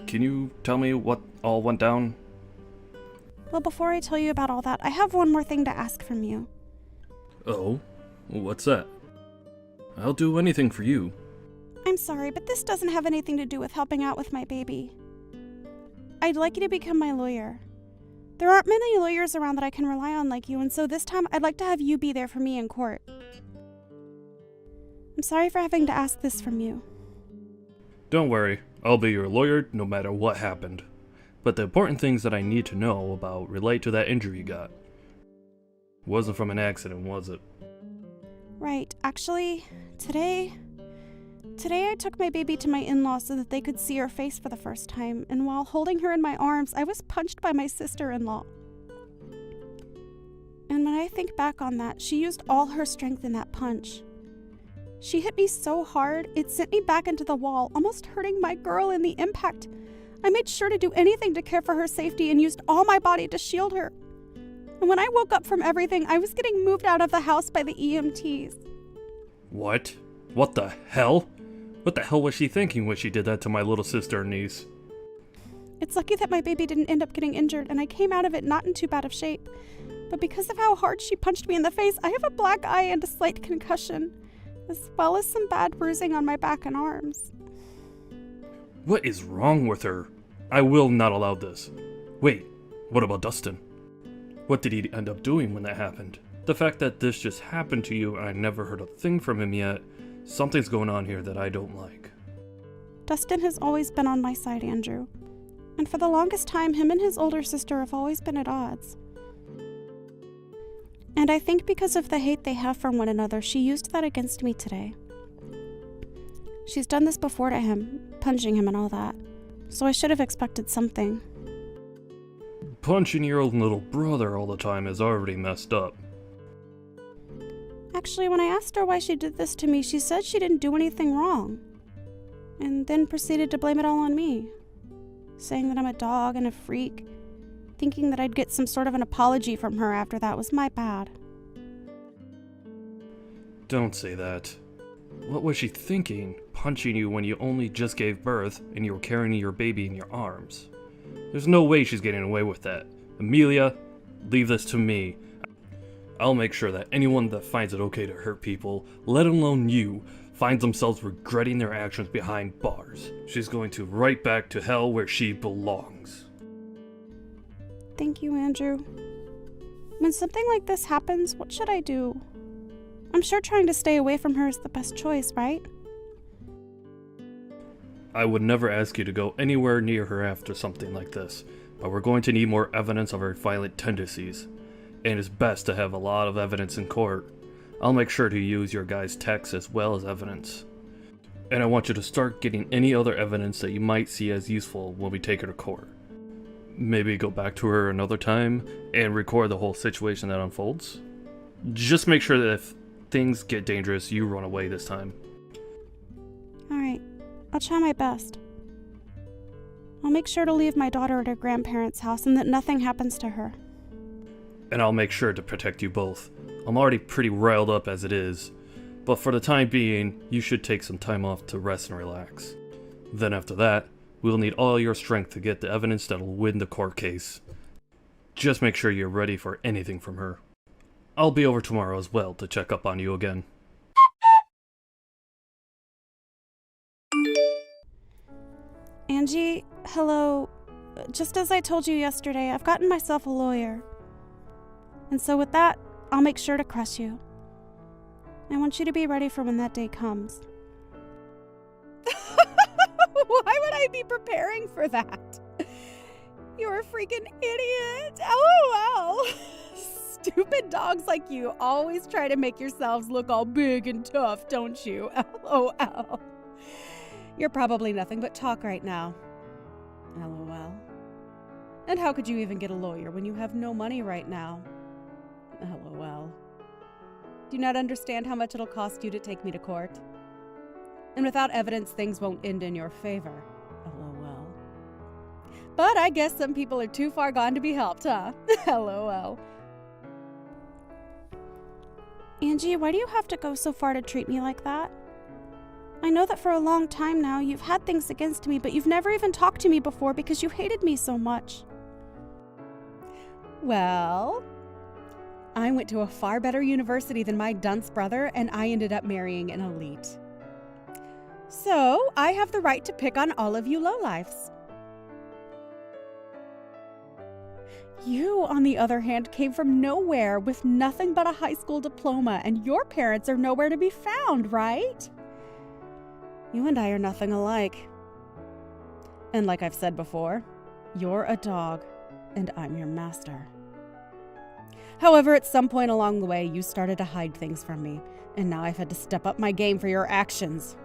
K: Can you tell me what all went down?
J: Well, before I tell you about all that, I have one more thing to ask from you.
K: Oh? What's that? I'll do anything for you.
J: I'm sorry, but this doesn't have anything to do with helping out with my baby. I'd like you to become my lawyer. There aren't many lawyers around that I can rely on like you, and so this time I'd like to have you be there for me in court. I'm sorry for having to ask this from you.
K: Don't worry, I'll be your lawyer no matter what happened. But the important things that I need to know about relate to that injury you got. Wasn't from an accident, was it?
J: Right. Actually, today I took my baby to my in-laws so that they could see her face for the first time, and while holding her in my arms, I was punched by my sister-in-law. And when I think back on that, she used all her strength in that punch. She hit me so hard, it sent me back into the wall, almost hurting my girl in the impact. I made sure to do anything to care for her safety and used all my body to shield her. And when I woke up from everything, I was getting moved out of the house by the EMTs.
K: What? What the hell? What the hell was she thinking when she did that to my little sister and niece?
J: It's lucky that my baby didn't end up getting injured, and I came out of it not in too bad of shape. But because of how hard she punched me in the face, I have a black eye and a slight concussion, as well as some bad bruising on my back and arms.
K: What is wrong with her? I will not allow this. Wait, what about Dustin? What did he end up doing when that happened? The fact that this just happened to you and I never heard a thing from him yet, something's going on here that I don't like.
J: Dustin has always been on my side, Andrew. And for the longest time, him and his older sister have always been at odds. And I think because of the hate they have for one another, she used that against me today. She's done this before to him, punching him and all that. So I should have expected something.
K: Punching your own little brother all the time is already messed up.
J: Actually, when I asked her why she did this to me, she said she didn't do anything wrong. And then proceeded to blame it all on me. Saying that I'm a dog and a freak. Thinking that I'd get some sort of an apology from her after that was my bad.
K: Don't say that. What was she thinking, punching you when you only just gave birth and you were carrying your baby in your arms? There's no way she's getting away with that. Amelia, leave this to me. I'll make sure that anyone that finds it okay to hurt people, let alone you, finds themselves regretting their actions behind bars. She's going to right back to hell where she belongs.
J: Thank you, Andrew. When something like this happens, what should I do? I'm sure trying to stay away from her is the best choice, right?
K: I would never ask you to go anywhere near her after something like this, but we're going to need more evidence of her violent tendencies, and it's best to have a lot of evidence in court. I'll make sure to use your guys' texts as well as evidence. And I want you to start getting any other evidence that you might see as useful when we take her to court. Maybe go back to her another time and record the whole situation that unfolds. Just make sure that if things get dangerous, you run away this time.
J: Alright, I'll try my best. I'll make sure to leave my daughter at her grandparents' house and that nothing happens to her.
K: And I'll make sure to protect you both. I'm already pretty riled up as it is, but for the time being, you should take some time off to rest and relax. Then after that, we'll need all your strength to get the evidence that'll win the court case. Just make sure you're ready for anything from her. I'll be over tomorrow as well to check up on you again.
J: Angie, hello. Just as I told you yesterday, I've gotten myself a lawyer. And so with that, I'll make sure to crush you. I want you to be ready for when that day comes. Why would I be preparing for that? You're a freaking idiot. LOL. Stupid dogs like you always try to make yourselves look all big and tough, don't you? LOL. You're probably nothing but talk right now. LOL. And how could you even get a lawyer when you have no money right now? LOL. Do you not understand how much it'll cost you to take me to court? And without evidence, things won't end in your favor. LOL. But I guess some people are too far gone to be helped, huh? LOL. Angie, why do you have to go so far to treat me like that? I know that for a long time now you've had things against me, but you've never even talked to me before because you hated me so much. Well, I went to a far better university than my dunce brother, and I ended up marrying an elite. So, I have the right to pick on all of you lowlifes. You, on the other hand, came from nowhere with nothing but a high school diploma, and your parents are nowhere to be found, right? You and I are nothing alike. And like I've said before, you're a dog, and I'm your master. However, at some point along the way, you started to hide things from me, and now I've had to step up my game for your actions.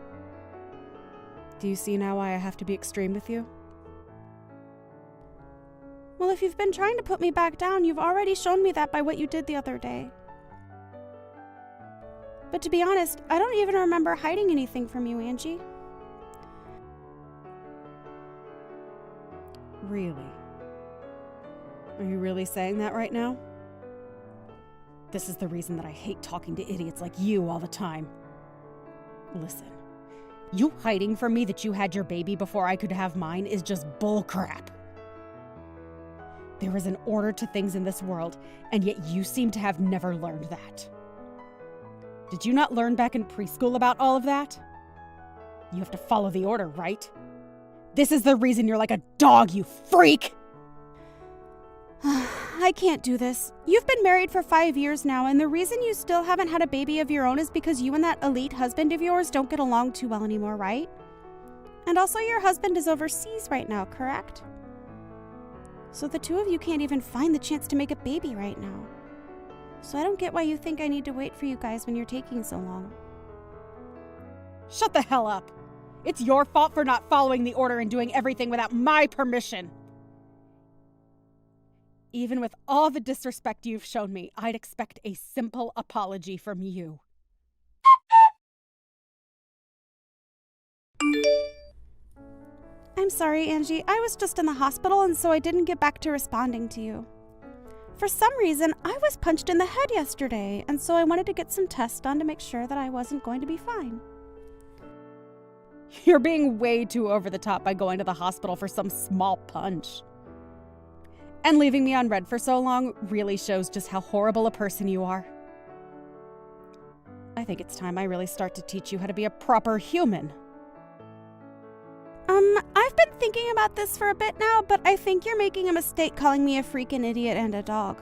J: Do you see now why I have to be extreme with you? Well, if you've been trying to put me back down, you've already shown me that by what you did the other day. But to be honest, I don't even remember hiding anything from you, Angie. Really? Are you really saying that right now? This is the reason that I hate talking to idiots like you all the time. Listen, you hiding from me that you had your baby before I could have mine is just bullcrap. There is an order to things in this world, and yet you seem to have never learned that. Did you not learn back in preschool about all of that? You have to follow the order, right? This is the reason you're like a dog, you freak! I can't do this. You've been married for 5 years now, and the reason you still haven't had a baby of your own is because you and that elite husband of yours don't get along too well anymore, right? And also your husband is overseas right now, correct? So the two of you can't even find the chance to make a baby right now. So I don't get why you think I need to wait for you guys when you're taking so long. Shut the hell up! It's your fault for not following the order and doing everything without my permission! Even with all the disrespect you've shown me, I'd expect a simple apology from you. I'm sorry, Angie. I was just in the hospital, and so I didn't get back to responding to you. For some reason, I was punched in the head yesterday, and so I wanted to get some tests done to make sure that I wasn't going to be fine. You're being way too over the top by going to the hospital for some small punch. And leaving me on red for so long really shows just how horrible a person you are. I think it's time I really start to teach you how to be a proper human. I've been thinking about this for a bit now, but I think you're making a mistake calling me a freaking idiot and a dog.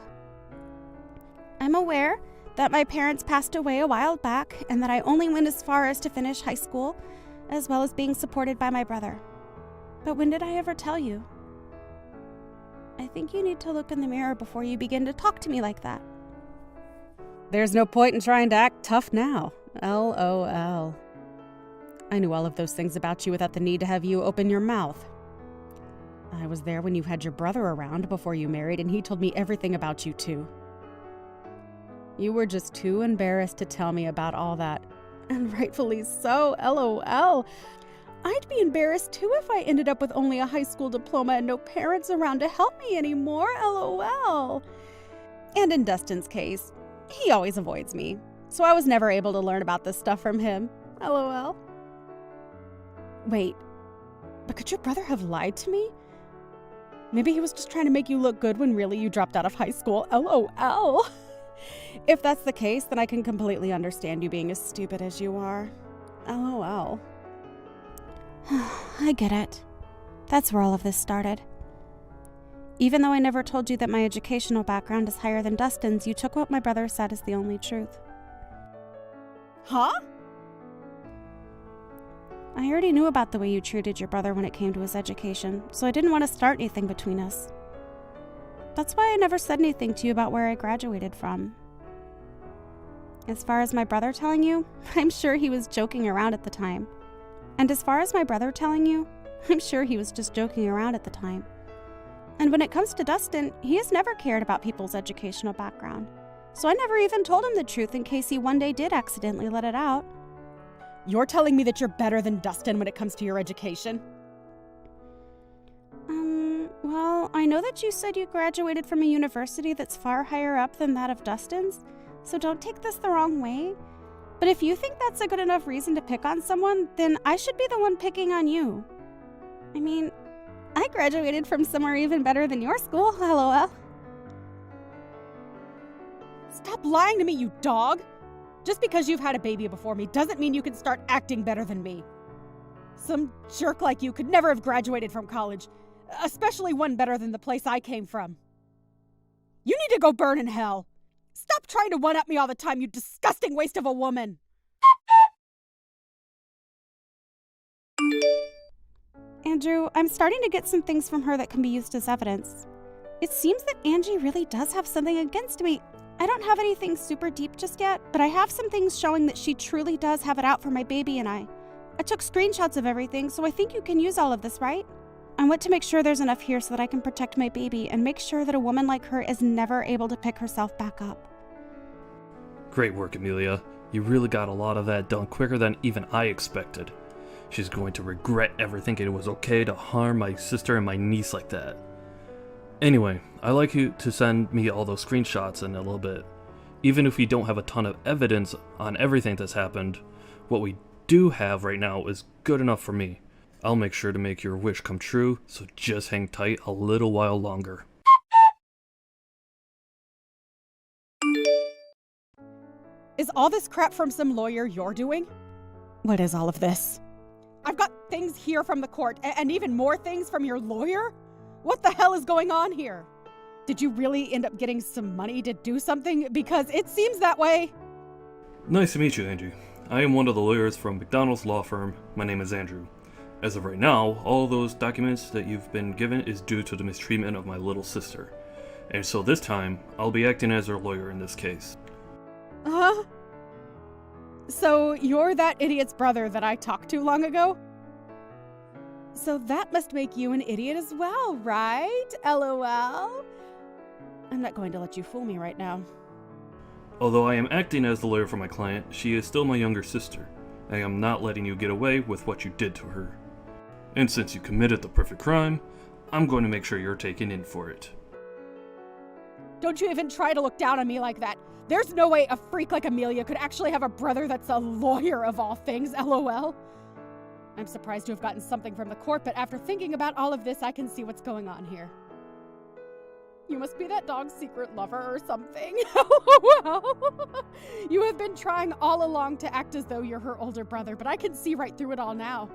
J: I'm aware that my parents passed away a while back and that I only went as far as to finish high school, as well as being supported by my brother. But when did I ever tell you? I think you need to look in the mirror before you begin to talk to me like that. There's no point in trying to act tough now. LOL. I knew all of those things about you without the need to have you open your mouth. I was there when you had your brother around before you married, and he told me everything about you too. You were just too embarrassed to tell me about all that. And rightfully so, LOL. I'd be embarrassed too if I ended up with only a high school diploma and no parents around to help me anymore, LOL. And in Dustin's case, he always avoids me, so I was never able to learn about this stuff from him, LOL. Wait, but could your brother have lied to me? Maybe he was just trying to make you look good when really you dropped out of high school, LOL. If that's the case, then I can completely understand you being as stupid as you are, LOL. I get it. That's where all of this started. Even though I never told you that my educational background is higher than Dustin's, you took what my brother said as the only truth. Huh? I already knew about the way you treated your brother when it came to his education, so I didn't want to start anything between us. That's why I never said anything to you about where I graduated from. As far as my brother telling you, I'm sure he was joking around at the time. And as far as my brother telling you, I'm sure he was just joking around at the time. And when it comes to Dustin, he has never cared about people's educational background. So I never even told him the truth in case he one day did accidentally let it out. You're telling me that you're better than Dustin when it comes to your education? Well, I know that you said you graduated from a university that's far higher up than that of Dustin's, so don't take this the wrong way. But if you think that's a good enough reason to pick on someone, then I should be the one picking on you. I mean, I graduated from somewhere even better than your school, LOL. Stop lying to me, you dog! Just because you've had a baby before me doesn't mean you can start acting better than me. Some jerk like you could never have graduated from college, especially one better than the place I came from. You need to go burn in hell. Stop trying to one-up me all the time, you disgusting waste of a woman. Andrew, I'm starting to get some things from her that can be used as evidence. It seems that Angie really does have something against me. I don't have anything super deep just yet, but I have some things showing that she truly does have it out for my baby and I. I took screenshots of everything, so I think you can use all of this, right? I want to make sure there's enough here so that I can protect my baby and make sure that a woman like her is never able to pick herself back up.
K: Great work, Amelia. You really got a lot of that done quicker than even I expected. She's going to regret ever thinking it was okay to harm my sister and my niece like that. Anyway, I'd like you to send me all those screenshots in a little bit. Even if we don't have a ton of evidence on everything that's happened, what we do have right now is good enough for me. I'll make sure to make your wish come true, so just hang tight a little while longer.
J: Is all this crap from some lawyer you're doing? What is all of this? I've got things here from the court and even more things from your lawyer? What the hell is going on here? Did you really end up getting some money to do something? Because it seems that way.
K: Nice to meet you, Angie. I am one of the lawyers from McDonald's law firm. My name is Andrew. As of right now, all those documents that you've been given is due to the mistreatment of my little sister. And so this time, I'll be acting as her lawyer in this case.
J: Huh? So you're that idiot's brother that I talked to long ago? So that must make you an idiot as well, right? LOL. I'm not going to let you fool me right now.
K: Although I am acting as the lawyer for my client, she is still my younger sister. I am not letting you get away with what you did to her. And since you committed the perfect crime, I'm going to make sure you're taken in for it.
J: Don't you even try to look down on me like that. There's no way a freak like Amelia could actually have a brother that's a lawyer of all things, LOL. I'm surprised to have gotten something from the court, but after thinking about all of this, I can see what's going on here. You must be that dog's secret lover or something. You have been trying all along to act as though you're her older brother, but I can see right through it all now.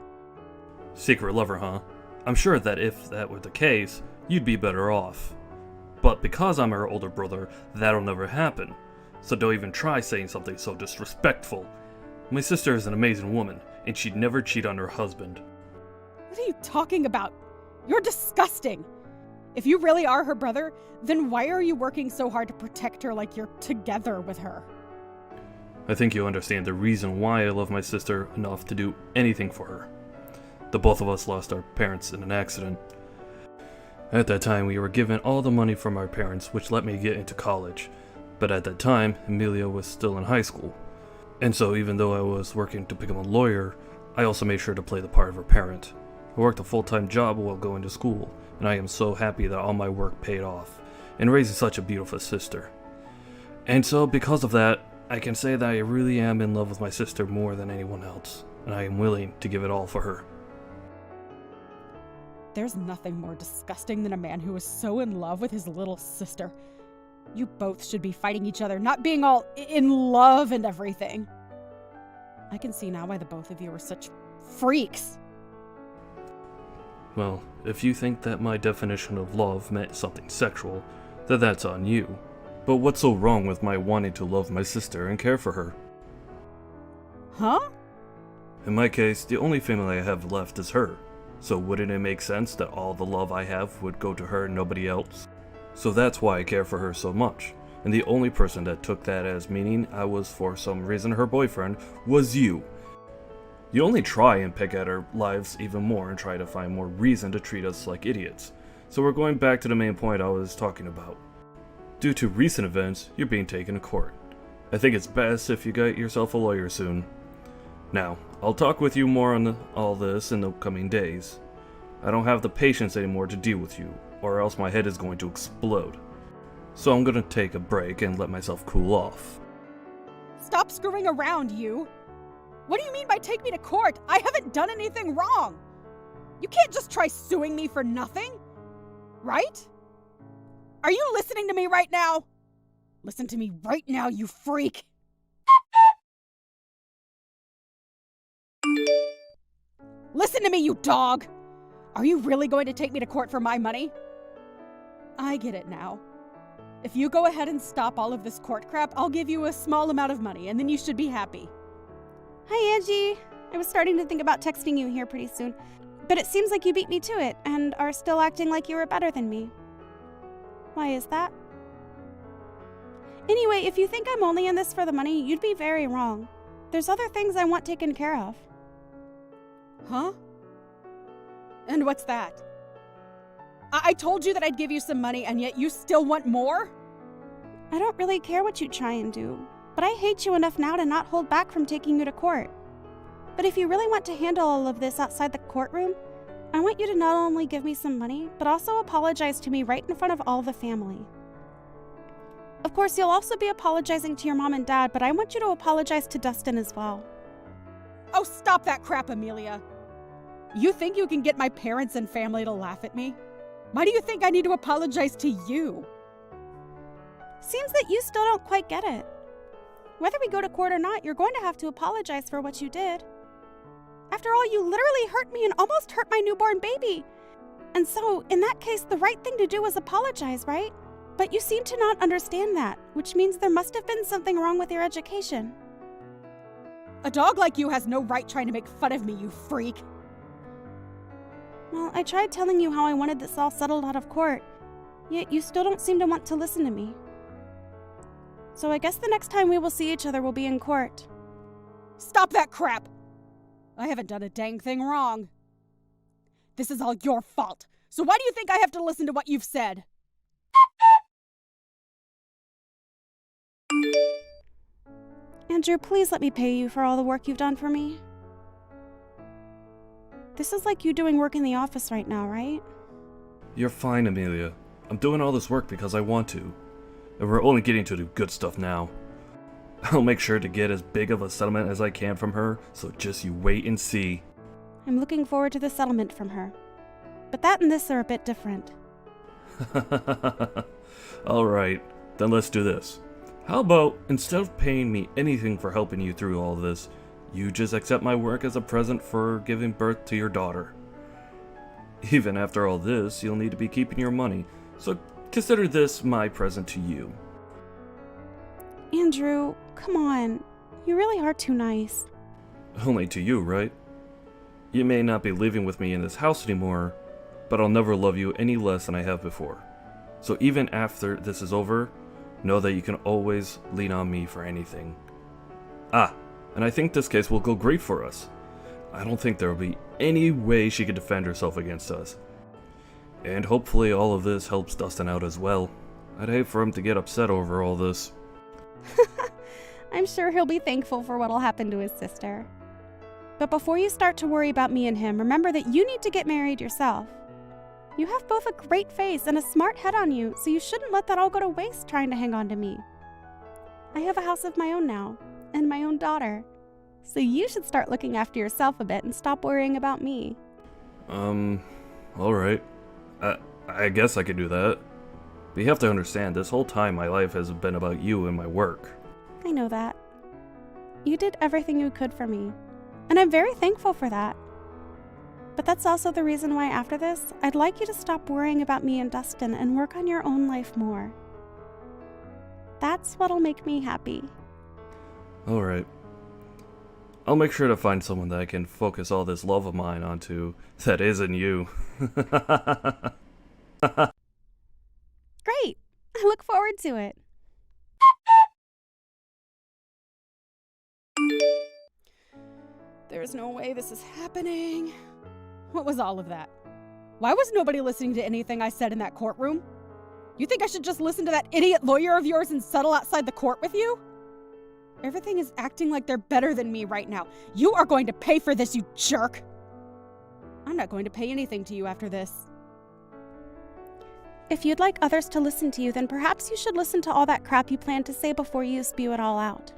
K: Secret lover, huh? I'm sure that if that were the case, you'd be better off. But because I'm her older brother, that'll never happen. So don't even try saying something so disrespectful. My sister is an amazing woman, and she'd never cheat on her husband.
J: What are you talking about? You're disgusting. If you really are her brother, then why are you working so hard to protect her like you're together with her?
K: I think you'll understand the reason why I love my sister enough to do anything for her. The both of us lost our parents in an accident. At that time, we were given all the money from our parents, which let me get into college. But at that time, Amelia was still in high school. And so even though I was working to become a lawyer, I also made sure to play the part of her parent. I worked a full-time job while going to school, and I am so happy that all my work paid off, in raising such a beautiful sister. And so because of that, I can say that I really am in love with my sister more than anyone else, and I am willing to give it all for her.
J: There's nothing more disgusting than a man who is so in love with his little sister. You both should be fighting each other, not being all in love and everything. I can see now why the both of you are such freaks.
K: Well, if you think that my definition of love meant something sexual, then that's on you. But what's so wrong with my wanting to love my sister and care for her?
J: Huh?
K: In my case, the only family I have left is her. So wouldn't it make sense that all the love I have would go to her and nobody else? So that's why I care for her so much. And the only person that took that as meaning I was for some reason her boyfriend was you. You only try and pick at our lives even more and try to find more reason to treat us like idiots. So we're going back to the main point I was talking about. Due to recent events, you're being taken to court. I think it's best if you get yourself a lawyer soon. Now, I'll talk with you more on all this in the coming days. I don't have the patience anymore to deal with you, or else my head is going to explode. So I'm gonna take a break and let myself cool off.
J: Stop screwing around, you! What do you mean by take me to court? I haven't done anything wrong! You can't just try suing me for nothing, right? Are you listening to me right now? Listen to me right now, you freak! Listen to me, you dog! Are you really going to take me to court for my money? I get it now. If you go ahead and stop all of this court crap, I'll give you a small amount of money, and then you should be happy.
L: Hi, Angie. I was starting to think about texting you here pretty soon, but it seems like you beat me to it and are still acting like you were better than me. Why is that? Anyway, if you think I'm only in this for the money, you'd be very wrong. There's other things I want taken care of.
J: Huh? And what's that? I told you that I'd give you some money, and yet you still want more?
L: I don't really care what you try and do, but I hate you enough now to not hold back from taking you to court. But if you really want to handle all of this outside the courtroom, I want you to not only give me some money, but also apologize to me right in front of all the family. Of course, you'll also be apologizing to your mom and dad, but I want you to apologize to Dustin as well.
J: Oh, stop that crap, Amelia. You think you can get my parents and family to laugh at me? Why do you think I need to apologize to you?
L: Seems that you still don't quite get it. Whether we go to court or not, you're going to have to apologize for what you did. After all, you literally hurt me and almost hurt my newborn baby. And so, in that case, the right thing to do is apologize, right? But you seem to not understand that, which means there must have been something wrong with your education.
J: A dog like you has no right trying to make fun of me, you freak.
L: Well, I tried telling you how I wanted this all settled out of court, yet you still don't seem to want to listen to me. So I guess the next time we will see each other will be in court.
J: Stop that crap! I haven't done a dang thing wrong. This is all your fault, so why do you think I have to listen to what you've said?
L: Andrew, please let me pay you for all the work you've done for me. This is like you doing work in the office right now, right?
K: You're fine, Amelia. I'm doing all this work because I want to. And we're only getting to the good stuff now. I'll make sure to get as big of a settlement as I can from her, so just you wait and see.
L: I'm looking forward to the settlement from her. But that and this are a bit different.
K: Alright, then let's do this. How about, instead of paying me anything for helping you through all this, you just accept my work as a present for giving birth to your daughter. Even after all this, you'll need to be keeping your money, so consider this my present to you.
L: Andrew, come on. You really are too nice.
K: Only to you, right? You may not be living with me in this house anymore, but I'll never love you any less than I have before. So even after this is over, know that you can always lean on me for anything. Ah, and I think this case will go great for us. I don't think there will be any way she could defend herself against us. And hopefully all of this helps Dustin out as well. I'd hate for him to get upset over all this.
L: I'm sure he'll be thankful for what'll happen to his sister. But before you start to worry about me and him, remember that you need to get married yourself. You have both a great face and a smart head on you, so you shouldn't let that all go to waste trying to hang on to me. I have a house of my own now, and my own daughter. So you should start looking after yourself a bit and stop worrying about me.
K: Alright. I guess I could do that. But you have to understand, this whole time my life has been about you and my work.
L: I know that. You did everything you could for me, and I'm very thankful for that. But that's also the reason why after this, I'd like you to stop worrying about me and Dustin and work on your own life more. That's what'll make me happy.
K: Alright. I'll make sure to find someone that I can focus all this love of mine onto that isn't you.
L: Great! I look forward to it.
J: There's no way this is happening. What was all of that? Why was nobody listening to anything I said in that courtroom? You think I should just listen to that idiot lawyer of yours and settle outside the court with you? Everything is acting like they're better than me right now. You are going to pay for this, you jerk! I'm not going to pay anything to you after this.
L: If you'd like others to listen to you, then perhaps you should listen to all that crap you plan to say before you spew it all out.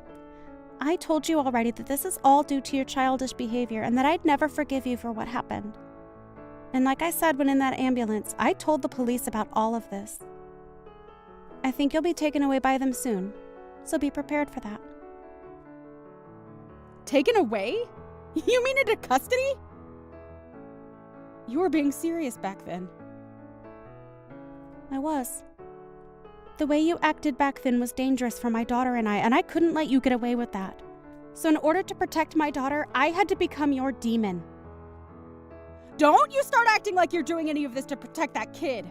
L: I told you already that this is all due to your childish behavior and that I'd never forgive you for what happened. And like I said when in that ambulance, I told the police about all of this. I think you'll be taken away by them soon, so be prepared for that.
J: Taken away? You mean into custody? You were being serious back then.
L: I was. The way you acted back then was dangerous for my daughter and I couldn't let you get away with that. So in order to protect my daughter, I had to become your demon.
J: Don't you start acting like you're doing any of this to protect that kid.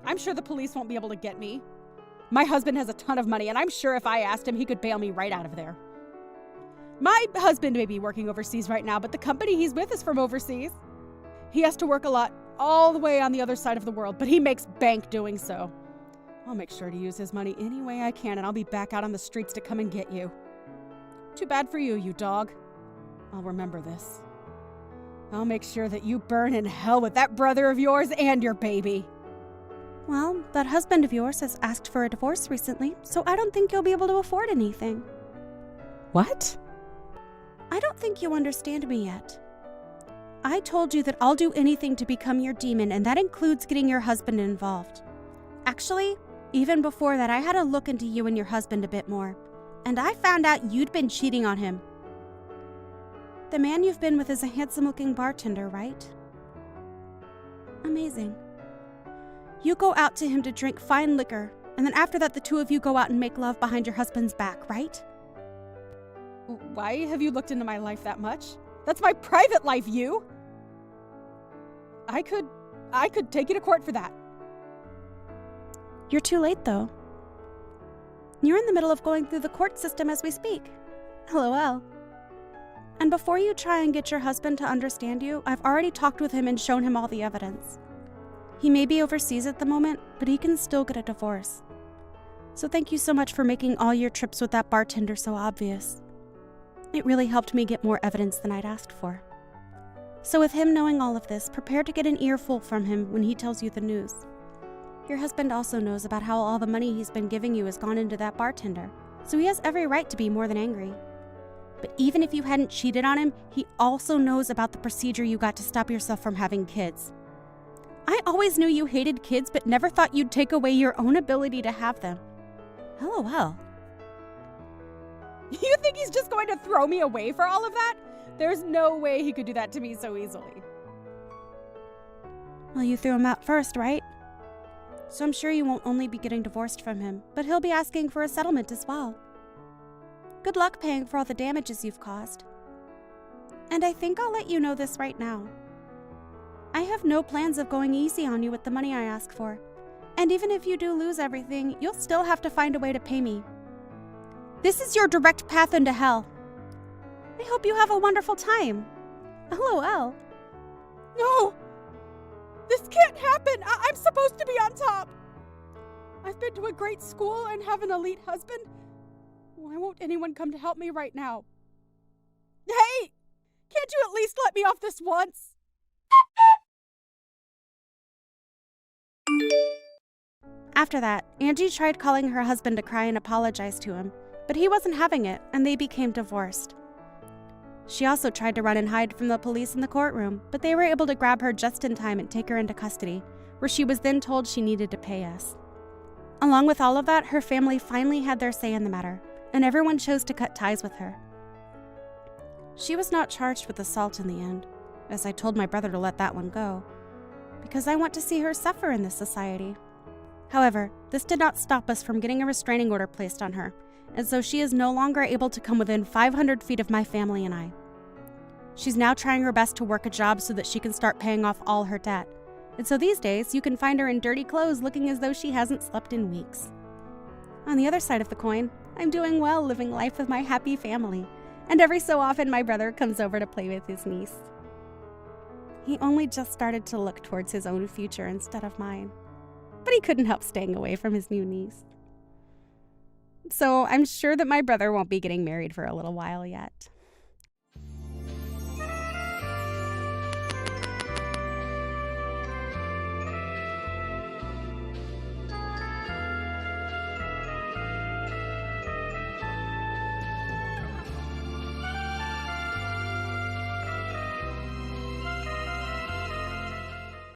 J: I'm sure the police won't be able to get me. My husband has a ton of money, and I'm sure if I asked him, he could bail me right out of there. My husband may be working overseas right now, but the company he's with is from overseas. He has to work a lot all the way on the other side of the world, but he makes bank doing so. I'll make sure to use his money any way I can, and I'll be back out on the streets to come and get you. Too bad for you, you dog. I'll remember this. I'll make sure that you burn in hell with that brother of yours and your baby.
L: Well, that husband of yours has asked for a divorce recently, so I don't think you'll be able to afford anything.
J: What?
L: I don't think you understand me yet. I told you that I'll do anything to become your demon, and that includes getting your husband involved. Actually, even before that, I had a look into you and your husband a bit more, and I found out you'd been cheating on him. The man you've been with is a handsome-looking bartender, right? Amazing. You go out to him to drink fine liquor, and then after that the two of you go out and make love behind your husband's back, right?
J: Why have you looked into my life that much? That's my private life, you! I could take you to court for that.
L: You're too late, though. You're in the middle of going through the court system as we speak. LOL. And before you try and get your husband to understand you, I've already talked with him and shown him all the evidence. He may be overseas at the moment, but he can still get a divorce. So thank you so much for making all your trips with that bartender so obvious. It really helped me get more evidence than I'd asked for. So with him knowing all of this, prepare to get an earful from him when he tells you the news. Your husband also knows about how all the money he's been giving you has gone into that bartender, so he has every right to be more than angry. But even if you hadn't cheated on him, he also knows about the procedure you got to stop yourself from having kids. I always knew you hated kids, but never thought you'd take away your own ability to have them. LOL.
J: You think he's just going to throw me away for all of that? There's no way he could do that to me so easily.
L: Well, you threw him out first, right? So I'm sure you won't only be getting divorced from him, but he'll be asking for a settlement as well. Good luck paying for all the damages you've caused. And I think I'll let you know this right now. I have no plans of going easy on you with the money I ask for. And even if you do lose everything, you'll still have to find a way to pay me. This is your direct path into hell. I hope you have a wonderful time. LOL.
J: No! This can't happen! I'm supposed to be on top! I've been to a great school and have an elite husband. Why won't anyone come to help me right now? Hey! Can't you at least let me off this once?
L: After that, Angie tried calling her husband to cry and apologize to him, but he wasn't having it, and they became divorced. She also tried to run and hide from the police in the courtroom, but they were able to grab her just in time and take her into custody, where she was then told she needed to pay us. Along with all of that, her family finally had their say in the matter, and everyone chose to cut ties with her. She was not charged with assault in the end, as I told my brother to let that one go, because I want to see her suffer in this society. However, this did not stop us from getting a restraining order placed on her, and so she is no longer able to come within 500 feet of my family and I. She's now trying her best to work a job so that she can start paying off all her debt, and so these days you can find her in dirty clothes looking as though she hasn't slept in weeks. On the other side of the coin, I'm doing well living life with my happy family, and every so often my brother comes over to play with his niece. He only just started to look towards his own future instead of mine, but he couldn't help staying away from his new niece. So I'm sure that my brother won't be getting married for a little while yet.